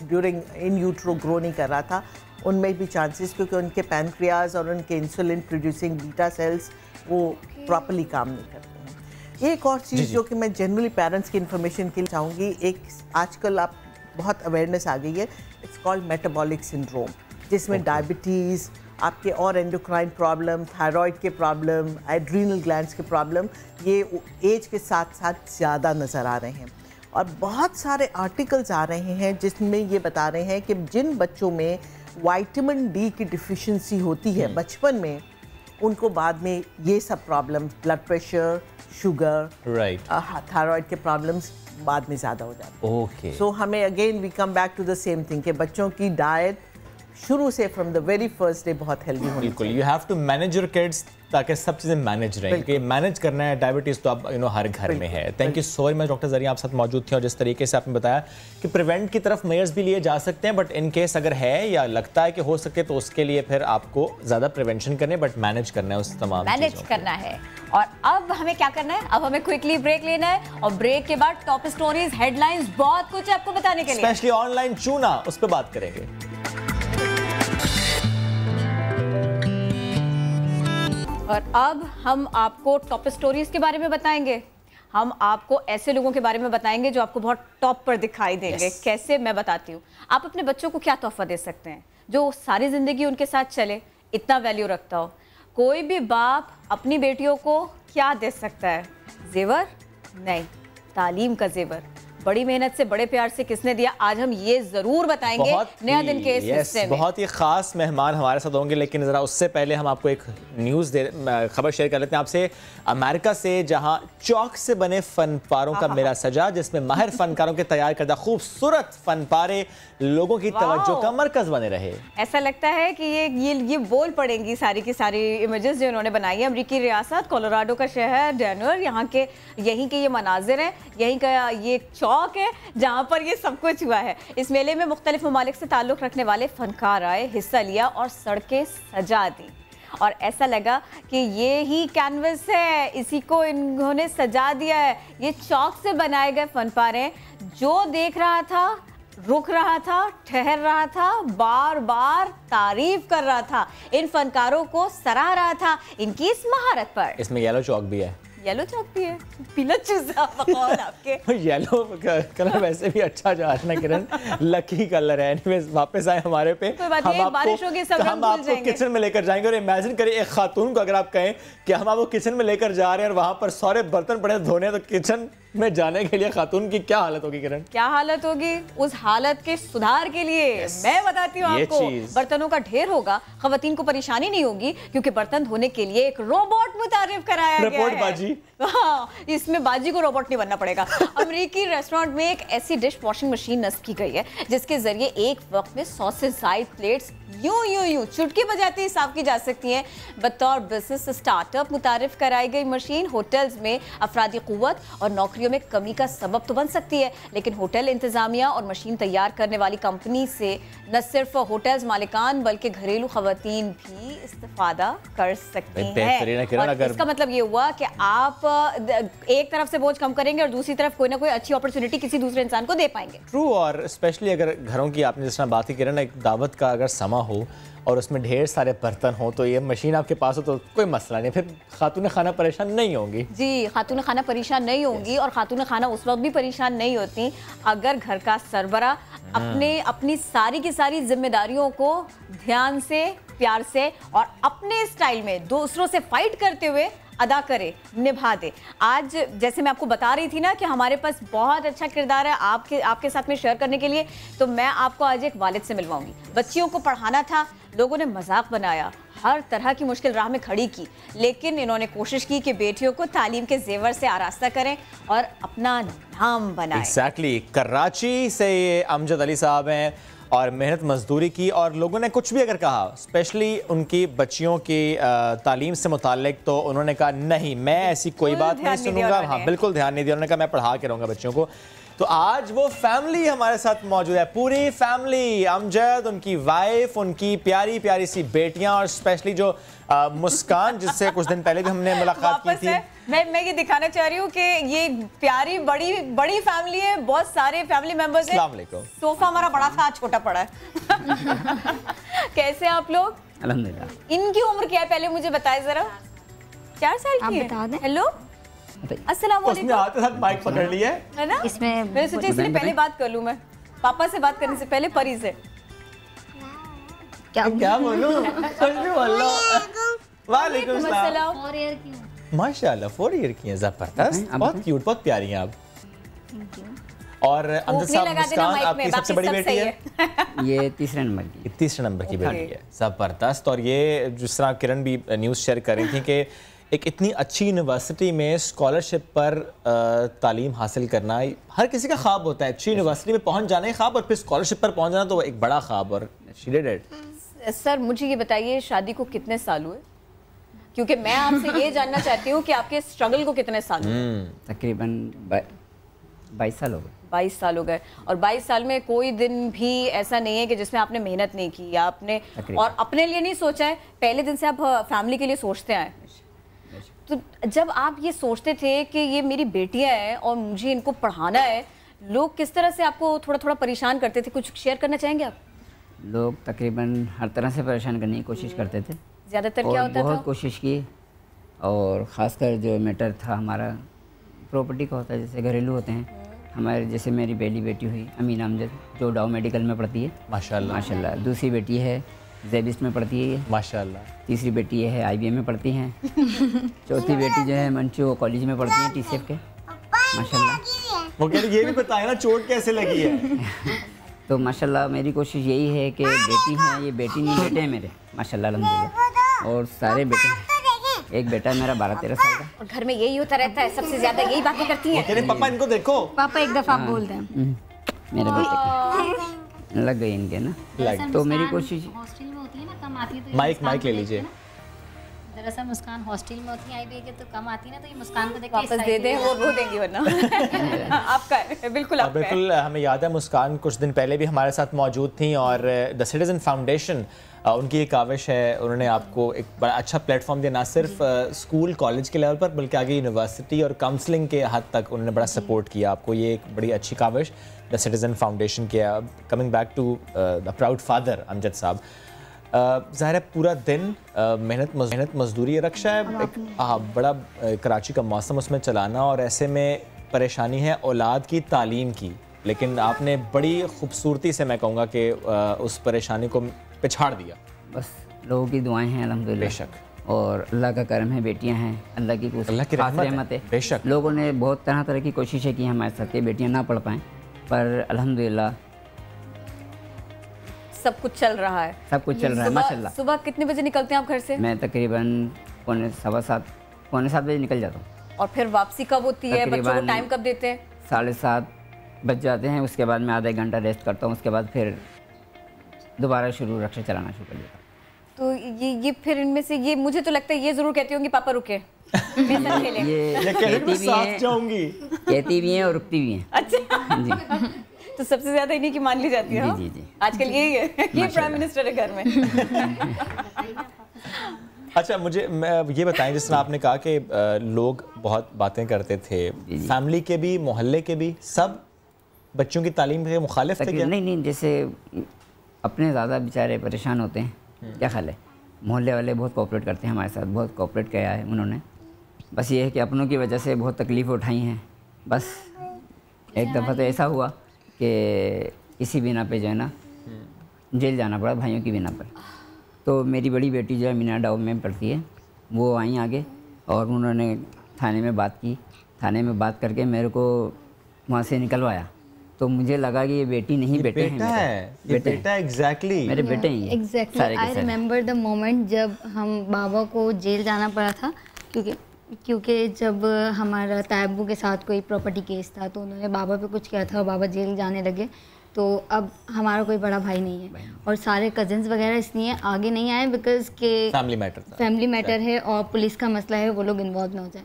ड्यूरिंग इन यूट्रो ग्रो नहीं कर रहा था, उनमें भी चांसेस, क्योंकि उनके पैनक्रियाज और उनके इंसुलिन प्रोड्यूसिंग बीटा सेल्स वो प्रॉपर्ली काम नहीं करते हैं। एक और चीज़ जो कि मैं जनरली पेरेंट्स की इन्फॉर्मेशन के लिए चाहूँगी, एक आजकल आप बहुत अवेयरनेस आ गई है, इट्स कॉल्ड मेटाबॉलिक सिंड्रोम, जिसमें डायबिटीज़, आपके और एंडोक्राइन प्रॉब्लम, थायराइड के प्रॉब्लम, एड्रीनल ग्लैंड्स के प्रॉब्लम ये एज के साथ साथ ज़्यादा नज़र आ रहे हैं। और बहुत सारे आर्टिकल्स आ रहे हैं जिसमें ये बता रहे हैं कि जिन बच्चों में विटामिन डी की डिफिशिएंसी होती है बचपन में, उनको बाद में ये सब problem, blood pressure, sugar, thyroid के प्रॉब्लम्स बाद में ज़्यादा हो जाते हैं।
ओके,
सो हमें again we come back to the same thing कि बच्चों की डाइट शुरू से from the very first day बहुत हेल्दी होनी
बिल्कुल। You have to manage your kids ताकि सब चीज़ें मैनेज रहें, क्योंकि मैनेज करना है डायबिटीज़ तो अब हर घर में है। Thank you so very much doctor ज़रिया, आप साथ मौजूद थे और जिस तरीके से आपने बताया कि प्रिवेंट की तरफ मेयर्स भी लिए जा सकते हैं, बट इन केस अगर है या लगता है कि हो सके तो उसके लिए फिर आपको ज़्यादा प्रिवेंशन करने, बट मैनेज करना है, उस तमाम
मैनेज करना है। और अब हमें क्या करना है, अब हमें क्विकली ब्रेक लेना है और ब्रेक के बाद टॉप स्टोरीज, हेडलाइंस, बहुत कुछ है आपको बताने के लिए,
स्पेशली ऑनलाइन चूना, उस पर बात करेंगे।
और अब हम आपको टॉप स्टोरीज के बारे में बताएंगे। हम आपको ऐसे लोगों के बारे में बताएंगे जो आपको बहुत टॉप पर दिखाई देंगे। कैसे, मैं बताती हूँ। आप अपने बच्चों को क्या तोहफा दे सकते हैं जो सारी जिंदगी उनके साथ चले, इतना वैल्यू रखता हो। कोई भी बाप अपनी बेटियों को क्या दे सकता है? जेवर नहीं, तालीम का जेवर। बड़ी मेहनत से, बड़े प्यार से किसने दिया, आज हम ये जरूर बताएंगे नया दिन के इस हिस्से में।
बहुत ही खास मेहमान हमारे साथ होंगे, लेकिन जरा उससे पहले हम आपको एक खबर शेयर कर लेते हैं आपसे। अमेरिका से, जहां चौक से बने फनपारों का मेला सजा, जिसमें माहिर फनकारों के तैयार करदा खूबसूरत फनपारे लोगों की तवज्जो का मरकज बने रहे।
ऐसा लगता है कि ये बोल पड़ेंगी सारी की सारी इमेजेस जो इन्होंने बनाई है। अमेरिकी रियासत कोलोराडो का शहर डेनवर, यहाँ के यहीं के ये मनाजिर हैं, यहीं का ये चौक है जहाँ पर ये सब कुछ हुआ है। इस मेले में मुख्तलिफ ममालिक से ताल्लुक़ रखने वाले फनकार आए, हिस्सा लिया और सड़कें सजा दी। और ऐसा लगा कि ये ही कैनवस है, इसी को इन्होंने सजा दिया है। ये चौक से बनाए गए फनपारे, जो देख रहा था, रुक रहा था, ठहर रहा था, बार बार तारीफ कर रहा था, इन फनकारों को सराह रहा था इनकी इस महारत पर।
इसमें येलो चौक भी है,
येलो चौक भी है, पीला चूजा आपके।
येलो कलर वैसे भी अच्छा जा रहा है ना किरण, लकी कलर है। एनीवेज वापस आए हमारे पे,
बारिश होगी, सब
हम आपको किचन में लेकर जाएंगे। और इमेजिन करिए एक खातून को अगर आप कहें कि हम आपको किचन में लेकर जा रहे हैं और वहां पर सारे बर्तन पड़े धोने, तो किचन में जाने के लिए खातून की क्या हालत होगी किरण?
क्या हालत होगी? उस हालत के सुधार के लिए मैं बताती हूँ आपको, बर्तनों का ढेर होगा, खवातीन को परेशानी नहीं होगी, क्योंकि बर्तन धोने के लिए एक रोबोट मुतारिफ कराया गया है।
बाजी।
हाँ, इसमें बाजी को रोबोट नहीं बनना पड़ेगा। अमेरिकी रेस्टोरेंट में एक ऐसी डिश वॉशिंग मशीन नस्ब की गई है जिसके जरिए एक वक्त में 100 से ज्यादा प्लेट्स यूं चुटकी बजाते ही साफ की जा सकती हैं। बतौर बिजनेस स्टार्टअप मुतारिफ कराई गई मशीन होटल्स में अफरादी कुव्वत और नौकरियों में कमी का सबब तो बन सकती है, लेकिन होटल इंतजामिया और मशीन तैयार करने वाली कंपनी से न सिर्फ होटल्स मालिकान बल्कि घरेलू खवातीन भी इस्तेफादा कर सकती हैं। और इसका मतलब ये हुआ कि आप एक तरफ से बोझ कम करेंगे और दूसरी तरफ कोई ना कोई अच्छी अपॉर्चुनिटी किसी दूसरे इंसान को दे पाएंगे।
ट्रू, और स्पेशली अगर घरों की आपने जिस तरह बात की ना, एक दावत का अगर समा हो और उसमें ढेर सारे बर्तन हो, तो ये मशीन आपके पास हो तो कोई मसला नहीं, फिर खातून खाना परेशान नहीं होंगी।
जी, खातून खाना परेशान नहीं होंगी। और खातून खाना उस वक्त भी परेशान नहीं होती अगर घर का सरबरा अपनी सारी की सारी जिम्मेदारियों को ध्यान से, प्यार से और अपने स्टाइल में दूसरों से फाइट करते हुए अदा करे, निभा दे। आज जैसे मैं आपको बता रही थी ना कि हमारे पास बहुत अच्छा किरदार है आपके साथ में शेयर करने के लिए, तो मैं आपको आज एक वालिद से मिलवाऊंगी। बच्चियों को पढ़ाना था, लोगों ने मजाक बनाया, हर तरह की मुश्किल राह में खड़ी की, लेकिन इन्होंने कोशिश की कि बेटियों को तालीम के जेवर से आरास्ता करें और अपना नाम बनाएं।
एग्जैक्टली कराची से ये अमजद अली साहब हैं और मेहनत मजदूरी की, और लोगों ने कुछ भी अगर कहा स्पेशली उनकी बच्चियों की तालीम से मुतालिक, तो उन्होंने कहा नहीं, मैं ऐसी कोई बात नहीं सुनूंगा। हाँ, बिल्कुल ध्यान नहीं दिया। उन्होंने कहा मैं पढ़ा के रहूँगा बच्चों को। तो आज वो फैमिली हमारे साथ मौजूद है, पूरी फैमिली, अमजद, उनकी वाइफ, उनकी प्यारी प्यारी सी बेटियां, और स्पेशली जो मुस्कान, जिससे कुछ दिन पहले भी हमने मुलाकात की थी।
मैं ये दिखाना चाह रही हूँ कि ये प्यारी बड़ी फैमिली है, बहुत सारे फैमिली मेंबर्स हैं।
अस्सलाम वालेकुम।
सोफा हमारा बड़ा था, आज छोटा पड़ा है। कैसे हैं आप लोग?
अल्हम्दुलिल्लाह।
इनकी उम्र क्या है पहले मुझे बताएं जरा। 4 साल की है। हेलो, अस्सलाम वालेकुम।
उसने आते साथ माइक पकड़ लिया
है ना?
इसमें
मैंने सोचा इसलिए पहले बात कर लूं मैं, पापा से बात करने से पहले परी से।
क्या बोलूं? कुछ भी बोलो। वालेकुम सलाम।
4 ईयर की हूं।
माशाल्लाह 4 ईयर की हैं, जबरदस्त, बहुत क्यूट, बहुत प्यारी हैं आप। और अमजद साहब, मुस्कान आपकी सबसे बड़ी बेटी है?
ये तीसरे नंबर की।
तीसरे नंबर की बेटी है, जबरदस्त। और ये जिस तरह किरण भी न्यूज़ शेयर कर रही थी कि एक इतनी अच्छी यूनिवर्सिटी में स्कॉलरशिप पर तालीम हासिल करना हर किसी का ख्वाब होता है। अच्छी यूनिवर्सिटी में पहुंच जाना ही ख्वाब, और फिर स्कॉलरशिप पर पहुंच जाना तो एक बड़ा ख्वाब, और शी डिड इट।
सर मुझे ये बताइए, शादी को कितने साल हुए? क्योंकि मैं आपसे ये जानना चाहती हूँ कि आपके स्ट्रगल को कितने साल हुए?
तकरीबन 22 साल हो गए।
22 साल हो गए। और 22 साल में कोई दिन भी ऐसा नहीं है कि जिसमें आपने मेहनत नहीं की, या आपने और अपने लिए नहीं सोचा है? पहले दिन से आप फैमिली के लिए सोचते आए। तो जब आप ये सोचते थे कि ये मेरी बेटियां हैं और मुझे इनको पढ़ाना है, लोग किस तरह से आपको थोड़ा थोड़ा परेशान करते थे? कुछ शेयर करना चाहेंगे आप?
लोग तकरीबन हर तरह से परेशान करने की कोशिश करते थे।
ज़्यादातर क्या होता था?
बहुत कोशिश की, और ख़ासकर जो मैटर था हमारा प्रॉपर्टी का होता है, जैसे घरेलू होते हैं हमारे। जैसे मेरी पहली बेटी हुई अमीना अमजद, जो डाउ मेडिकल में पढ़ती है,
माशाल्लाह
माशाल्लाह। दूसरी बेटी है जेबिस में पढ़ती है,
माशाल्लाह।
तीसरी बेटी है IBM में पढ़ती हैं। चौथी बेटी जो है मंचो कॉलेज में पढ़ती है, TCF के, माशाल्लाह।
वो कह रही ये भी बताया ना चोट कैसे लगी है।
तो माशाल्लाह मेरी कोशिश यही है कि बेटी हैं, ये बेटी नहीं बेटे हैं मेरे, माशाल्लाह अल्हम्दुलिल्लाह। और सारे बेटे हैं। एक बेटा है मेरा 12-13 साल का।
और घर में यही होता रहता है, सबसे ज्यादा यही बातें करती हैं।
पापा इनको देखो,
पापा एक दफा बोल दें।
मेरे बेटे लग गई इनके ना, तो मेरी कोशिश
हॉस्टल में होती है ना, कम आती है तो
माइक ले लीजिए।
दरअसल मुस्कान हॉस्टल में होती है, IBA के तो कम आती है ना, तो ये मुस्कान को देख के
वापस दे दें, वो रो देंगी वरना। आपका है, बिल्कुल आपका है।
बिल्कुल, हमें याद है मुस्कान कुछ दिन पहले भी हमारे साथ मौजूद थी, और द सिटीजन फाउंडेशन उनकी एक काविश है, उन्होंने आपको एक बड़ा अच्छा प्लेटफॉर्म दिया, ना सिर्फ स्कूल कॉलेज के लेवल पर बल्कि आगे यूनिवर्सिटी और काउंसलिंग के हद तक उन्होंने बड़ा सपोर्ट किया आपको। ये एक बड़ी अच्छी काविश द सिटीजन फाउंडेशन की है। Coming back to the proud father Amjad sahab, ज़ाहिर है पूरा दिन मेहनत मजदूरी रक्षा है, एक बड़ा कराची का मौसम उसमें चलाना, और ऐसे में परेशानी है औलाद की तालीम की, लेकिन आपने बड़ी खूबसूरती से, मैं कहूँगा कि उस परेशानी को पिछाड़ दिया।
बस लोगों की दुआएं हैं अल्हम्दुलिल्लाह,
बेशक,
और अल्लाह का करम है, बेटियां हैं, अल्लाह की रहमत है।
बेशक
लोगों ने बहुत तरह की कोशिशें की हमारे साथ कि बेटियां ना पढ़ पाएँ, पर अल्हम्दुलिल्लाह
सब कुछ चल रहा है।
सब कुछ चल रहा है माशाल्लाह।
सुबह कितने बजे निकलते हैं आप घर से?
मैं तकरीबन पौने 7 बजे निकल जाता हूँ।
और फिर वापसी कब होती है? बच्चों को टाइम कब देते हैं?
7:30 बज जाते हैं। उसके बाद मैं आधा 1 घंटा रेस्ट करता हूँ, उसके बाद फिर दोबारा रक्षा चलाना शुरू कर देता हूँ।
तो ये फिर इनमें से ये मुझे तो लगता है ये जरूर कहती होंगी पापा रुके,
ये कहती भी हैं और रुकती भी हैं।
अच्छा
जी।
तो सबसे ज्यादा इन्हीं की मान ली जाती है।
जी जी।
आजकल यही है, ये प्राइम मिनिस्टर है घर में।
अच्छा, मुझे ये बताएं, जिस तरह आपने कहा कि लोग बहुत बातें करते थे, फैमिली के भी, मोहल्ले के भी, सब बच्चों की तालीम के मुखालिफ थे क्या?
नहीं, जैसे अपने ज़्यादा बेचारे परेशान होते हैं, क्या ख्याल है? मोहल्ले वाले बहुत कोऑपरेट करते हैं हमारे साथ, बहुत कोऑपरेट किया है उन्होंने। बस ये है कि अपनों की वजह से बहुत तकलीफ़ उठाई हैं। बस एक दफ़ा तो ऐसा हुआ कि इसी बिना पे जो है ना जेल जाना पड़ा, भाइयों की बिना पर। तो मेरी बड़ी बेटी जो है मीना डाउ में पढ़ती है, वो आई आगे और उन्होंने थाने में बात की। थाने में बात करके मेरे को वहाँ से निकलवाया तो मुझे लगा कि ये बेटी नहीं, बेटे हैं।
ये बेटा एग्जैक्टली
मेरे बेटे ही हैं।
Exactly I remember the moment जब हम बाबा को जेल जाना पड़ा था, क्योंकि जब हमारा तैयबू के साथ कोई प्रॉपर्टी केस था तो उन्होंने बाबा पे कुछ किया था और बाबा जेल जाने लगे। तो अब हमारा कोई बड़ा भाई नहीं है और सारे कज़न्स वगैरह इसलिए आगे नहीं आए बिकॉज के फैमिली मैटर है और पुलिस का मसला है, वो लोग इन्वॉल्व ना हो जाए।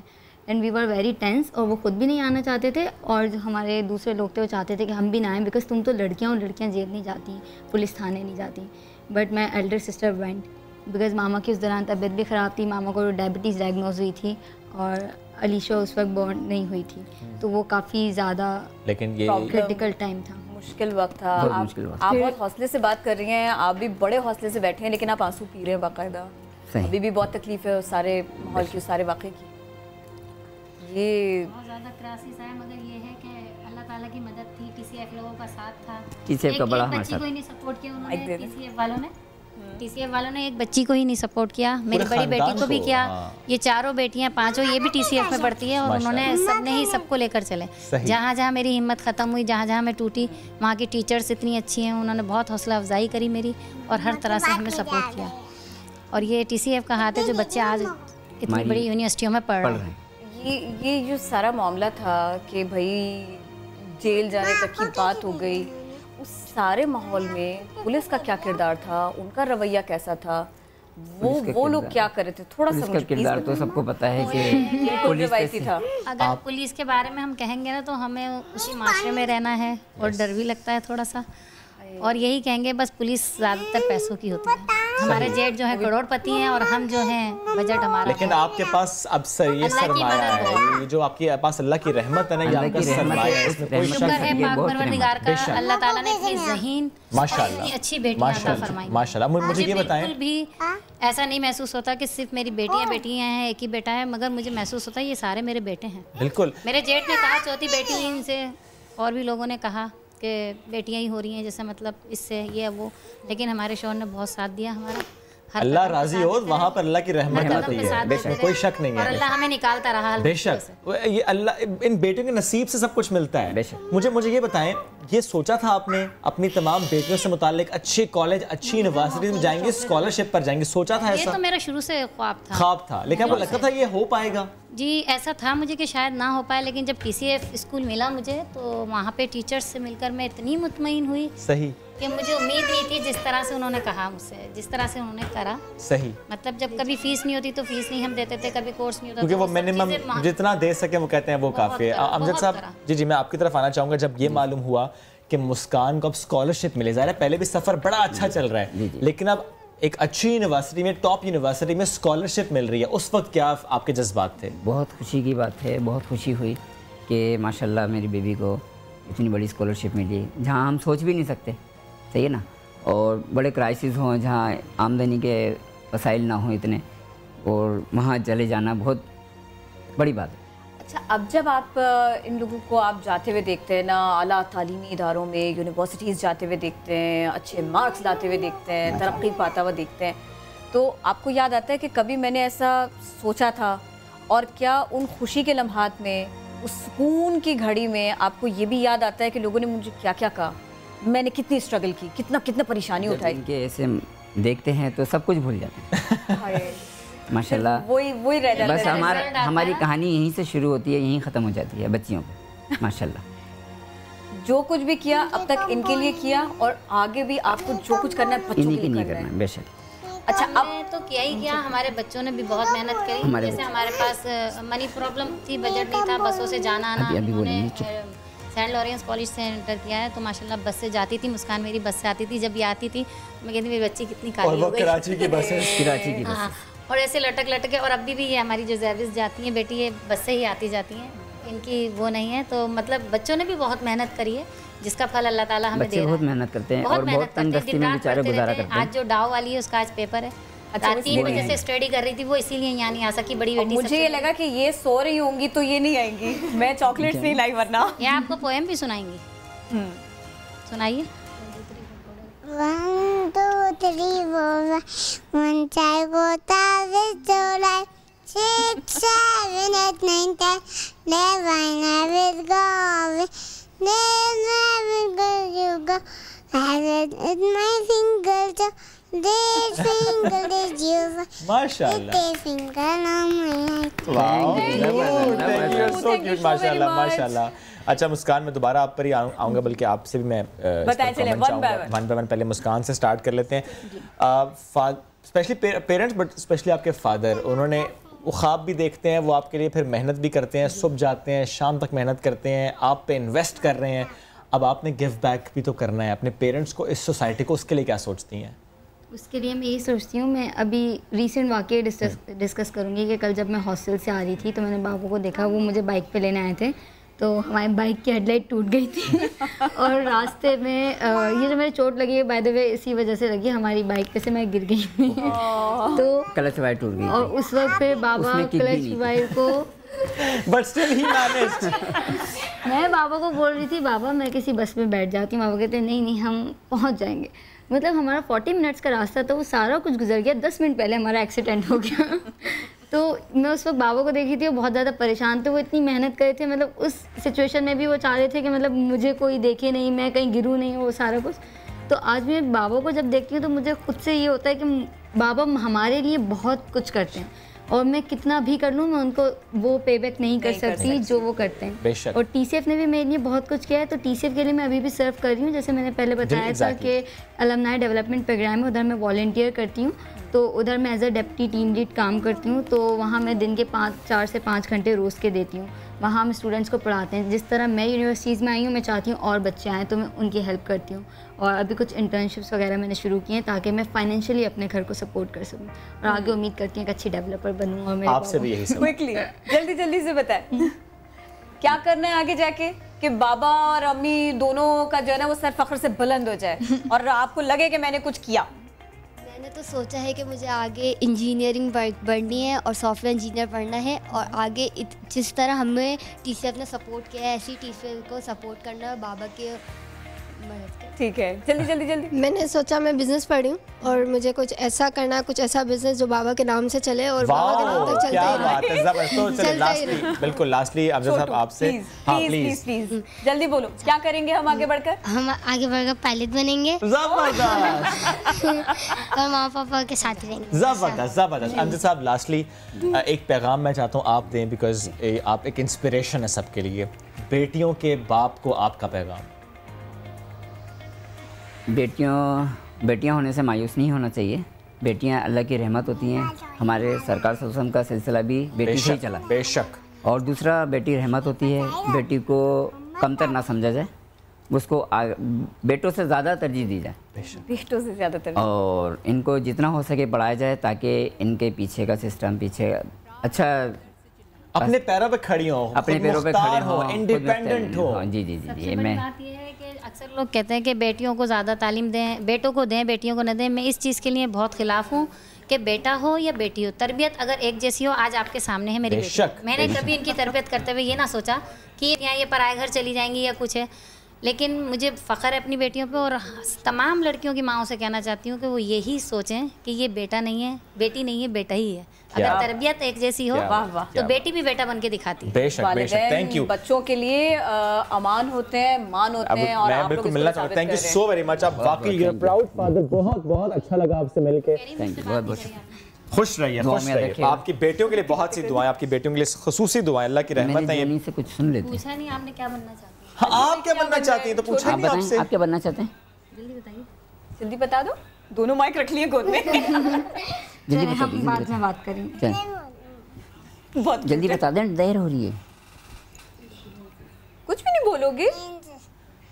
And we were very tense और वो खुद भी नहीं आना चाहते थे और जो हमारे दूसरे लोग थे वो चाहते थे कि हम भी ना आएँ बिकॉज तुम तो लड़कियाँ और लड़कियाँ जेल नहीं जाती, पुलिस थाने नहीं जाती। But my elder sister went because मामा की उस दौरान तबीयत भी ख़राब थी, मामा को डायबिटीज़ डायग्नोज हुई थी और अलीशा उस वक्त बॉर्न नहीं हुई थी, तो वो काफ़ी ज़्यादा
लेकिन ये
क्रिटिकल टाइम था, मुश्किल वक्त था। आप बहुत हौसले से बात कर रही हैं, आप भी बड़े हौसले से बैठे हैं, लेकिन आप आंसू पी रहे हैं बाकायदा। अभी भी बहुत तकलीफ है उस सारे माहौल की, उस सारे वाक़े की। ये
बहुत ज़्यादा क्राइसिस है, मगर ये है कि अल्लाह ताला की मदद थी, TCF लोगों का साथ था।
TCF का बड़ा हमारे साथ,
कोई नहीं सपोर्ट किया उन्होंने, TCF वालों ने एक बच्ची को ही नहीं सपोर्ट किया, मेरी बड़ी बेटी को भी किया। ये चारों बेटियां पांचों ये भी TCF में पढ़ती है और उन्होंने सबने ही सबको लेकर चले। जहाँ जहाँ मेरी हिम्मत ख़त्म हुई, जहाँ जहाँ मैं टूटी, वहाँ की टीचर्स इतनी अच्छी हैं, उन्होंने बहुत हौसला अफजाई करी मेरी और हर तरह से हमें सपोर्ट किया। और ये TCF का हाथ है जो बच्चे आज इतनी बड़ी यूनिवर्सिटियों में पढ़ रहे हैं।
ये जो सारा मामला था कि भाई जेल जाने तक की बात हो गई, उस सारे माहौल में पुलिस का क्या किरदार था, उनका रवैया कैसा था, वो लोग क्या कर रहे थे, थोड़ा सा
मुझे किरदार तो सबको पता है कि पुलिस
था।
अगर पुलिस के बारे में हम कहेंगे ना तो हमें उसी माशरे में रहना है और डर भी लगता है थोड़ा सा, और यही कहेंगे बस पुलिस ज़्यादातर पैसों की होती है। हमारे जेठ जो है करोड़पति हैं और हम जो हैं बजट हमारा।
लेकिन आपके पास अब ये सरमाया है, ये जो आपके पास अल्लाह की रहमत है ना, ये आपका सरमाया है, इसमें कोई शक नहीं है।
पाक परवरदिगार का, अल्लाह ताला ने इतनी ज़हीन
माशाल्लाह
अच्छी बेटियां अता फरमाई।
माशाल्लाह। मुझे ये बताएं,
बिल्कुल भी ऐसा नहीं महसूस होता कि सिर्फ मेरी बेटियां हैं, एक ही बेटा है, मगर मुझे महसूस होता है ये सारे मेरे बेटे हैं।
बिल्कुल।
मेरे जेठ ने कहा चौथी बेटी इनसे, और भी लोगों ने कहा कि बेटियां ही हो रही हैं, जैसे मतलब इससे ये वो, लेकिन हमारे शौहर ने बहुत साथ दिया हमारा।
अल्लाह राजी हो, वहाँ पर अल्लाह की रहमत आती है, बेशक कोई शक नहीं है।
और अल्लाह हमें निकालता रहा,
बेशक ये अल्लाह इन बेटियों के नसीब से सब कुछ मिलता है।
बेशक।
मुझे ये बताएं, ये सोचा था आपने अपनी तमाम बेटियों से मुताल्लिक अच्छे कॉलेज, अच्छी यूनिवर्सिटी में जाएंगे, स्कॉलरशिप पर जाएंगे, सोचा था ऐसा?
ये तो मेरा शुरू से ख्वाब
था, लेकिन आपको लगता था ये हो पाएगा?
जी ऐसा था मुझे कि शायद ना हो पाए, लेकिन जब TCF स्कूल मिला मुझे तो वहाँ पे टीचर्स से मिलकर मैं इतनी मुतमईन हुई
सही
कि मुझे उम्मीद नहीं थी, जिस तरह से उन्होंने कहा मुझसे, जिस तरह से उन्होंने करा
सही।
मतलब जब कभी फीस नहीं होती तो फीस नहीं हम देते थे, कभी कोर्स नहीं होता
क्योंकि वो मिनिमम जितना दे सके वो कहते हैं वो काफ़ी है। अमजद साहब जी मैं आपकी तरफ आना चाहूँगा। जब ये मालूम हुआ कि मुस्कान को अब स्कॉलरशिप मिले, ज़ाहिर है पहले भी सफ़र बड़ा अच्छा चल रहा है, लेकिन अब एक अच्छी यूनिवर्सिटी में, टॉप यूनिवर्सिटी में स्कॉलरशिप मिल रही है, उस वक्त क्या आपके जज्बात थे?
बहुत खुशी की बात है, बहुत खुशी हुई कि माशाल्लाह मेरी बेबी को इतनी बड़ी स्कॉलरशिप मिली, जहाँ हम सोच भी नहीं सकते, सही है ना। और बड़े क्राइसिस हों, जहाँ आमदनी के वसाइल ना हों इतने, और वहाँ चले जाना बहुत बड़ी बात है।
अच्छा, अब जब आप इन लोगों को आप जाते हुए देखते हैं ना, आला तालीमी इदारों में, यूनिवर्सिटीज़ जाते हुए देखते हैं, अच्छे मार्क्स लाते हुए देखते हैं, तरक्की पाता हुआ देखते हैं, तो आपको याद आता है कि कभी मैंने ऐसा सोचा था? और क्या उन खुशी के लम्हात में, उस सुकून की घड़ी में आपको ये भी याद आता है कि लोगों ने मुझे क्या क्या कहा, मैंने कितनी स्ट्रगल की, कितना परेशानी उठाई?
इनके ऐसे देखते हैं तो सब कुछ भूल जाते हैं माशाल्लाह।
वही रह जाता
बस हमारी कहानी यहीं से शुरू होती है, यहीं ख़त्म हो जाती है बच्चियों को माशाल्लाह।
जो कुछ भी किया अब तक इनके लिए किया, और आगे भी आपको जो कुछ करना है बच्चों के लिए करना है।
बेशक।
अच्छा, अब तो किया ही किया, हमारे बच्चों ने भी बहुत मेहनत करी। जैसे हमारे पास मनी प्रॉब्लम थी, बजट नहीं था, बसों से जाना आना। सेंट लॉरेंस कॉलेज से एंटर किया है तो माशाल्लाह बस से जाती थी, मुस्कान मेरी बस से आती थी। जब ये आती थी मैं कहती मेरी बच्ची कितनी काली हो गई।
कराची की बस है, कराची की
बस। और ऐसे लटक के, और अभी भी ये हमारी जो सर्विस जाती हैं बेटी, ये बस से ही आती जाती हैं, इनकी वो नहीं है। तो मतलब बच्चों ने भी बहुत मेहनत करी है, जिसका फल अल्लाह ताला हमें दे रहा है।
बहुत मेहनत करते हैं और बहुत तंदरुस्ती में बेचारे गुजारा करते हैं।
आज जो डाव वाली है उसका आज पेपर है, 3 बजे से स्टडी कर रही थी वो, इसीलिए यहाँ नहीं आ सकी बड़ी बेटी।
मुझे ये लगा कि ये सो रही होंगी तो ये नहीं आएंगी, मैं चॉकलेट्स नहीं लाई वरना।
ये आपको पोएम भी सुनाएंगी, सुनाइए।
1 2 3 4 1 child got out to life 6 7 8 9 10 11 I was going. Then I go. Have it with my finger, so this finger is yours.
माशाल्लाह.
This finger on my head.
Wow. Thank you so cute. माशाल्लाह माशाल्लाह. अच्छा मुस्कान, मैं दोबारा आप पर ही आऊँगा, बल्कि आपसे भी मैं
बताएं चले वन बाय
वन पहले मुस्कान से स्टार्ट कर लेते हैं. स्पेशली पेरेंट्स, बट स्पेशली आपके फादर, उन्होंने वो ख्वाब भी देखते हैं, वो आपके लिए फिर मेहनत भी करते हैं, सुबह जाते हैं, शाम तक मेहनत करते हैं, आप पे इन्वेस्ट कर रहे हैं. अब आपने गिव बैक भी तो करना है अपने पेरेंट्स को, इस सोसाइटी को. उसके लिए क्या सोचती हैं?
उसके लिए मैं यही सोचती हूँ, मैं अभी रिसेंट वाक़या डिस्कस करूँगी कि कल जब मैं हॉस्टल से आ रही थी तो मैंने बाबू को देखा, वो मुझे बाइक पे लेने आए थे, तो हमारी बाइक की हेडलाइट टूट गई थी और रास्ते में ये जो मेरी चोट लगी है बाय द वे इसी वजह से लगी, हमारी बाइक पे से मैं गिर गई तो
क्लच वायर टूट गई
और उस वक्त पे बाबा क्लच वायर को
But still he managed.
मैं बाबा को बोल रही थी, बाबा मैं किसी बस में बैठ जाती हूँ. बाबा कहते हैं नहीं हम पहुँच जाएंगे. मतलब हमारा 40 मिनट्स का रास्ता था, वो सारा कुछ गुजर गया. 10 मिनट पहले हमारा एक्सीडेंट हो गया. तो मैं उस वक्त बाबा को देखी थी, वो बहुत ज़्यादा परेशान थे, वो इतनी मेहनत करे थे. मतलब उस सिचुएशन में भी वो चाह रहे थे कि मतलब मुझे कोई देखे नहीं, मैं कहीं गिरूँ नहीं, वो सारा कुछ. तो आज मैं बाबा को जब देखती हूँ तो मुझे खुद से ये होता है कि बाबा हमारे लिए बहुत कुछ करते हैं और मैं कितना भी कर लूँ मैं उनको वो पे बैक नहीं कर सकती जो वो करते हैं. और TCF ने भी मेरे लिए बहुत कुछ किया है, तो TCF के लिए मैं अभी भी सर्व कर रही हूँ. जैसे मैंने पहले बताया था कि अलमनाई डेवलपमेंट प्रोग्राम है, उधर मैं वॉलंटियर करती हूँ. तो उधर मैं as a deputy team lead काम करती हूँ. तो वहाँ मैं दिन के 4 से 5 घंटे रोज़ के देती हूँ. वहाँ हम स्टूडेंट्स को पढ़ाते हैं. जिस तरह मैं यूनिवर्सिटीज़ में आई हूँ, मैं चाहती हूँ और बच्चे आएँ तो मैं उनकी हेल्प करती हूँ. और अभी कुछ इंटर्नशिप्स वगैरह मैंने शुरू किए हैं ताकि मैं फाइनेंशियली अपने घर को सपोर्ट कर सकूँ. और आगे उम्मीद करती हूँ कि अच्छी डेवलपर बनूँ. और मेरे
आपसे भी यही सब
क्विकली जल्दी से बताएं क्या करना है आगे जाके कि बाबा और अम्मी दोनों का जो है ना वो सर फख्र से बुलंद हो जाए और आपको लगे कि मैंने कुछ किया.
मैंने तो सोचा है कि मुझे आगे इंजीनियरिंग पढ़नी है और सॉफ्टवेयर इंजीनियर पढ़ना है और आगे जिस तरह हमें TCF ने सपोर्ट किया है ऐसी TCF को सपोर्ट करना है बाबा के मदद से.
ठीक है, जल्दी.
मैंने सोचा मैं बिजनेस पढ़ी हूँ और मुझे कुछ ऐसा करना है, कुछ ऐसा बिजनेस जो बाबा के नाम से चले और बाबा के नाम तक चलता ही रहे.
बिल्कुल लास्टली अमजद साहब आपसे, हाँ प्लीज
जल्दी बोलो क्या करेंगे हम आगे बढ़कर.
हम आगे बढ़कर पायलट बनेंगे और माँ पापा के साथ रहेंगे.
जबरदस्त. अमजद साहब लास्टली एक पैगाम मैं चाहता हूँ आप दें, बिकॉज आप एक इंस्पिरेशन है सबके लिए. बेटियों के बाप को आपका पैगाम.
बेटियां होने से मायूस नहीं होना चाहिए. बेटियां अल्लाह की रहमत होती हैं. हमारे सरकार सल्लल्लाहु का सिलसिला भी बेटी से ही चला.
बेशक.
और दूसरा, बेटी रहमत होती है. बेटी को कमतर ना समझा जाए, उसको बेटों से ज़्यादा तरजीह दी जाए.
बेटों से ज़्यादा तरजीह.
और इनको जितना हो सके पढ़ाया जाए ताकि इनके पीछे का सिस्टम पीछे अच्छा
अपने पैरों पे खड़ी हो,
अपने पैरों पे खड़े हो,
इंडिपेंडेंट हो.
जी.
ये मैं अक्सर लोग कहते हैं कि बेटियों को ज़्यादा तालीम दें, बेटों को दें, बेटियों को न दें. मैं इस चीज़ के लिए बहुत खिलाफ हूँ कि बेटा हो या बेटी हो, तरबियत अगर एक जैसी हो. आज आपके सामने है मेरी बेटी, मैंने कभी इनकी तरबियत करते हुए ये ना सोचा कि यहाँ ये पराए घर चली जाएंगी या कुछ है. लेकिन मुझे फ़ख्र है अपनी बेटियों पे और तमाम लड़कियों की माँओं से कहना चाहती हूँ कि वो यही सोचें कि ये बेटा नहीं है, बेटी नहीं है, बेटा ही है. अगर तरबियत एक जैसी हो तो बेटी भी बेटा बन के दिखाती है.
बेशक. Thank you.
बच्चों के लिए अमान होते हैं, मान होते हैं. और
मैं बिल्कुल मिलना चाहता हूं. Thank you so very much. आप वाकई यू आर प्राउड फादर. बहुत अच्छा लगा आपसे मिलके.
Thank you. बहुत
खुश रहिए. आपकी बेटियों के लिए बहुत सी दुआएं, आपकी बेटियों के लिए खुसूसी दुआएं. अल्लाह की रहमत है.
ये से कुछ सुन लेते.
पूछा नहीं आपने क्या बनना चाहती है.
आप क्या बनना चाहती हैं तो पूछा नहीं आपसे.
आप क्या बनना चाहते हैं?
जल्दी बताइए.
जल्दी बता दो. दोनों माइक रख लिए गोद में.
हम बाद में बात करेंगे.
जल्दी बता दें, देर हो रही है.
कुछ भी नहीं बोलोगे.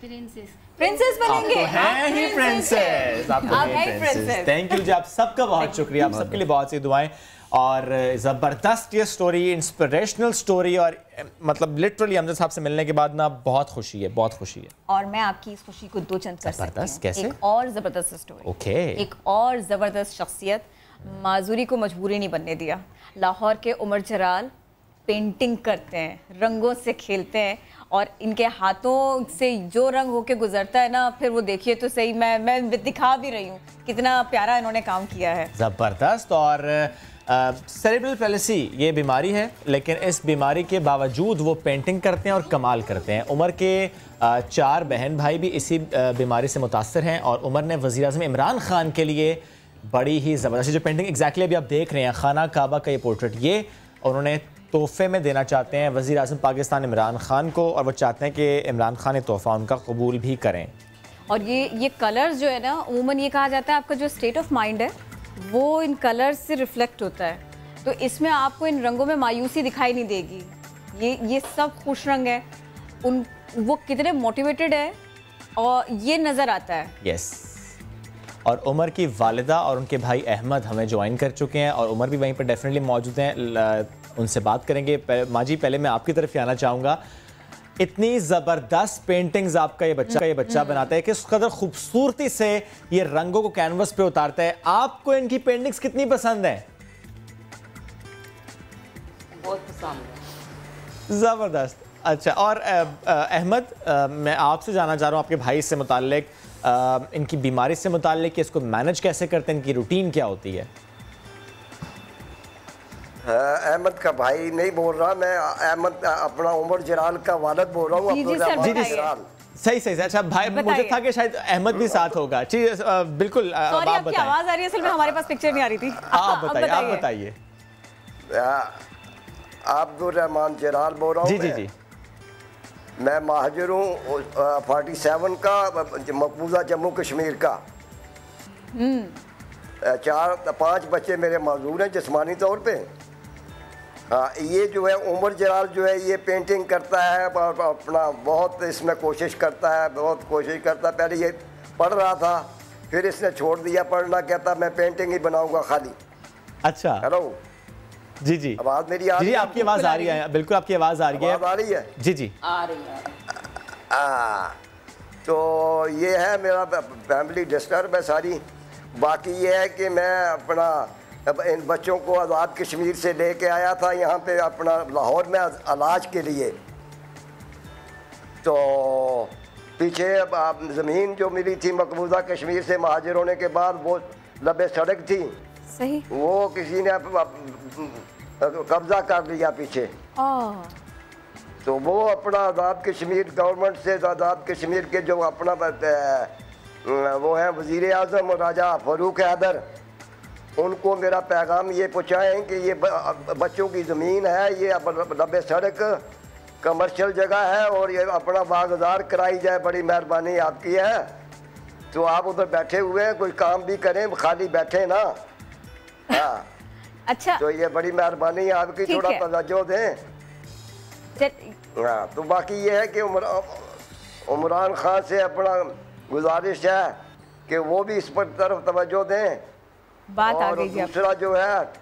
प्रिंसेस बनेंगे.
आप हैं ही प्रिंसेस. आप हैं ही प्रिंसेस. थैंक यू जी. आप सबका बहुत शुक्रिया. आप सबके लिए बहुत सी दुआएं. और ज़बरदस्त ये स्टोरी, इंस्पिरेशनल स्टोरी. और मतलब लिटरली अमजद साहब से मिलने के बाद ना बहुत खुशी है.
और मैं आपकी इस खुशी को 2 चंद कर सकती हूँ.
कैसे?
एक और ज़बरदस्त स्टोरी.
ओके.
एक और ज़बरदस्त शख्सियत. माजूरी को मजबूरी नहीं बनने दिया. लाहौर के उमर जराल पेंटिंग करते हैं, रंगों से खेलते हैं और इनके हाथों से जो रंग होके गुजरता है ना, फिर वो देखिए तो सही. मैं दिखा भी रही हूँ कितना प्यारा इन्होंने काम किया है.
ज़बरदस्त. और सेरेब्रल पैलिसी ये बीमारी है, लेकिन इस बीमारी के बावजूद वो पेंटिंग करते हैं और कमाल करते हैं। उमर के 4 बहन भाई भी इसी बीमारी से मुतासर हैं और उमर ने वज़ीर आज़म इमरान खान के लिए बड़ी ही ज़बरदस्त जो पेंटिंग एग्जैक्टली अभी आप देख रहे हैं, खाना काबा का ये पोर्ट्रेट, ये उन्होंने तोहफे में देना चाहते हैं वज़ीर आज़म पाकिस्तान इमरान खान को, और वो चाहते हैं कि इमरान खान ये तोहफ़ा उनका कबूल भी करें।
और ये कलर्स जो है ना, उमूमन ये कहा जाता है आपका जो स्टेट ऑफ माइंड है वो इन कलर्स से रिफ्लेक्ट होता है, तो इसमें आपको इन रंगों में मायूसी दिखाई नहीं देगी। ये सब खुश रंग है, वो कितने मोटिवेटेड है और ये नज़र आता है।
यस और उमर की वालिदा और उनके भाई अहमद हमें ज्वाइन कर चुके हैं और उमर भी वहीं पर डेफिनेटली मौजूद हैं, उनसे बात करेंगे। माँ जी पहले मैं आपकी तरफ आना चाहूँगा, इतनी ज़बरदस्त पेंटिंग्स आपका ये बच्चा बनाता है, किस कदर खूबसूरती से ये रंगों को कैनवस पे उतारता है। आपको इनकी पेंटिंग्स कितनी पसंद है?
बहुत पसंद है।
ज़बरदस्त। अच्छा, और अहमद, मैं आपसे जानना चाह रहा हूँ आपके भाई से मुताल्लिक, इनकी बीमारी से मुताल्लिक कि इसको मैनेज कैसे करते हैं, इनकी रूटीन क्या होती है?
अहमद का भाई नहीं बोल रहा मैं, अहमद अपना उमर जलाल का वालिद बोल रहा हूँ।
सही। अच्छा भाई, मुझे था कि शायद अहमद भी साथ होगा। बिल्कुल,
आपकी आवाज आ रही है, असल में हमारे पास पिक्चर नहीं आ रही थी।
आप बताइए।
अब्दुल रहमान जलाल बोल रहा हूँ।
जी।
मैं महाजिर हूँ 47 का, मकबूजा जम्मू कश्मीर का। 4-5 बच्चे मेरे मौजूद हैं जिस्मानी तौर पे। हाँ, ये जो है उमर जलाल जो है ये पेंटिंग करता है और अपना बहुत इसमें कोशिश करता है, पहले ये पढ़ रहा था, फिर इसने छोड़ दिया पढ़ना, कहता मैं पेंटिंग ही बनाऊंगा खाली।
अच्छा,
हेलो
जी
आवाज़ मेरी आ रही है?
आपकी आवाज़ आ रही है, बिल्कुल आपकी आवाज़ आ रही है।
आ रही है?
जी
आ रही है।
तो ये है मेरा फैमिली डिस्टर्ब है सारी। बाकी ये है कि मैं अपना इन बच्चों को आज़ाद कश्मीर से लेके आया था यहाँ पे अपना लाहौर में इलाज के लिए। तो पीछे ज़मीन जो मिली थी मकबूजा कश्मीर से महाजिर होने के बाद, वो लबे सड़क थी,
सही, वो
किसी ने कब्जा कर लिया पीछे। तो वो अपना आज़ाद कश्मीर गवर्नमेंट से, आज़ाद कश्मीर के जो अपना वो है वज़ीर आज़म राजा फ़ारूक हैदर, उनको मेरा पैगाम ये पहुँचाएँ कि ये बच्चों की ज़मीन है, ये लबे सड़क कमर्शियल जगह है और ये अपना बागजार कराई जाए, बड़ी मेहरबानी आपकी है। तो आप उधर बैठे हुए हैं, कोई काम भी करें, खाली बैठे ना। हाँ
अच्छा,
तो ये बड़ी मेहरबानी आपकी, थोड़ा तवज्जो दें। हाँ, तो बाकी ये है कि इमरान खान से अपना गुजारिश है कि वो भी इस पर तरफ तवज्जो दें।
बात आ गई।
दूसरा जो है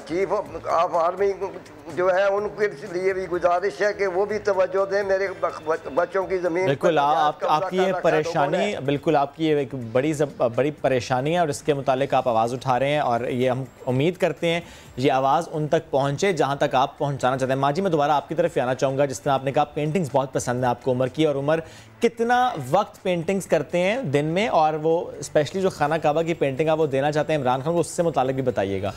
चीफ ऑफ आर्मी जो है उनके लिए भी गुजारिश है कि वो भी तवज्जो दें मेरे बच्चों की ज़मीन।
बिल्कुल, आपकी ये परेशानी, बिल्कुल आपकी ये एक बड़ी परेशानी है और इसके मुतालिक आप आवाज़ उठा रहे हैं और ये हम उम्मीद करते हैं ये आवाज़ उन तक पहुँचे जहाँ तक आप पहुँचाना चाहते हैं। माँ जी, मैं दोबारा आपकी तरफ आना चाहूँगा। जिस तरह आपने कहा पेंटिंग्स बहुत पसंद है आपको उमर की, और उमर कितना वक्त पेंटिंग्स करते हैं दिन में, और वो स्पेशली जो खाना काबा की पेंटिंग आप वो देना चाहते हैं इमरान खान को, उससे मुतालिक भी बताइएगा।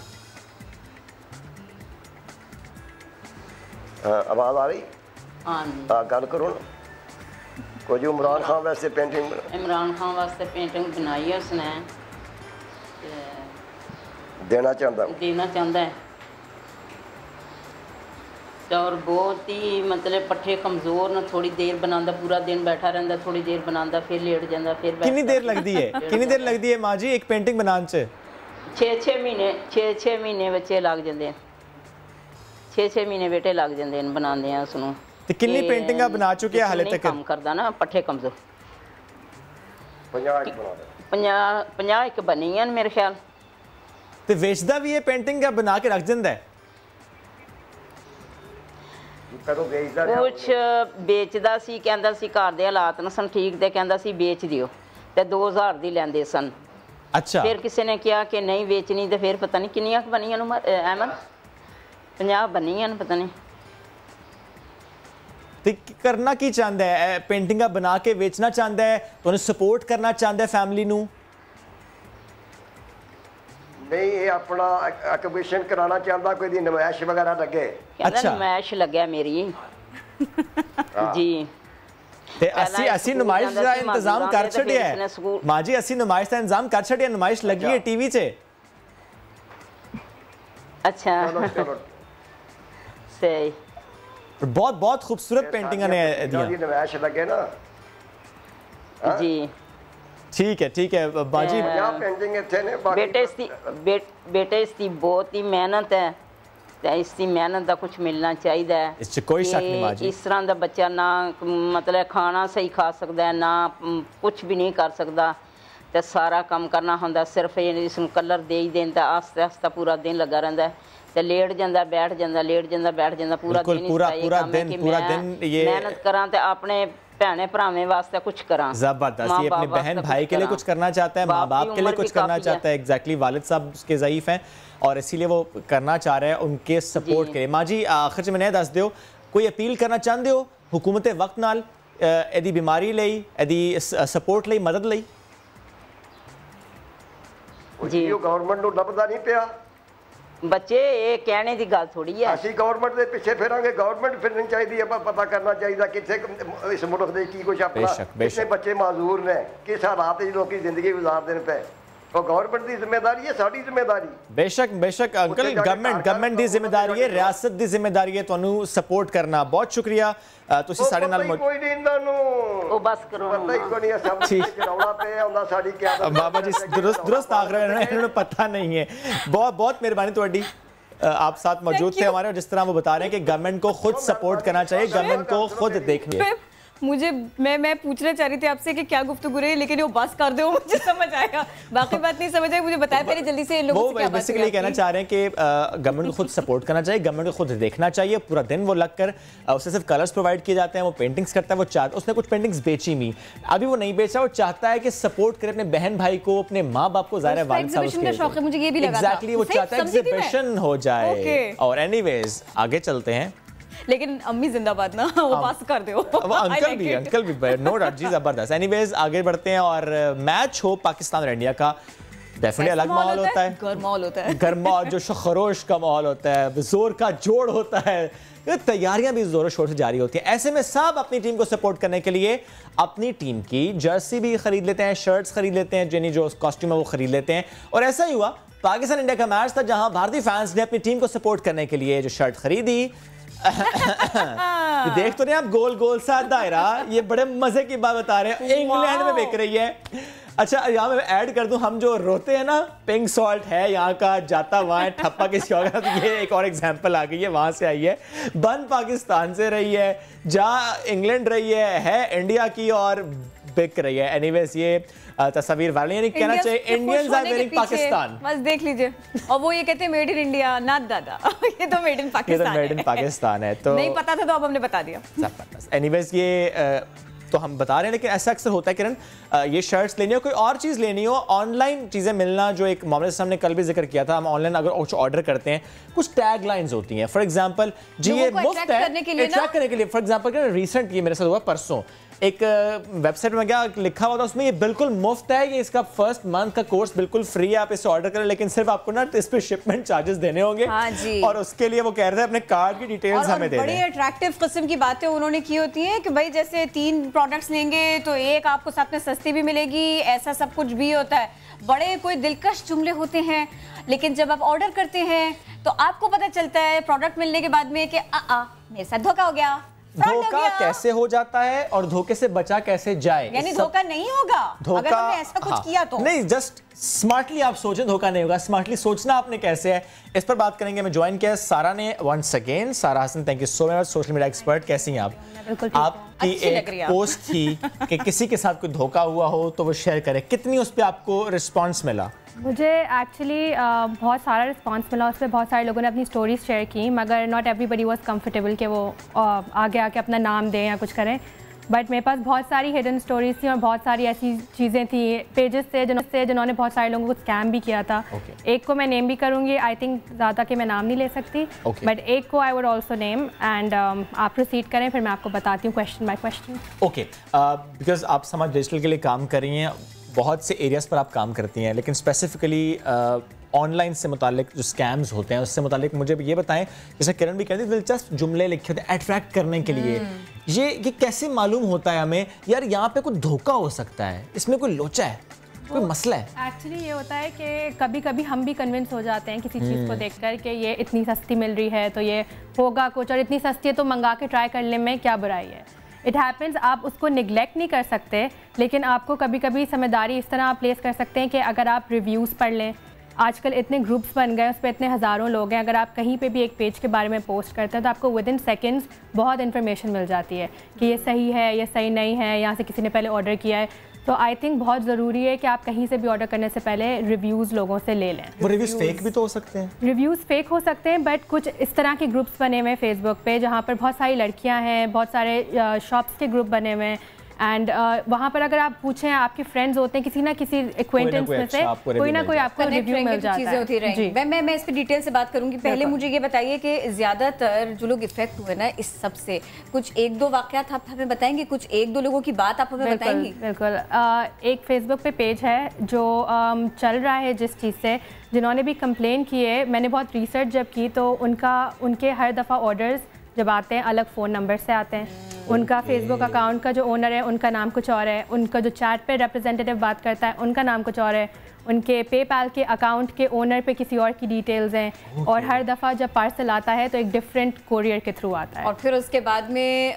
आवाज़ आ रही? हाँ, गल करो ना। कोई इमरान खान वास्ते पेंटिंग,
इमरान खान वास्ते पेंटिंग बनाई है उसने,
देना चाहता
है। और बहुत ही मतलब पट्ठे कमजोर न, थोड़ी देर बनाता, पूरा दिन बैठा रहता, थोड़ी देर बनाता, फिर लेट जाता, फिर
कितनी देर लगती है माँ जी एक पेंटिंग बनाने से?
6 महीने बच्चे लग जाते हैं, 6 महीने बेटे लग जाते हैं बनाते हैं उसनों।
तो कितनी पेंटिंग आप बना चुके हैं हाले तक?
काम करदा ना पट्ठे कमजोर 50 एक बनी है मेरे ख्याल।
तो वेचदा भी है पेंटिंग या बना के रख दिंदा है?
कुछ बेचदा सी, कहंदा सी घर दे हालात न सन ठीक दे, कहंदा सी बेच दियो, ते 2000 दी लैंदे सन।
अच्छा,
फिर किसी ने कहा कि नहीं बेचनी, तो फिर पता नहीं किन्नियां बनियां अहमद, 50 बनियां पता नहीं।
तो करना की चाहता है? पेंटिंग बना के बेचना चाहता है, तो उन्हें सपोर्ट करना चाहता है फैमिली नू?
नहीं ये अपना एक्विजिशन कराना चाहता कोई दी नमाइश वगैरह लगे।
अच्छा नमाइश लगे मेरी जी
ते असी नमाइश का इंतजाम कर छड़िया है मां जी, असी नमाइश का इंतजाम कर छड़िया, नमाइश लगी है टीवी चे।
अच्छा सही,
बहुत बहुत खूबसूरत पेंटिंग ने दिया
नमाइश लगे ना
जी।
ठीक है बाजी
बेटे इसकी बहुत ही मेहनत है ते इसकी मेहनत का कुछ मिलना चाहिए।
इससे कोई शक नहीं बाजी।
इस तरह का बच्चा ना मतलब खाना सही खा सकता है ना कुछ भी नहीं कर सकता ते सारा काम करना होंदा, सिर्फ इसमें कलर दे ही दें तो आस्ते आस्ते पूरा दिन लगा रहता है ते लेट जाता बैठ जाता लेट जाता बैठ जाता पूरा दिन ये मेहनत करा ते अपने भैने भरावें वास्ते कुछ करा।
जबरदस्त, ये अपने बहन भाई के लिए कुछ करना चाहता है, माँ बाप के लिए कुछ करना चाहता है। एग्जैक्टली, वालिद साहब उसके ज़ईफ हैं और इसीलिए वो करना चाह रहे हैं उनके सपोर्ट के लिए। माँ जी आखिर से मैंने दस दो कोई अपील करना चाहते हो हुकूमत वक्त नाल एदी बीमारी लई एदी सपोर्ट लई मदद लई?
जी गवर्नमेंट को लभदा नहीं पिया
बच्चे, ये कहने की गल थोड़ी है।
ਅਸੀਂ ਗਵਰਨਮੈਂਟ ਦੇ ਪਿੱਛੇ ਫੇਰਾਂਗੇ, ਗਵਰਨਮੈਂਟ ਫਿਰਨੀ ਚਾਹੀਦੀ ਹੈ, ਪਤਾ ਕਰਨਾ ਚਾਹੀਦਾ ਕਿੱਥੇ ਇਸ ਮੁਲਕ ਦੇ ਕੀ ਕੁਝ ਆਪਣਾ ਕਿੰਨੇ ਬੱਚੇ ਮਾਜ਼ੂਰ ਨੇ, ਕਿਸ ਹਾਲਾਤ ਵਿੱਚ ਲੋਕੀ ਜ਼ਿੰਦਗੀ ਗੁਜ਼ਾਰਦੇ ਨੇ ਪਏ। ਉਹ ਗਵਰਨਮੈਂਟ ਦੀ ਜ਼ਿੰਮੇਵਾਰੀ ਹੈ, ਸਾਡੀ ਜ਼ਿੰਮੇਵਾਰੀ।
बेशक अंकल, गवर्नमेंट की जिम्मेदारी है, रियासत की जिम्मेदारी है ਤੁਹਾਨੂੰ सपोर्ट करना। बहुत शुक्रिया ਤੁਸੀਂ ਸਾਡੇ ਨਾਲ
ਕੋਈ ਨਹੀਂ ਇਹਨਾਂ ਨੂੰ
ਉਹ ਬਸ ਕਰੋ
ਪਤਾ ਹੀ ਕੋਈ ਨਹੀਂ, ਸਭ ਕੁਝ ਰੌਲਾ ਪਿਆ ਹੁੰਦਾ ਸਾਡੀ ਕੀ ਆਦਤ।
बाबा जी दुरुस्त आख रहे हैं, इन्होंने पता नहीं है। बहुत मेहरबानी ਤੁਹਾਡੀ, आप साथ मौजूद थे हमारे, और जिस तरह वो बता रहे हैं कि गवर्नमेंट को खुद सपोर्ट करना चाहिए, गवर्नमेंट को खुद देखनी है।
मुझे मैं पूछना चाह रही थी आपसे कि क्या गुफ्तगू रही है, लेकिन वो बस कर दो मुझे समझ आएगा, बाकी बात नहीं समझ आई। मुझे बताया पहले जल्दी से लोगों से क्या बात है।
बेसिकली कहना चाह रहे हैं कि गवर्नमेंट को खुद सपोर्ट करना चाहिए, गवर्नमेंट को खुद देखना चाहिए। पूरा दिन वो लगकर उसे सिर्फ कलर्स प्रोवाइड किए जाते हैं, वो पेंटिंग्स करता है, वो चाहता, उसने कुछ पेंटिंग्स बेची नहीं, अभी वो नहीं बेचा, वो चाहता है कि सपोर्ट करे अपने बहन भाई को, अपने माँ बाप को। ज़ाहिर है वालिद साहब उसके
मुझे ये भी लगा
एग्जैक्टली वो चाहता है एग्जीबिशन हो जाए। और एनीवेज आगे चलते हैं,
लेकिन अम्मी जिंदाबाद ना, वो पास कर दो।
अंकल भी नो डाउट जी, जबरदस्त। एनीवेज आगे बढ़ते हैं और मैच हो पाकिस्तान और इंडिया का, डेफिनेटली अलग माहौल होता है, गर्मा जोश खरोश का माहौल होता है, जोर का जोड़ होता है, तैयारियां भी जोरों शोर से जारी होती हैं। ऐसे में सब अपनी टीम को सपोर्ट करने के लिए अपनी टीम की जर्सी भी खरीद लेते हैं, शर्ट्स खरीद लेते हैं, जिन्हें जो कॉस्ट्यूम है वो खरीद लेते हैं। और ऐसा ही हुआ पाकिस्तान इंडिया का मैच था, जहां भारतीय फैंस ने अपनी टीम को सपोर्ट करने के लिए जो शर्ट खरीदी देख तो नहीं आप, गोल गोल सा दायरा, ये बड़े मजे की बात बता रहे हैं, इंग्लैंड में बिक रही है। अच्छा यहाँ मैं ऐड कर दूं, हम जो रोते हैं ना, पिंक सॉल्ट है यहाँ का, जाता वहाँ है, ठप्पा किसी और का, तो ये एक और एग्जांपल आ गई है, वहाँ से आई है। बन पाकिस्तान से रही है, जहाँ इंग्लैंड रही है इंडिया की और बिक रही है। एनीवेज ये तस्वीर वाले यानी कहना चाहिए इंडियंस आर वेयरिंग पाकिस्तान,
बस देख लीजिए। और वो ये कहते हैं मेड इन इंडिया, ना दादा ये तो मेड इन पाकिस्तान है।
मेड इन पाकिस्तान है, तो
नहीं पता था तो अब हमने बता दिया।
एनीवेज ये तो हम बता रहे हैं, लेकिन ऐसा अक्सर होता है किरण, ये शर्ट्स लेनी हो, कोई और चीज़ लेनी हो, ऑनलाइन चीज़ें मिलना, जो एक मामले से हमने कल भी जिक्र किया था, हम ऑनलाइन अगर कुछ ऑर्डर करते हैं, कुछ टैग लाइन्स होती हैं। फॉर एग्जांपल जी ये मुफ्त है, अट्रैक्ट करने के लिए। फॉर एग्जांपल रिसेंट ये मेरे साथ हुआ परसों, एक वेबसाइट में क्या लिखा हुआ था उसमें, ये बिल्कुल मुफ्त है, ये इसका फर्स्ट मंथ का कोर्स बिल्कुल फ्री है, आप इसे ऑर्डर करें, लेकिन सिर्फ आपको ना इस पे शिपमेंट चार्जेस देने होंगे।
हाँ जी।
और उसके लिए वो कह रहे थे अपने कार्ड की डिटेल्स हमें दे दें।
बड़ी अट्रैक्टिव किस्म की बातें उन्होंने की होती हैं कि भाई जैसे 3 प्रोडक्ट्स लेंगे तो एक आपको साथ में सस्ती भी मिलेगी, ऐसा सब कुछ भी होता है। बड़े कोई दिलकश जुमले होते हैं, लेकिन जब आप ऑर्डर करते हैं तो आपको पता चलता है प्रोडक्ट मिलने के बाद में कि मेरे साथ धोखा हो गया।
धोखा कैसे हो जाता है और धोखे से बचा कैसे जाए,
यानी धोखा नहीं होगा अगर हमने ऐसा कुछ किया तो
नहीं, जस्ट स्मार्टली आप सोचें, धोखा नहीं होगा। स्मार्टली सोचना आपने कैसे है, इस पर बात करेंगे। मैं ज्वाइन किया सारा ने once again. Sara Hasan, thank you so much, social media expert, कैसी हैं आप? आपकी एक पोस्ट थी कि किसी के साथ कोई धोखा हुआ हो तो वो शेयर करे, कितनी उस पर आपको रिस्पॉन्स मिला?
मुझे एक्चुअली बहुत सारा रिस्पांस मिला, उस पर बहुत सारे लोगों ने अपनी स्टोरीज शेयर की, मगर नॉट एवरीबडी वाज कंफर्टेबल कि वो आगे आके अपना नाम दें या कुछ करें। बट मेरे पास बहुत सारी हिडन स्टोरीज थी और बहुत सारी ऐसी चीज़ें थी पेजेस से जिन्होंने बहुत सारे लोगों को स्कैम भी किया था। एक को मैं नेम भी करूँगी, आई थिंक ज़्यादा के मैं नाम नहीं ले सकती, बट एक को I would also name. And आप प्रोसीड करें, फिर मैं आपको बताती हूँ question by question.
Okay, because आप समाज डिजिटल के लिए काम कर रही हैं, बहुत से एरियाज़ पर आप काम करती हैं, लेकिन स्पेसिफिकली ऑनलाइन से मुतालिक जो स्कैम्स होते हैं उससे मुतालिक मुझे ये बताएं, जैसे किरण भी कहती है दिलचस्प जुमले लिखे होते हैं अट्रैक्ट करने के लिए, ये कैसे मालूम होता है हमें यार यहाँ पे कोई धोखा हो सकता है, इसमें कोई लोचा है, कोई मसला है?
एक्चुअली ये होता है कि कभी कभी हम भी कन्विंस हो जाते हैं किसी चीज़ को देखकर कि ये इतनी सस्ती मिल रही है तो ये होगा कुछ, और इतनी सस्ती है तो मंगा के ट्राई करने में क्या बुराई है। इट हैपन्स, आप उसको निगलेक्ट नहीं कर सकते, लेकिन आपको कभी कभी समझदारी इस तरह आप प्लेस कर सकते हैं कि अगर आप रिव्यूज़ पढ़ लें, आजकल इतने ग्रुप्स बन गए, उस पर इतने हज़ारों लोग हैं, अगर आप कहीं पे भी एक पेज के बारे में पोस्ट करते हैं तो आपको विद इन सेकेंड्स बहुत इन्फॉर्मेशन मिल जाती है कि ये सही है, ये सही नहीं है, यहाँ से किसी ने पहले ऑर्डर किया है। तो आई थिंक बहुत ज़रूरी है कि आप कहीं से भी ऑर्डर करने से पहले रिव्यूज़ लोगों से ले लें।
वो रिव्यूज़ फेक भी तो हो सकते हैं?
रिव्यूज़ फेक हो सकते हैं, बट कुछ इस तरह के ग्रुप्स बने हुए हैं फेसबुक पे जहाँ पर बहुत सारी लड़कियाँ हैं, बहुत सारे शॉप्स के ग्रुप बने हुए हैं, एंड वहाँ पर अगर आप पूछें, आपके फ्रेंड्स होते हैं किसी ना किसी एक्वेंटेंस में से कोई ना कोई आपको रिव्यू मिल जाता है।
चीज़ें होती रहेंगी। मैं इस पे डिटेल से बात करूँगी। पहले मुझे ये बताइए कि ज़्यादातर जो लोग इफेक्ट हुए ना इस सब से, कुछ एक दो वाक़यात आप हमें बताएंगे, कुछ एक दो लोगों की बात आप हमें बताएंगी?
बिल्कुल। एक फेसबुक पे पेज है जो चल रहा है जिस चीज़ से, जिन्होंने भी कंप्लेन की है, मैंने बहुत रिसर्च जब की तो उनके हर दफ़ा ऑर्डर्स जब आते हैं अलग फ़ोन नंबर से आते हैं। उनका फेसबुक अकाउंट का जो ओनर है उनका नाम कुछ और है, उनका जो चैट पे रिप्रेजेंटेटिव बात करता है उनका नाम कुछ और है, उनके पेपैल के अकाउंट के ओनर पे किसी और की डिटेल्स हैं, और हर दफ़ा जब पार्सल आता है तो एक डिफरेंट कोरियर के थ्रू आता है।
और फिर उसके बाद में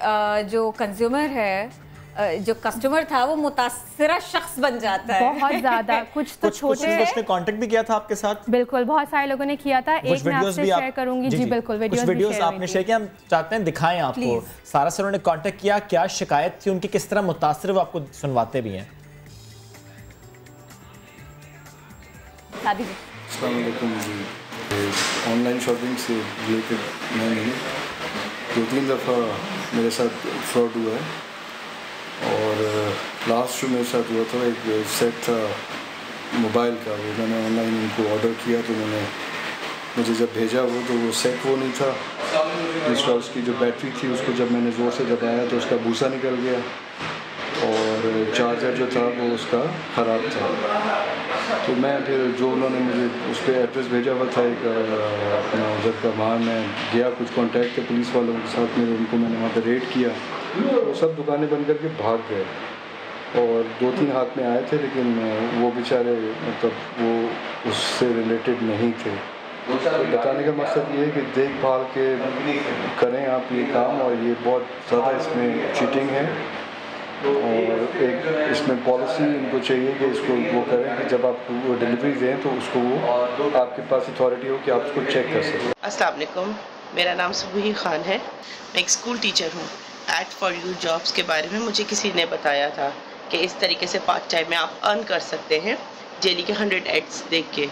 जो कंज्यूमर है, जो कस्टमर था, वो मुतासिरा शख्स बन जाता है
बहुत ज़्यादा। कुछ तो छोटे
उसने कांटेक्ट भी किया था आपके साथ?
बिल्कुल, बहुत सारे लोगों ने किया था। एक मैं आपसे शेयर करूंगी। जी बिल्कुल,
वीडियोस आपने शेयर किया, हम चाहते हैं दिखाएं आपको। सारा से उन्होंने कांटेक्ट किया, क्या शिकायत थी उनकी, किस तरह मुतासिर वो आपको सुनवाते भी हैं।
अस्सलाम वालेकुम जी, ऑनलाइन शॉपिंग से रिलेटेड मैंने 2-3 दफ़ा मेरे साथ फ्रॉड हुआ है, और लास्ट जो मेरे साथ हुआ था एक सेट था मोबाइल का, वो मैंने ऑनलाइन उनको ऑर्डर किया तो उन्होंने मुझे जब भेजा तो वो सेट वो नहीं था, जिसका उसकी जो बैटरी थी उसको जब मैंने ज़ोर से दबाया तो उसका भूसा निकल गया, और चार्जर जो था वो उसका ख़राब था। तो मैं फिर जो उन्होंने मुझे उस पर एड्रेस भेजा हुआ था एक अपना उधर का, वहाँ मैं गया, कुछ कॉन्टैक्ट थे पुलिस वालों के साथ में, उनको मैंने वहाँ पर रेड किया, वो सब दुकानें बंद करके भाग गए, और 2-3 हाथ में आए थे, लेकिन वो बेचारे मतलब वो उससे रिलेटेड नहीं थे। तो बताने का मकसद ये है कि देखभाल के करें आप ये काम, और ये बहुत ज़्यादा इसमें चीटिंग है, और एक इसमें पॉलिसी इनको चाहिए कि इसको वो करें कि जब आप वो डिलीवरी दें तो उसको वो आपके पास अथॉरिटी हो कि आप उसको चेक कर सकें।
अस्सलाम वालेकुम, मेरा नाम सुबही खान है, मैं एक स्कूल टीचर हूँ। एड फॉर यू जॉब्स के बारे में मुझे किसी ने बताया था कि इस तरीके से पार्ट टाइम में आप अर्न कर सकते हैं जेली के 100 एड्स देख के।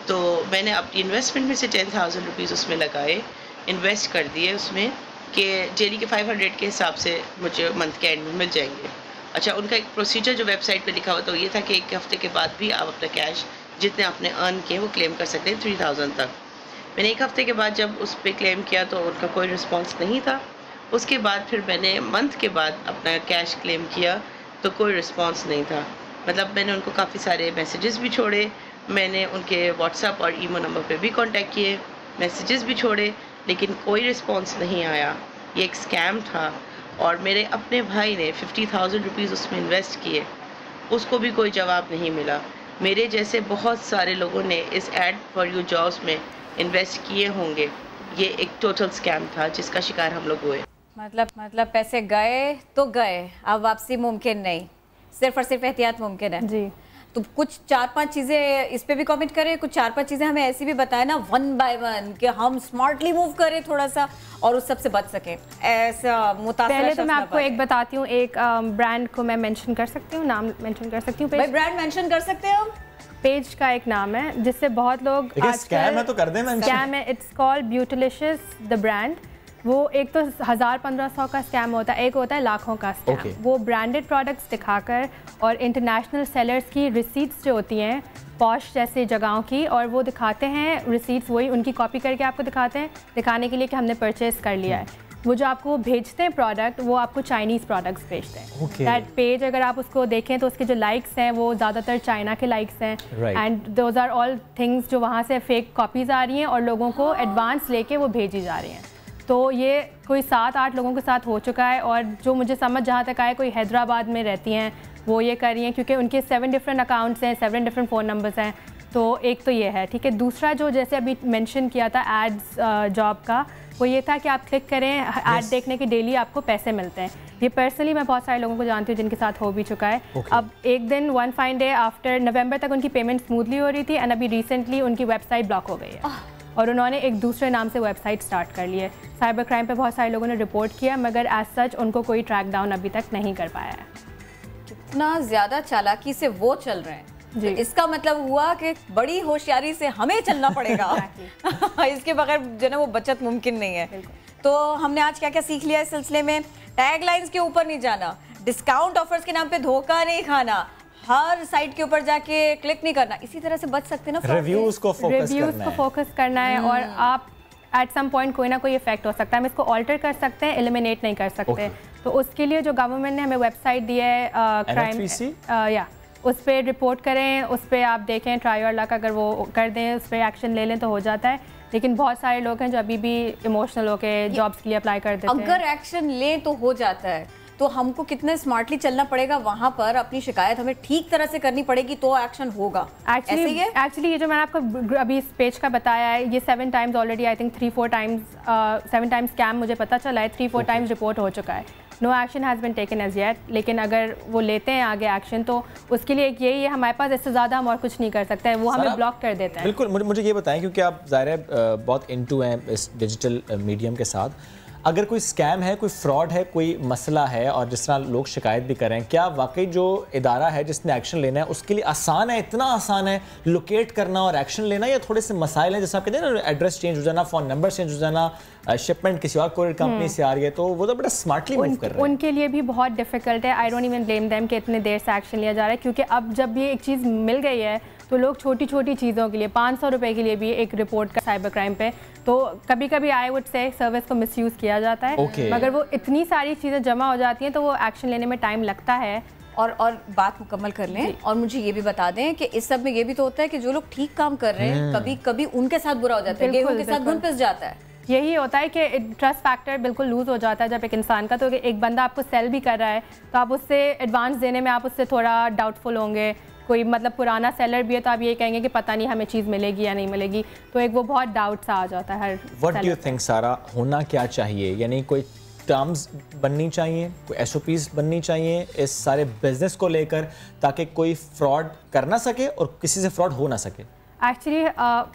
तो मैंने अपनी इन्वेस्टमेंट में से 10,000 रुपीज़ उसमें लगाए, इन्वेस्ट कर दिए उसमें कि जेली के 500 के हिसाब से मुझे मंथ के एंड में मिल जाएंगे। अच्छा, उनका एक प्रोसीजर जो वेबसाइट पे लिखा हुआ तो ये था कि 1 हफ्ते के बाद भी आप अपना कैश जितने आपने अर्न किए वो क्लेम कर सकते हैं 3,000 तक। मैंने 1 हफ्ते के बाद जब उस पर क्लेम किया तो उनका कोई रिस्पॉन्स नहीं था। उसके बाद फिर मैंने मंथ के बाद अपना कैश क्लेम किया तो कोई रिस्पॉन्स नहीं था। मतलब मैंने उनको काफ़ी सारे मैसेजेस भी छोड़े, मैंने उनके व्हाट्सएप और ईमो नंबर पे भी कांटेक्ट किए, मैसेजेस भी छोड़े, लेकिन कोई रिस्पॉन्स नहीं आया। ये एक स्कैम था, और मेरे अपने भाई ने 50,000 रुपीज़ उसमें इन्वेस्ट किए, उसको भी कोई जवाब नहीं मिला। मेरे जैसे बहुत सारे लोगों ने इस एड फॉर यू जॉब्स में इन्वेस्ट किए होंगे। ये एक टोटल स्कैम था जिसका शिकार हम लोग हुए।
मतलब पैसे गए तो गए, अब वापसी मुमकिन नहीं, सिर्फ और सिर्फ एहतियात मुमकिन है। जी, तो कुछ 4-5 चीज़ें इस पे भी कमेंट करें, कुछ 4-5 चीज़ें हमें ऐसी भी बताएं ना 1 बाय 1 कि हम स्मार्टली मूव करें थोड़ा सा और उस सब से बच सकें। ऐसा मुतासिर
पहले तो मैं आपको एक बताती हूँ, एक ब्रांड को मैं मेंशन कर सकती हूँ, नाम मेंशन कर सकती हूँ।
भाई ब्रांड मेंशन कर सकते हैं हम?
पेज का एक नाम है जिससे बहुत लोग
स्कैम है तो कर दें मेंशन।
स्कैम है, इट्स कॉल्ड ब्यूटिलिशियस द ब्रांड। वो एक तो 1000-1500 का स्कैम होता है, एक होता है लाखों का स्कैम। वो ब्रांडेड प्रोडक्ट्स दिखाकर और इंटरनेशनल सेलर्स की रिसीट्स जो होती हैं पॉश जैसे जगहों की, और वो दिखाते हैं रिसीट्स, वही उनकी कॉपी करके आपको दिखाते हैं, दिखाने के लिए कि हमने परचेज़ कर लिया है। वो जो आपको भेजते हैं प्रोडक्ट, वो आपको चाइनीज़ प्रोडक्ट्स भेजते हैं। दैट पेज अगर आप उसको देखें तो उसके जो लाइक्स हैं वो ज़्यादातर चाइना के लाइक्स हैं, and those are all things जो वहाँ से फेक कॉपीज़ आ रही हैं और लोगों को एडवांस लेके वो भेजी जा रही हैं। तो ये कोई 7-8 लोगों के साथ हो चुका है, और जो मुझे समझ जहाँ तक आए, कोई हैदराबाद में रहती हैं वो ये कर रही हैं, क्योंकि उनके 7 डिफरेंट अकाउंट्स हैं, 7 डिफरेंट फ़ोन नंबर्स हैं। तो एक तो ये है, ठीक है। दूसरा जो जैसे अभी मेंशन किया था एड्स जॉब का, वो ये था कि आप क्लिक करें, ऐड देखने के डेली आपको पैसे मिलते हैं। ये पर्सनली मैं बहुत सारे लोगों को जानती हूँ जिनके साथ हो भी चुका है। अब एक दिन वन फाइन डे आफ्टर नवंबर तक उनकी पेमेंट स्मूथली हो रही थी, एंड अभी रिसेंटली उनकी वेबसाइट ब्लॉक हो गई है और उन्होंने एक दूसरे नाम से वेबसाइट स्टार्ट कर ली है। साइबर क्राइम पे बहुत सारे लोगों ने रिपोर्ट किया, मगर एज सच उनको कोई ट्रैक डाउन अभी तक नहीं कर पाया है।
कितना ज़्यादा चालाकी से वो चल रहे हैं, तो इसका मतलब हुआ कि बड़ी होशियारी से हमें चलना पड़ेगा। इसके बगैर जो है वो बचत मुमकिन नहीं है। तो हमने आज क्या क्या सीख लिया इस सिलसिले में? टैगलाइंस के ऊपर नहीं जाना, डिस्काउंट ऑफर्स के नाम पे धोखा नहीं खाना, हर साइट के ऊपर जाके क्लिक नहीं करना, इसी तरह से बच सकते हैं ना।
रिव्यूज को फोकस करना है, और आप एट सम पॉइंट कोई ना कोई इफेक्ट हो सकता है। हम इसको ऑल्टर कर सकते हैं, एलिमिनेट नहीं कर सकते। तो उसके लिए जो गवर्नमेंट ने हमें वेबसाइट दी है क्राइम, या उस पर रिपोर्ट करें, उस पर आप देखें, ट्राई और लक, अगर वो कर दें, उस पर एक्शन ले लें तो हो जाता है। लेकिन बहुत सारे लोग हैं जो अभी भी इमोशनल होकर जॉब्स के लिए अप्लाई कर देते हैं।
अगर एक्शन लें तो हो जाता है, तो हमको कितने स्मार्टली चलना पड़ेगा वहाँ पर, अपनी शिकायत हमें ठीक तरह से करनी पड़ेगी तो एक्शन होगा।
एक्चुअली ये जो मैंने आपको अभी इस पेज का बताया है, ये 7 times already, I think 3-4 times 7 times scam मुझे पता चला है, 3-4 टाइम्स रिपोर्ट हो चुका है। No action has been taken as yet, लेकिन अगर वो लेते हैं आगे एक्शन तो उसके लिए यही है, हमारे पास इससे ज़्यादा हम और कुछ नहीं कर सकते हैं, वो हमें ब्लॉक कर देते हैं।
बिल्कुल, मुझे ये बताएं, क्योंकि आप ज़ाहिर है बहुत इनटू हैं इस डिजिटल मीडियम के साथ। अगर कोई स्कैम है, कोई फ्रॉड है, कोई मसला है, और जिस तरह लोग शिकायत भी कर रहे हैं, क्या वाकई जो इदारा है जिसने एक्शन लेना है उसके लिए आसान है, इतना आसान है लोकेट करना और एक्शन लेना, या थोड़े से मसाइल हैं जैसे आप कहते हैं ना, एड्रेस चेंज हो जाना, फ़ोन नंबर चेंज हो जाना, शिपमेंट किसी और कोरियर कंपनी से आ रही है, तो वो तो बड़ा स्मार्टली मूव कर रहे हैं।
उनके लिए भी बहुत डिफिकल्ट है। I don't even blame them कि इतने देर से एक्शन लिया जा रहा है, क्योंकि अब जब ये एक चीज़ मिल गई है तो लोग छोटी छोटी चीज़ों के लिए 500 रुपये के लिए भी एक रिपोर्ट का साइबर क्राइम पे, तो कभी कभी आई वुड से सर्विस को मिसयूज़ किया जाता है। मगर वो इतनी सारी चीज़ें जमा हो जाती हैं तो वो एक्शन लेने में टाइम लगता है।
और बात मुकम्मल कर लें, और मुझे ये भी बता दें कि इस सब में ये भी तो होता है कि जो लोग ठीक काम कर रहे हैं, कभी कभी उनके साथ बुरा हो जाता है, गेहूं के साथ घुन पिस जाता है।
यही होता है कि ट्रस्ट फैक्टर बिल्कुल लूज़ हो जाता है जब एक इंसान का। तो एक बंदा आपको सेल भी कर रहा है तो आप उससे एडवांस देने में आप उससे थोड़ा डाउटफुल होंगे। कोई मतलब पुराना सेलर भी है तो आप ये कहेंगे कि पता नहीं हमें चीज़ मिलेगी या नहीं मिलेगी, तो एक वो बहुत डाउट सा आ जाता है हर।
व्हाट डू यू थिंक सारा, होना क्या चाहिए? यानी कोई टर्म्स बननी चाहिए, कोई SOPs बननी चाहिए इस सारे बिजनेस को लेकर, ताकि कोई फ्रॉड कर ना सके और किसी से फ्रॉड हो ना सके?
एक्चुअली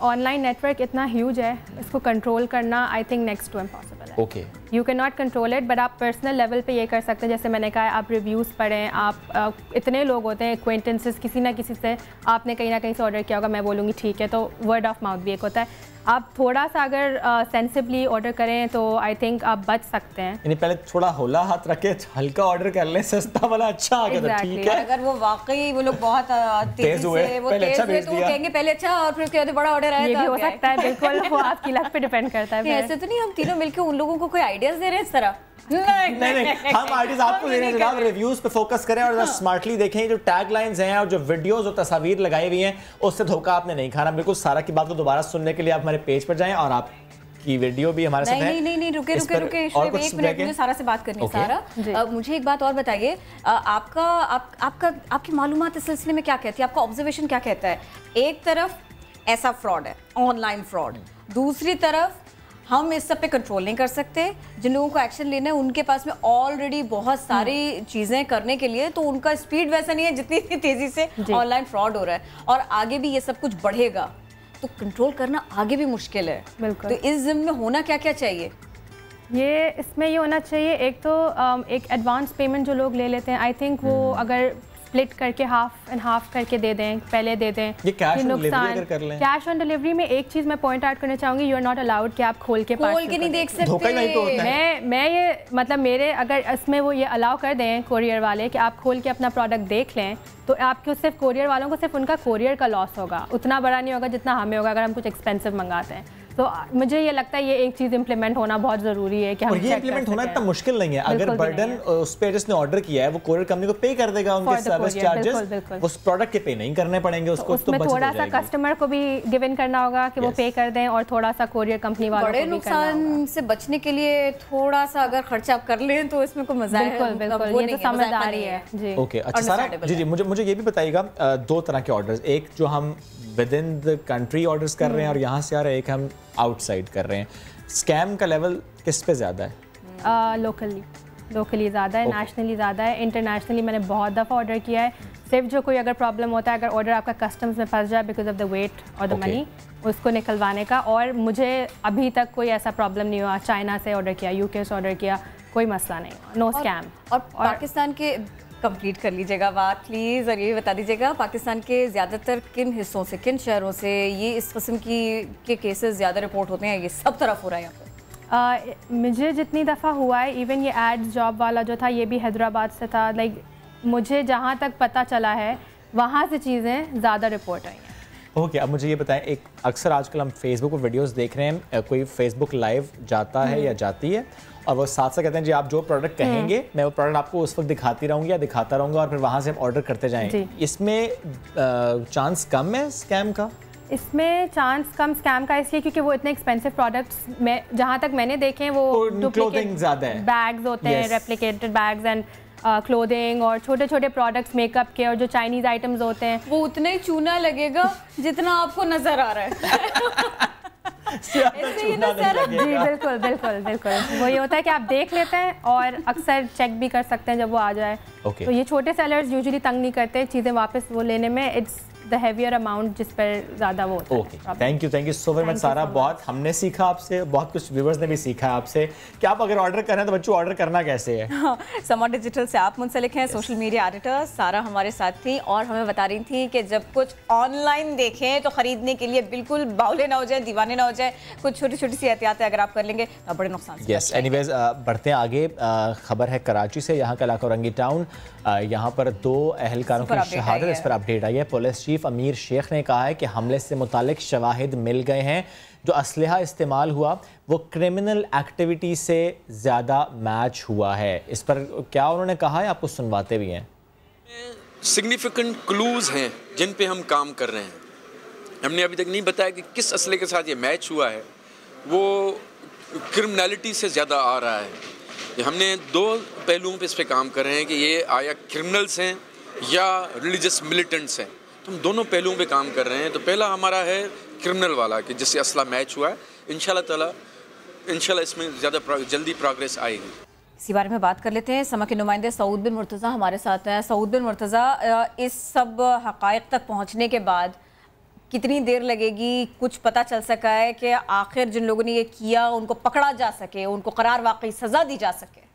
ऑनलाइन नेटवर्क इतना ह्यूज है, इसको कंट्रोल करना I think next to impossible है।
Okay,
you can not control it, but आप पर्सनल लेवल पे ये कर सकते हैं। जैसे मैंने कहा, आप रिव्यूज़ पढ़ें, आप इतने लोग होते हैं एक्वेंटेंसेस, किसी ना किसी से आपने कहीं ना कहीं से ऑर्डर किया होगा, मैं बोलूँगी ठीक है, तो वर्ड ऑफ माउथ भी एक होता है। आप थोड़ा सा अगर सेंसिबली ऑर्डर करें तो आई थिंक आप बच सकते हैं।
यानी पहले थोड़ा होला हाथ रखे, हल्का ऑर्डर कर लें, सस्ता वाला अच्छा आ गया तो ठीक है।
अगर वो वाकई वो लोग बहुत तेज हुए, वो तेज हुए तो वो कहेंगे पहले अच्छा और फिर उसके बाद बड़ा ऑर्डर आया,
ये भी हो सकता है। बिल्कुल, वो आपकी लक पे डिपेंड करता है।
ऐसे तो नहीं हम तीनों मिलकर उन लोगों को कोई आइडियाज दे रहे हैं इस तरह?
नहीं, हम आइडियाज आपको दे रहे हैं जनाब। रिव्यूज पे फोकस करें और स्मार्टली देखें। जो टैगलाइंस हैं और जो वीडियोस और तस्वीर लगाई हुई हैं, उससे धोखा आपने नहीं खाना। बिल्कुल, सारा की बात को दोबारा सुनने के लिए आप हमारे पेज पर जाएं, और आपकी वीडियो भी हमारे साथ है।
नहीं, रुके, एक मिनट, मुझे सारा से बात करनी है। सारा, मुझे एक बात और बताइए, आपकी मालूमात इस सिलसिले में क्या कहती है? आपका ऑब्जर्वेशन क्या कहता है? एक तरफ ऐसा फ्रॉड है, ऑनलाइन फ्रॉड, दूसरी तरफ हम इस सब पे कंट्रोल नहीं कर सकते। जिन लोगों को एक्शन लेना है उनके पास में ऑलरेडी बहुत सारी चीज़ें करने के लिए, तो उनका स्पीड वैसा नहीं है जितनी तेज़ी से ऑनलाइन फ्रॉड हो रहा है, और आगे भी ये सब कुछ बढ़ेगा, तो कंट्रोल करना आगे भी मुश्किल है। बिल्कुल। तो इस जिम्मे में होना क्या क्या चाहिए?
ये इसमें ये होना चाहिए, एक तो एक एडवांस पेमेंट जो लोग ले लेते हैं, आई थिंक वो अगर स्प्लिट करके हाफ एंड हाफ करके दे दें, पहले दे दें।
ये कैश ऑन डिलीवरी अगर कर लें।
कैश ऑन डिलीवरी में एक चीज़ मैं पॉइंट आउट करना चाहूँगी, यू आर नॉट अलाउड कि आप खोल के
नहीं देख सकते।
धोखा नहीं तो होता है।
मैं ये मतलब मेरे अगर इसमें वो ये अलाउ कर दें कोरियर वाले कि आप खोल के अपना प्रोडक्ट देख लें, तो आपके सिर्फ कोरियर वालों को सिर्फ उनका कोरियर का लॉस होगा, उतना बड़ा नहीं होगा जितना हमें होगा अगर हम कुछ एक्सपेंसिव मंगाते हैं। तो मुझे ये लगता है ये एक चीज़ इम्प्लीमेंट होना बहुत ज़रूरी है कि हम
ये इम्प्लीमेंट होना इतना मुश्किल नहीं है। अगर बर्डन उस पे जिसने ऑर्डर किया है वो कोरियर कंपनी को पे कर देगा उनके सर्विस चार्जेस, उस प्रोडक्ट के पे नहीं करने पड़ेंगे उसको।
उसमें थोड़ा सा कस्टमर को भी गिव इन करना होगा कि वो पे कर दें, और थोड़ा सा कोरियर कंपनी वालों को भी
नुकसान से बचने के लिए थोड़ा सा अगर खर्चा आप कर लें तो इसमें कोई मजा है।
बिल्कुल, ये तो समझदारी है जी।
ओके, अच्छा सारा जी मुझे ये भी बताइएगा, दो तरह के ऑर्डर्स, एक जो हम with in the country orders कर रहे हैं और यहाँ से आ रहे हैं, एक हम आउटसाइड कर रहे हैं, स्कैम का लेवल किस पे ज़्यादा है?
लोकली ज़्यादा है, नेशनली ज़्यादा है। इंटरनेशनली मैंने बहुत दफ़ा ऑर्डर किया है, सिर्फ जो कोई अगर प्रॉब्लम होता है, अगर ऑर्डर आपका कस्टम्स में फंस जाए बिकॉज ऑफ द वेट और द मनी, उसको निकलवाने का, और मुझे अभी तक कोई ऐसा प्रॉब्लम नहीं हुआ। चाइना से ऑर्डर किया, यूके से ऑर्डर किया, कोई मसला नहीं हुआ, नो स्कैम।
और पाकिस्तान के कंप्लीट कर लीजिएगा बात प्लीज़, और ये बता दीजिएगा पाकिस्तान के ज़्यादातर किन हिस्सों से, किन शहरों से ये इस किस्म के केसेस ज़्यादा रिपोर्ट होते हैं? ये सब तरफ हो रहा है यहाँ पे?
मुझे जितनी दफ़ा हुआ है, इवन ये एड्स जॉब वाला जो था ये भी हैदराबाद से था। लाइक मुझे जहाँ तक पता चला है वहाँ से चीज़ें ज़्यादा रिपोर्ट आई हैं।
ओके, अब मुझे ये बताएं, एक अक्सर आजकल हम फेसबुक पर वीडियोस देख रहे हैं, कोई फेसबुक लाइव जाता है या जाती है और वो साथ साथ कहते हैं जी आप जो प्रोडक्ट कहेंगे मैं वो प्रोडक्ट आपको उस वक्त दिखाती रहूँगी या दिखाता रहूँगा और फिर वहाँ से आप ऑर्डर करते जाएँ। इसमें चांस कम है स्कैम का?
इसमें चांस कम स्कैम का इसलिए क्योंकि वो इतने एक्सपेंसिव प्रोडक्ट्स में जहाँ तक मैंने देखे हैं वो डुप्लीकेट बैग्स होते हैं, रेप्लिकेटेड बैग्स एंड क्लोथिंग और छोटे छोटे प्रोडक्ट्स मेकअप के, और जो चाइनीज आइटम्स होते हैं
वो उतना ही चूना लगेगा जितना आपको नजर आ रहा है।
जी बिल्कुल बिल्कुल बिल्कुल, वो ये होता है कि आप देख लेते हैं और अक्सर चेक भी कर सकते हैं जब वो आ जाए। तो ये छोटे सेलर्स यूजुअली तंग नहीं करते चीज़ें वापस वो लेने में, इट्स द हेवियर अमाउंट जिस पर ज़्यादा वो होता है।
Okay, thank you so very much सारा, बहुत हमने सीखा आपसे, बहुत कुछ व्यूअर्स ने भी सीखा आपसे कि आप अगर ऑर्डर कर रहे हैं तो बच्चों ऑर्डर करना कैसे है।
समा डिजिटल से आप मुंसलिक हैं, सोशल मीडिया एडिटर सारा हमारे साथ थी और हमें बता रही थी कि जब कुछ ऑनलाइन देखें तो खरीदने के लिए बिल्कुल बावले ना हो जाए, दीवाने ना हो जाए, कुछ छोटी छोटी सी एहतियातें अगर आप कर लेंगे तो बड़े नुकसान से
यस। एनीवेज बढ़ते हैं आगे, खबर है कराची से, यहाँ का इलाका रंगी टाउन, यहाँ पर 2 अहलकारों की शहादत, इस पर अपडेट आई है। पुलिस चीफ अमीर शेख ने कहा है कि हमले से मुतालिक शवाहिद मिल गए हैं, जो असलहा इस्तेमाल हुआ वो क्रिमिनल एक्टिविटी से ज़्यादा मैच हुआ है। इस पर क्या उन्होंने कहा है आपको सुनवाते भी हैं।
सिग्निफिकेंट क्लूज़ हैं जिन पे हम काम कर रहे हैं। हमने अभी तक नहीं बताया कि किस असले के साथ ये मैच हुआ है, वो क्रिमिनलिटी से ज़्यादा आ रहा है। हमने 2 पहलुओं पे इस पे काम कर रहे हैं कि ये आया क्रिमिनल्स हैं या रिलीजियस मिलिटेंट्स हैं, तो हम दोनों पहलुओं पे काम कर रहे हैं। तो पहला हमारा है क्रिमिनल वाला कि जिससे असला मैच हुआ है, इंशाल्लाह इसमें ज़्यादा जल्दी प्रोग्रेस आएगी।
इसी बारे में बात कर लेते हैं। समा के नुमाइंदे सऊद बिन मुर्तज़ा हमारे साथ हैं। सऊद बिन मुर्तज़ा, इस सब हक़ाइक़ तक पहुँचने के बाद कितनी देर लगेगी, कुछ पता चल सका है कि आखिर जिन लोगों ने ये किया उनको पकड़ा जा सके, उनको करार वाकई सजा दी जा सके?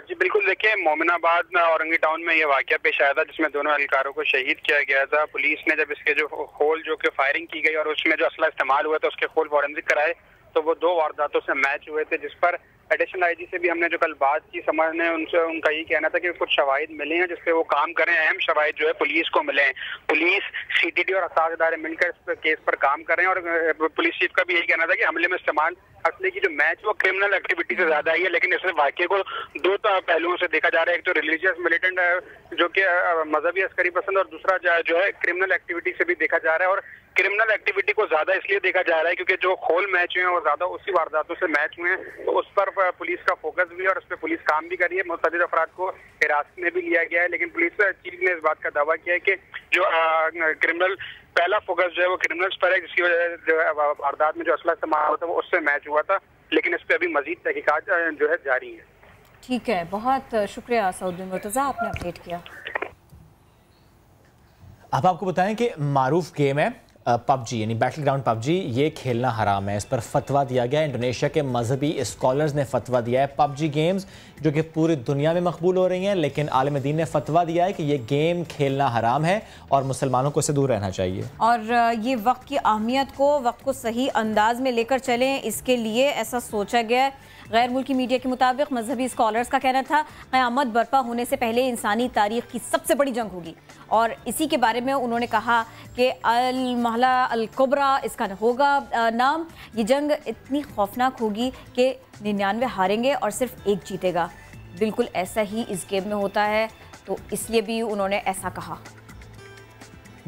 जी बिल्कुल, देखिए मोमिनाबाद में औरंगी टाउन में ये वाकया पेश आया था जिसमें दोनों एहलकारों को शहीद किया गया था। पुलिस ने जब इसके जो खोल जो कि फायरिंग की गई और उसमें जो असला इस्तेमाल हुआ था उसके खोल फॉरेंसिक कराए तो वो 2 वारदातों से मैच हुए थे, जिस पर एडिशनल आईजी से भी हमने जो कल बात की, समझ ने उनसे उनका ये कहना था कि कुछ शवाहिद मिले हैं जिससे वो काम करें। अहम शवाहिद जो है पुलिस को मिले हैं, पुलिस सीटीडी और असाज इदारे मिलकर इस केस पर काम कर रहे हैं। और पुलिस चीफ का भी यही कहना था कि हमले में इस्तेमाल असले की जो मैच वो क्रिमिनल एक्टिविटी से ज्यादा ही है, लेकिन इस वाक्य को 2 पहलुओं से देखा जा रहा है। एक तो रिलीजियस मिलिटेंट जो कि मजहबी अस्करी पसंद, और दूसरा जो है क्रिमिनल एक्टिविटी से भी देखा जा रहा है। और क्रिमिनल एक्टिविटी को ज्यादा इसलिए देखा जा रहा है क्योंकि जो खोल मैच हुए हैं वो ज्यादा उसी वारदातों से मैच हुए हैं, तो उस पर पुलिस का फोकस भी है और उस पर पुलिस काम भी कर रही है। मुतअद्दिद अफराद को हिरासत में भी लिया गया है, लेकिन पुलिस चीफ ने इस बात का दावा किया है कि जो क्रिमिनल पहला फोकस जो है वो क्रिमिनल्स पर है, जिसकी वजह से वारदात में जो असला इस्तेमाल हुआ था वो उससे मैच हुआ था, लेकिन इस पर अभी मजीद तहकीकात जो है जारी है।
ठीक है, बहुत शुक्रिया सऊद बिन मुर्तज़ा, आपने अपडेट किया।
अब आपको बताएं कि मारूफ गेम है पबजी, यानी बैटल ग्राउंड पबजी, ये खेलना हराम है। इस पर फतवा दिया गया। इंडोनेशिया के मजहबी स्कॉलर्स ने फतवा दिया है। पबजी गेम्स जो कि पूरी दुनिया में मकबूल हो रही हैं, लेकिन आलिम दीन ने फतवा दिया है कि ये गेम खेलना हराम है और मुसलमानों को इससे दूर रहना चाहिए।
और ये वक्त की अहमियत को, वक्त को सही अंदाज में लेकर चलें, इसके लिए ऐसा सोचा गया है। गैर मुल्की मीडिया के मुताबिक मजहबी स्कॉलर्स का कहना था क़यामत बर्पा होने से पहले इंसानी तारीख की सबसे बड़ी जंग होगी, और इसी के बारे में उन्होंने कहा कि अल महला अल कुबरा इसका होगा नाम। ये जंग इतनी खौफनाक होगी कि 99 हारेंगे और सिर्फ एक जीतेगा। बिल्कुल ऐसा ही इस गेम में होता है, तो इसलिए भी उन्होंने ऐसा कहा।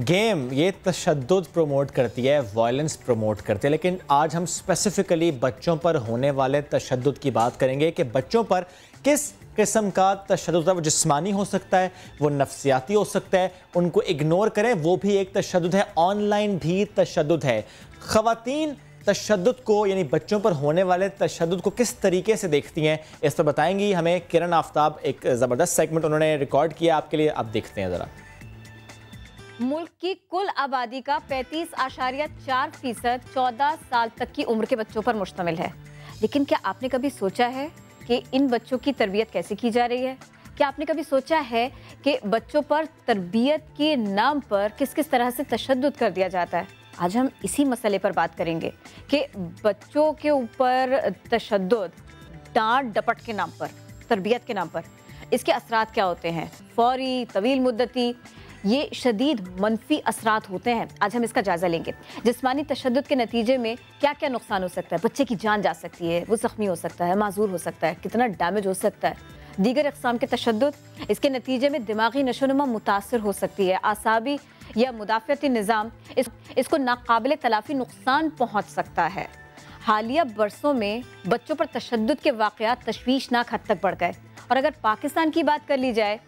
गेम ये तशद्दुद प्रमोट करती है, वायलेंस प्रमोट करती है, लेकिन आज हम स्पेसिफिकली बच्चों पर होने वाले तशद्दुद की बात करेंगे कि बच्चों पर किस किस्म का तशद्दुद है। वो जिस्मानी हो सकता है, वो नफ्सियाती हो सकता है, उनको इग्नोर करें वो भी एक तशद्दुद है, ऑनलाइन भी तशद्दुद है। ख़वातीन तशद्दुद को यानी बच्चों पर होने वाले तशद्दुद को किस तरीके से देखती हैं, इस पर बताएंगी हमें किरण आफ्ताब। एक ज़बरदस्त सेगमेंट उन्होंने रिकॉर्ड किया आपके लिए, आप देखते हैं ज़रा।
मुल्क की कुल आबादी का 35.4% 14 साल तक की उम्र के बच्चों पर मुश्तमिल है। लेकिन क्या आपने कभी सोचा है कि इन बच्चों की तरबियत कैसे की जा रही है? क्या आपने कभी सोचा है कि बच्चों पर तरबियत के नाम पर किस किस तरह से तशद्दुद कर दिया जाता है? आज हम इसी मसले पर बात करेंगे कि बच्चों के ऊपर तशद्दुद, डांट डपट के नाम पर, तरबियत के नाम पर, इसके असरात क्या होते हैं? फौरी, तवील मुद्दती, ये शदीद मनफी असरात होते हैं। आज हम इसका जायज़ा लेंगे। जिस्मानी तशद्दुद के नतीजे में क्या क्या नुकसान हो सकता है? बच्चे की जान जा सकती है, वो ज़ख्मी हो सकता है, माजूर हो सकता है, कितना डैमेज हो सकता है। दीगर अक़साम के तशद्दुद, इसके नतीजे में दिमागी नशोनुमा मुतासर हो सकती है, आसाबी या मुदाफ़ती निज़ाम इसको नाकाबिल तलाफ़ी नुकसान पहुँच सकता है। हालिया बरसों में बच्चों पर तशद्दुद के वाक़यात तशवीशनाक हद तक बढ़ गए, और अगर पाकिस्तान की बात कर ली जाए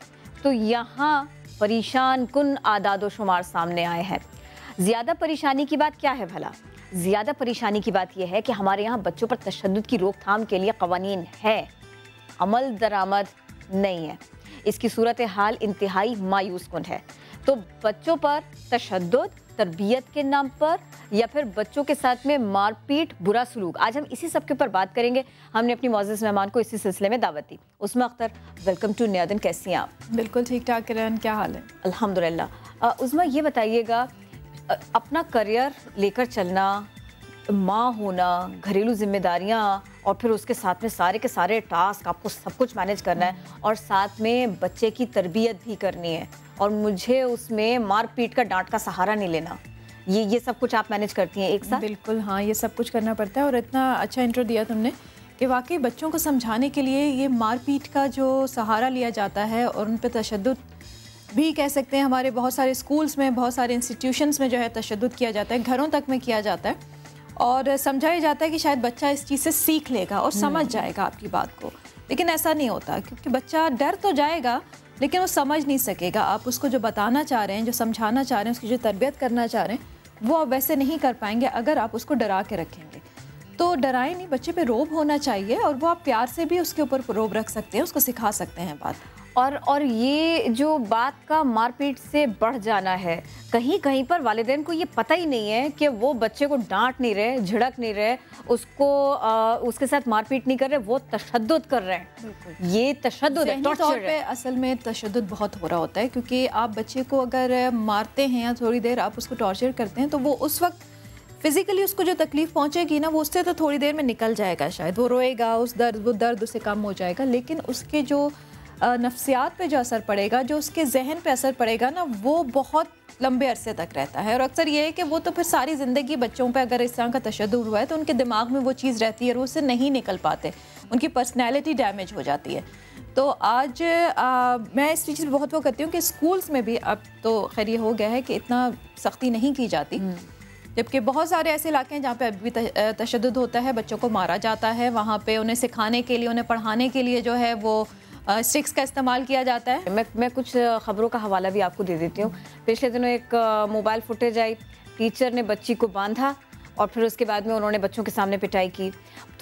तो यहाँ परेशान कुन आदाद व शुमार सामने आए हैं। ज़्यादा परेशानी की बात क्या है भला? ज़्यादा परेशानी की बात यह है कि हमारे यहाँ बच्चों पर तशद्दुद की रोकथाम के लिए क़वानीन है, अमल दरामद नहीं है। इसकी सूरत हाल इंतहाई मायूस कुन है। तो बच्चों पर तशद्दुद तरबियत के नाम पर या फिर बच्चों के साथ में मारपीट, बुरा सलूक, आज हम इसी सब के ऊपर बात करेंगे। हमने अपनी मौजूद मेहमान को इसी सिलसिले में दावत दी। उस्मा अख्तर, वेलकम टू नया दिन, कैसी हैं आप?
बिल्कुल ठीक ठाक किरण, क्या हाल है?
अल्हम्दुलिल्लाह। उस्मा ये बताइएगा, अपना करियर लेकर चलना, माँ होना, घरेलू जिम्मेदारियाँ और फिर उसके साथ में सारे के सारे टास्क, आपको सब कुछ मैनेज करना है और साथ में बच्चे की तरबियत भी करनी है, और मुझे उसमें मारपीट का, डांट का सहारा नहीं लेना। ये सब कुछ आप मैनेज करती हैं एक साथ?
बिल्कुल हाँ, ये सब कुछ करना पड़ता है। और इतना अच्छा इंट्रो दिया तुमने कि वाकई बच्चों को समझाने के लिए ये मारपीट का जो सहारा लिया जाता है और उन पर तशद्दुद भी कह सकते हैं, हमारे बहुत सारे स्कूल्स में, बहुत सारे इंस्टीट्यूशंस में जो है तशद्दुद किया जाता है, घरों तक में किया जाता है, और समझाया जाता है कि शायद बच्चा इस चीज़ से सीख लेगा और समझ जाएगा आपकी बात को। लेकिन ऐसा नहीं होता, क्योंकि बच्चा डर तो जाएगा लेकिन वो समझ नहीं सकेगा। आप उसको जो बताना चाह रहे हैं, जो समझाना चाह रहे हैं, उसकी जो तरबियत करना चाह रहे हैं, वो आप वैसे नहीं कर पाएंगे अगर आप उसको डरा के रखेंगे। तो डराएं नहीं, बच्चे पे रोब होना चाहिए, और वो आप प्यार से भी उसके ऊपर रोब रख सकते हैं, उसको सिखा सकते हैं बात।
और ये जो बात का मारपीट से बढ़ जाना है, कहीं कहीं पर वालिदैन को ये पता ही नहीं है कि वो बच्चे को डांट नहीं रहे, झिड़क नहीं रहे, उसको उसके साथ मारपीट नहीं कर रहे, वो तशद्दुद कर रहे हैं। ये तशद्दुद है, टॉर्चर है।
असल में तशद्दुद बहुत हो रहा होता है, क्योंकि आप बच्चे को अगर मारते हैं या थोड़ी देर आप उसको टॉर्चर करते हैं, तो वो उस वक्त फिज़िकली उसको जो तकलीफ़ पहुंचेगी ना, वो उससे तो थोड़ी देर में निकल जाएगा, शायद वो रोएगा, वो दर्द उससे कम हो जाएगा, लेकिन उसके जो नफ्सियात पे जो असर पड़ेगा, जो उसके जहन पे असर पड़ेगा ना, वो बहुत लंबे अरसे तक रहता है। और अक्सर ये है कि वो तो फिर सारी ज़िंदगी बच्चों पे अगर इस तरह का तशद्दुद हुआ है तो उनके दिमाग में वो चीज़ रहती है और वो उससे नहीं निकल पाते, उनकी पर्सनैलिटी डैमेज हो जाती है। तो आज मैं इस चीज़ पर बहुत वो करती हूँ कि स्कूल्स में भी अब तो खैर ये हो गया है कि इतना सख्ती नहीं की जाती, जबकि बहुत सारे ऐसे इलाके हैं जहाँ पे अभी भी तशद्दुद होता है, बच्चों को मारा जाता है। वहाँ पे उन्हें सिखाने के लिए, उन्हें पढ़ाने के लिए जो है वो स्टिक्स का इस्तेमाल किया जाता है।
मैं कुछ ख़बरों का हवाला भी आपको दे देती हूँ। पिछले दिनों एक मोबाइल फुटेज आई, टीचर ने बच्ची को बांधा और फिर उसके बाद में उन्होंने बच्चों के सामने पिटाई की।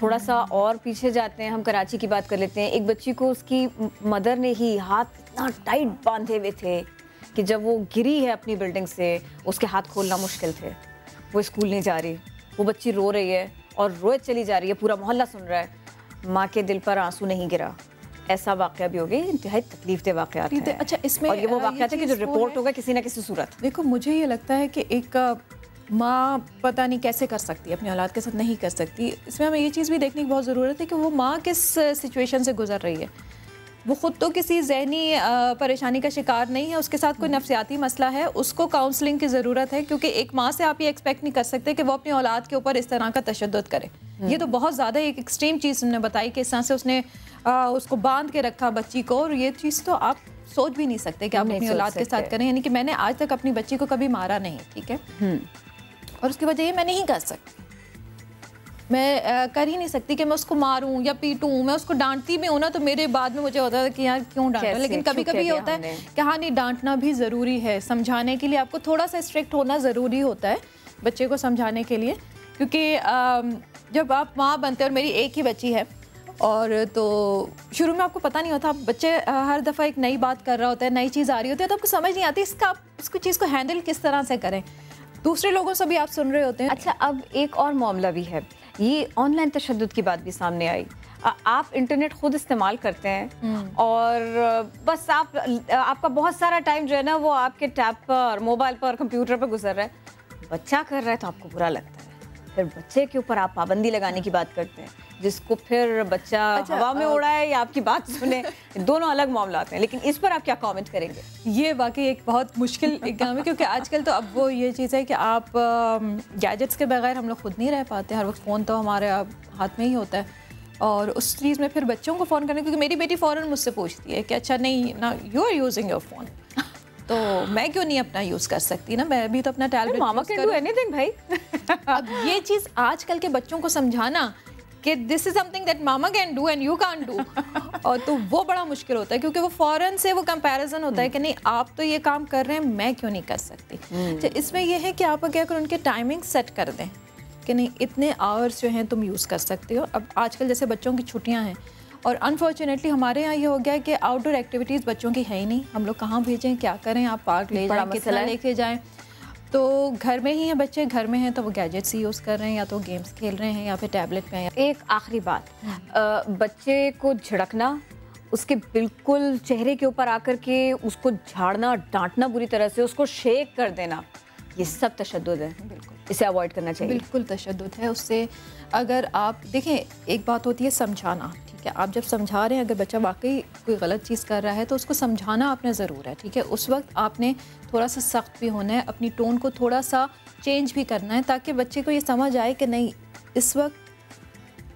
थोड़ा सा और पीछे जाते हैं, हम कराची की बात कर लेते हैं। एक बच्ची को उसकी मदर ने ही हाथ इतना टाइट बांधे हुए थे कि जब वो गिरी है अपनी बिल्डिंग से, उसके हाथ खोलना मुश्किल थे। वो स्कूल नहीं जा रही, वो बच्ची रो रही है और रोए चली जा रही है, पूरा मोहल्ला सुन रहा है, माँ के दिल पर आंसू नहीं गिरा। ऐसा वाक़या भी हो गया, इंतहाई तकलीफ दे वाक़यात हैं।
अच्छा, इसमें
और ये वो वाक़यात है कि जो रिपोर्ट होगा किसी ना किसी सूरत।
देखो, मुझे ये लगता है कि एक माँ पता नहीं कैसे कर सकती है, अपनी औलाद के साथ नहीं कर सकती। इसमें हमें ये चीज़ भी देखने की बहुत ज़रूरत है कि वो माँ किस सिचुएशन से गुजर रही है। वो ख़ुद तो किसी ज़हनी परेशानी का शिकार नहीं है, उसके साथ कोई नफ्सियाती मसला है, उसको काउंसलिंग की ज़रूरत है, क्योंकि एक माँ से आप ये एक्सपेक्ट नहीं कर सकते कि वो अपनी औलाद के ऊपर इस तरह का तशद्दुद करे। ये तो बहुत ज़्यादा एक एक्सट्रीम चीज़ उन्होंने बताई कि इस तरह से उसने उसको बांध के रखा बच्ची को, और ये चीज़ तो आप सोच भी नहीं सकते कि आप अपनी औलाद के साथ करें। यानी कि मैंने आज तक अपनी बच्ची को कभी मारा नहीं, ठीक है, और उसकी वजह ये मैं नहीं कर सकती, मैं कर ही नहीं सकती कि मैं उसको मारूं या पीटूं। मैं उसको डांटती भी हूँ ना तो मेरे बाद में मुझे होता है कि यार क्यों डांटा, लेकिन कभी कभी ये होता है कि हाँ नहीं, डांटना भी ज़रूरी है, समझाने के लिए आपको थोड़ा सा स्ट्रिक्ट होना ज़रूरी होता है बच्चे को समझाने के लिए, क्योंकि जब आप माँ बनते हैं, और मेरी एक ही बच्ची है, और तो शुरू में आपको पता नहीं होता, बच्चे हर दफ़ा एक नई बात कर रहा होता है, नई चीज़ आ रही होती है, तो आपको समझ नहीं आती इसका आप इसको चीज़ को हैंडल किस तरह से करें। दूसरे लोगों से भी आप सुन रहे होते हैं।
अच्छा, अब एक और मामला भी है, ये ऑनलाइन तशद्दुद की बात भी सामने आई। आप इंटरनेट खुद इस्तेमाल करते हैं और बस आपका बहुत सारा टाइम जो है ना वो आपके टैब पर, मोबाइल पर, कंप्यूटर पर गुजर रहा है, बच्चा कर रहा है तो आपको बुरा लगता है, फिर बच्चे के ऊपर आप पाबंदी लगाने की बात करते हैं, जिसको फिर बच्चा हवा में उड़ाए या आपकी बात सुने, दोनों अलग मामला हैं। लेकिन इस पर आप क्या कमेंट करेंगे? ये वाकई एक बहुत मुश्किल काम है, क्योंकि आजकल तो अब वो ये चीज़ है कि आप गैजेट्स के बगैर हम लोग खुद नहीं रह पाते, हर वक्त फ़ोन तो हमारे हाथ में ही होता है, और उस चीज़ में फिर बच्चों को फ़ोन करने, क्योंकि मेरी बेटी फ़ौरन मुझसे पूछती है कि अच्छा नहीं ना, you are using your phone, तो मैं क्यों नहीं अपना यूज़ कर सकती ना, मैं भी तो अपना tablet mama can do anything भाई। अब ये चीज़ आजकल के बच्चों को समझाना कि this is something that mama can do and you can't do, और तो वो बड़ा मुश्किल होता है, क्योंकि वो फ़ौरन से वो कंपैरिजन होता है कि नहीं आप तो ये काम कर रहे हैं, मैं क्यों नहीं कर सकती। तो इसमें यह है कि आप अगर उनके टाइमिंग सेट कर दें कि नहीं इतने आवर्स जो हैं तुम यूज़ कर सकते हो। अब आजकल जैसे बच्चों की छुट्टियाँ हैं, और अनफॉर्चुनेटली हमारे यहाँ ये हो गया है कि आउटडोर एक्टिविटीज़ बच्चों की है ही नहीं, हम लोग कहाँ भेजें, क्या करें, आप पार्क ले जाएं, कितना लेके जाएं, तो घर में ही हैं बच्चे, घर में हैं तो वो गैजेट्स ही यूज़ कर रहे हैं, या तो गेम्स खेल रहे हैं या फिर टैबलेट पे हैं। एक आखिरी बात, बच्चे को झड़कना, उसके बिल्कुल चेहरे के ऊपर आकर के उसको झाड़ना, डांटना बुरी तरह से, उसको शेक कर देना, ये सब तशद्दुद है, बिल्कुल इसे अवॉइड करना चाहिए।
बिल्कुल तशद्दुद है। उससे अगर आप देखें, एक बात होती है समझाना, ठीक है, आप जब समझा रहे हैं, अगर बच्चा वाकई कोई गलत चीज़ कर रहा है तो उसको समझाना आपने ज़रूर है, ठीक है, उस वक्त आपने थोड़ा सा सख्त भी होना है, अपनी टोन को थोड़ा सा चेंज भी करना है, ताकि बच्चे को ये समझ आए कि नहीं इस वक्त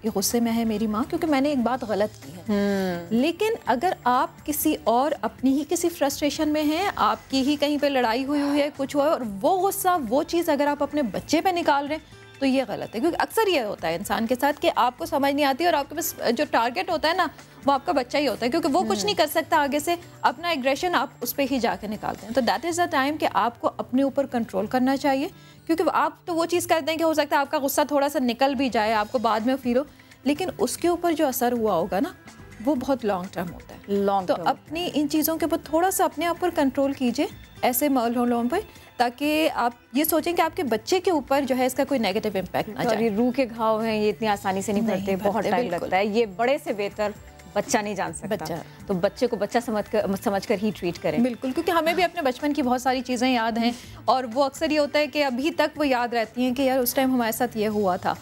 ये गुस्से में है मेरी माँ, क्योंकि मैंने एक बात गलत की है। लेकिन अगर आप किसी और अपनी ही किसी फ्रस्ट्रेशन में हैं, आपकी ही कहीं पे लड़ाई हुई है, कुछ हुआ है, और वो गुस्सा, वो चीज़ अगर आप अपने बच्चे पे निकाल रहे हैं तो ये गलत है, क्योंकि अक्सर ये होता है इंसान के साथ कि आपको समझ नहीं आती और आपके पास जो टारगेट होता है ना वो आपका बच्चा ही होता है, क्योंकि वो कुछ नहीं कर सकता आगे से, अपना एग्रेशन आप उस पर ही जाके निकालते हैं। तो दैट इज़ द टाइम कि आपको अपने ऊपर कंट्रोल करना चाहिए, क्योंकि आप तो वो चीज़ करते हैं कि हो सकता है आपका गुस्सा थोड़ा सा निकल भी जाए, आपको बाद में फील हो, लेकिन उसके ऊपर जो असर हुआ होगा ना वो बहुत लॉन्ग टर्म होता है। लॉन्ग तो अपनी इन चीज़ों के ऊपर थोड़ा सा अपने आप पर कंट्रोल कीजिए ऐसे माहौलों पर, ताकि आप ये सोचें कि आपके बच्चे के ऊपर जो है इसका कोई नेगेटिव इम्पैक्ट ना जाए।
रूह के घाव हैं, ये इतनी आसानी से नहीं भरते, बहुत टाइम लगता है, ये बड़े से बेहतर बच्चा नहीं जान सकता, बच्चा तो बच्चे को बच्चा समझ कर ही ट्रीट करें।
बिल्कुल, क्योंकि हमें भी अपने बचपन की बहुत सारी चीज़ें याद हैं, और वो अक्सर ये होता है कि अभी तक वो याद रहती हैं कि यार उस टाइम हमारे साथ ये हुआ था।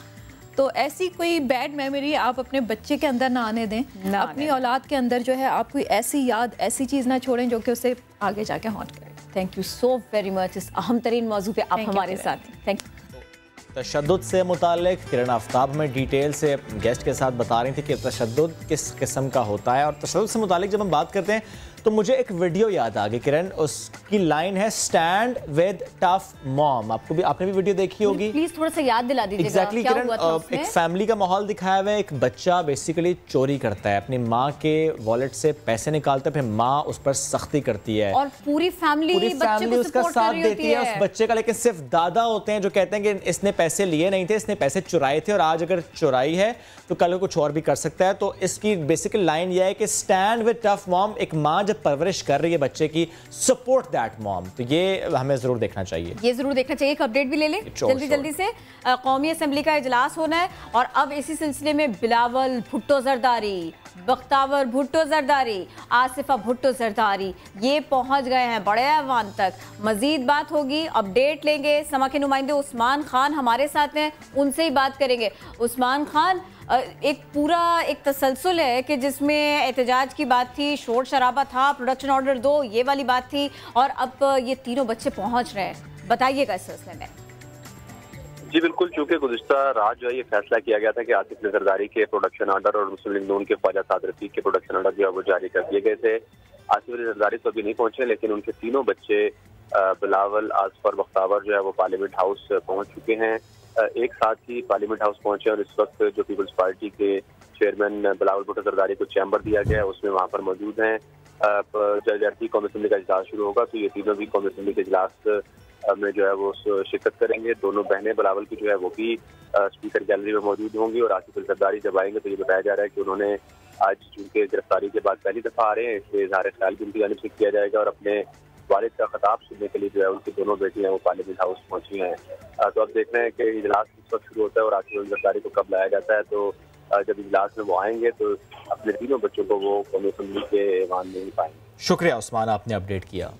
तो ऐसी कोई बैड मेमोरी आप अपने बच्चे के अंदर ना आने दें, अपनी औलाद के अंदर जो है आप कोई ऐसी याद, ऐसी चीज़ ना छोड़ें जो कि उसे आगे जाके हॉन्ट करे।
Thank you so very much, इस अहम तरीन मौजू पे आप हमारे साथ। Thank you.
तशद्दुद से मुताल्लिक किरण आफ्ताब में डिटेल से गेस्ट के साथ बता रही थी कि तशद्दुद किस किस्म का होता है, और तशद्दुद से मुताल्लिक जब हम बात करते हैं तो मुझे एक वीडियो याद आ गई किरण, उसकी लाइन है स्टैंड विद टफ मॉम। आपने भी वीडियो देखी होगी,
प्लीज थोड़ा सा याद दिला दीजिएगा।
एग्जैक्टली किरण, एक फैमिली का माहौल दिखाया हुआ है, एक बच्चा बेसिकली चोरी करता है, अपनी माँ के वॉलेट से पैसे निकालता है, फिर माँ उस पर सख्ती करती है
और पूरी फैमिली
उसका साथ देती है उस बच्चे का, लेकिन सिर्फ दादा होते हैं जो कहते हैं कि इसने पैसे लिए नहीं थे, इसने पैसे चुराए थे और आज अगर चुराई है तो कल कुछ और भी कर सकता है। तो इसकी बेसिक लाइन यह है कि स्टैंड विद टफ मॉम। एक माँ जब परवरिश कर रही है बच्चे की, सपोर्ट दैट मॉम। तो ये हमें जरूर देखना चाहिए,
ये जरूर देखना चाहिए। एक अपडेट भी ले लें जल्दी से। कौमी असम्बली का इजलास होना है और अब इसी सिलसिले में बिलावल भुट्टो जरदारी, बख्तावर भुट्टो जरदारी, आसिफा भुट्टो जरदारी ये पहुंच गए हैं बड़े ऐवान तक। मजीद बात होगी, अपडेट लेंगे। समा के नुमाइंदे उस्मान खान हमारे साथ हैं, उनसे ही बात करेंगे। उस्मान खान, एक पूरा एक तसलसल है कि जिसमें एहतजाज की बात थी, शोर शराबा था, प्रोडक्शन ऑर्डर 2 ये वाली बात थी और अब ये तीनों बच्चे पहुंच रहे हैं। बताइएगा इस सिलसिले में।
जी बिल्कुल, चूंकि गुज़िश्ता रात जो है ये फैसला किया गया था कि आसिफ जरदारी के प्रोडक्शन ऑर्डर और मुस्लिम लीग नून के ख्वाजा साद रफीक के प्रोडक्शन ऑर्डर जो है वो जारी कर दिए गए थे। आसिफ जरदारी तो अभी नहीं पहुंचे, लेकिन उनके तीनों बच्चे बिलावल, आसफर, बख्तावर जो है वो पार्लियामेंट हाउस पहुंच चुके हैं। एक साथ ही पार्लियामेंट हाउस पहुंचे और इस वक्त जो पीपल्स पार्टी के चेयरमैन बिलावल भुट्टो जरदारी को चैम्बर दिया गया है, उसमें वहाँ पर मौजूद हैं। जैसे ही कौमी असम्बली का इजलास शुरू होगा तो ये तीनों भी कौमी असम्बली के इजलास में जो है वो शिरकत करेंगे। दोनों बहनें बिलावल की जो है वो भी स्पीकर गैलरी में मौजूद होंगी और आसिफ जरदारी जब आएंगे तो ये बताया जा रहा है कि उन्होंने आज चूंकि गिरफ्तारी के बाद पहली दफ़ा आ रहे हैं, इसलिए इजहार ख्याल भी उनकी जानिब से किया जाएगा और अपने वालिद का खिताब सुनने के लिए जो है उनकी दोनों बेटियां वो पार्लियामेंट हाउस पहुंची हैं। तो अब देखना है कि इजलास किस वक्त शुरू होता है और आसिफ जरदारी को कब लाया जाता है। तो जब इजलास में वो आएंगे तो अपने तीनों बच्चों को वो कौमी असम्बली के ऐवान में ही पाएंगे।
शुक्रिया उस्मान, आपने अपडेट किया।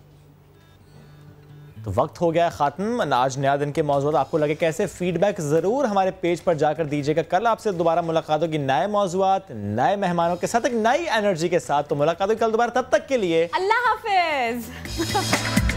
तो वक्त हो गया खात्म। आज नया दिन के मौजूद आपको लगे कैसे, फीडबैक ज़रूर हमारे पेज पर जाकर दीजिएगा। कल आपसे दोबारा मुलाकात होगी नए मौजूद, नए मेहमानों के साथ, एक नई एनर्जी के साथ। तो मुलाकात होगी कल दोबारा, तब तक के लिए
अल्लाह हाफिज।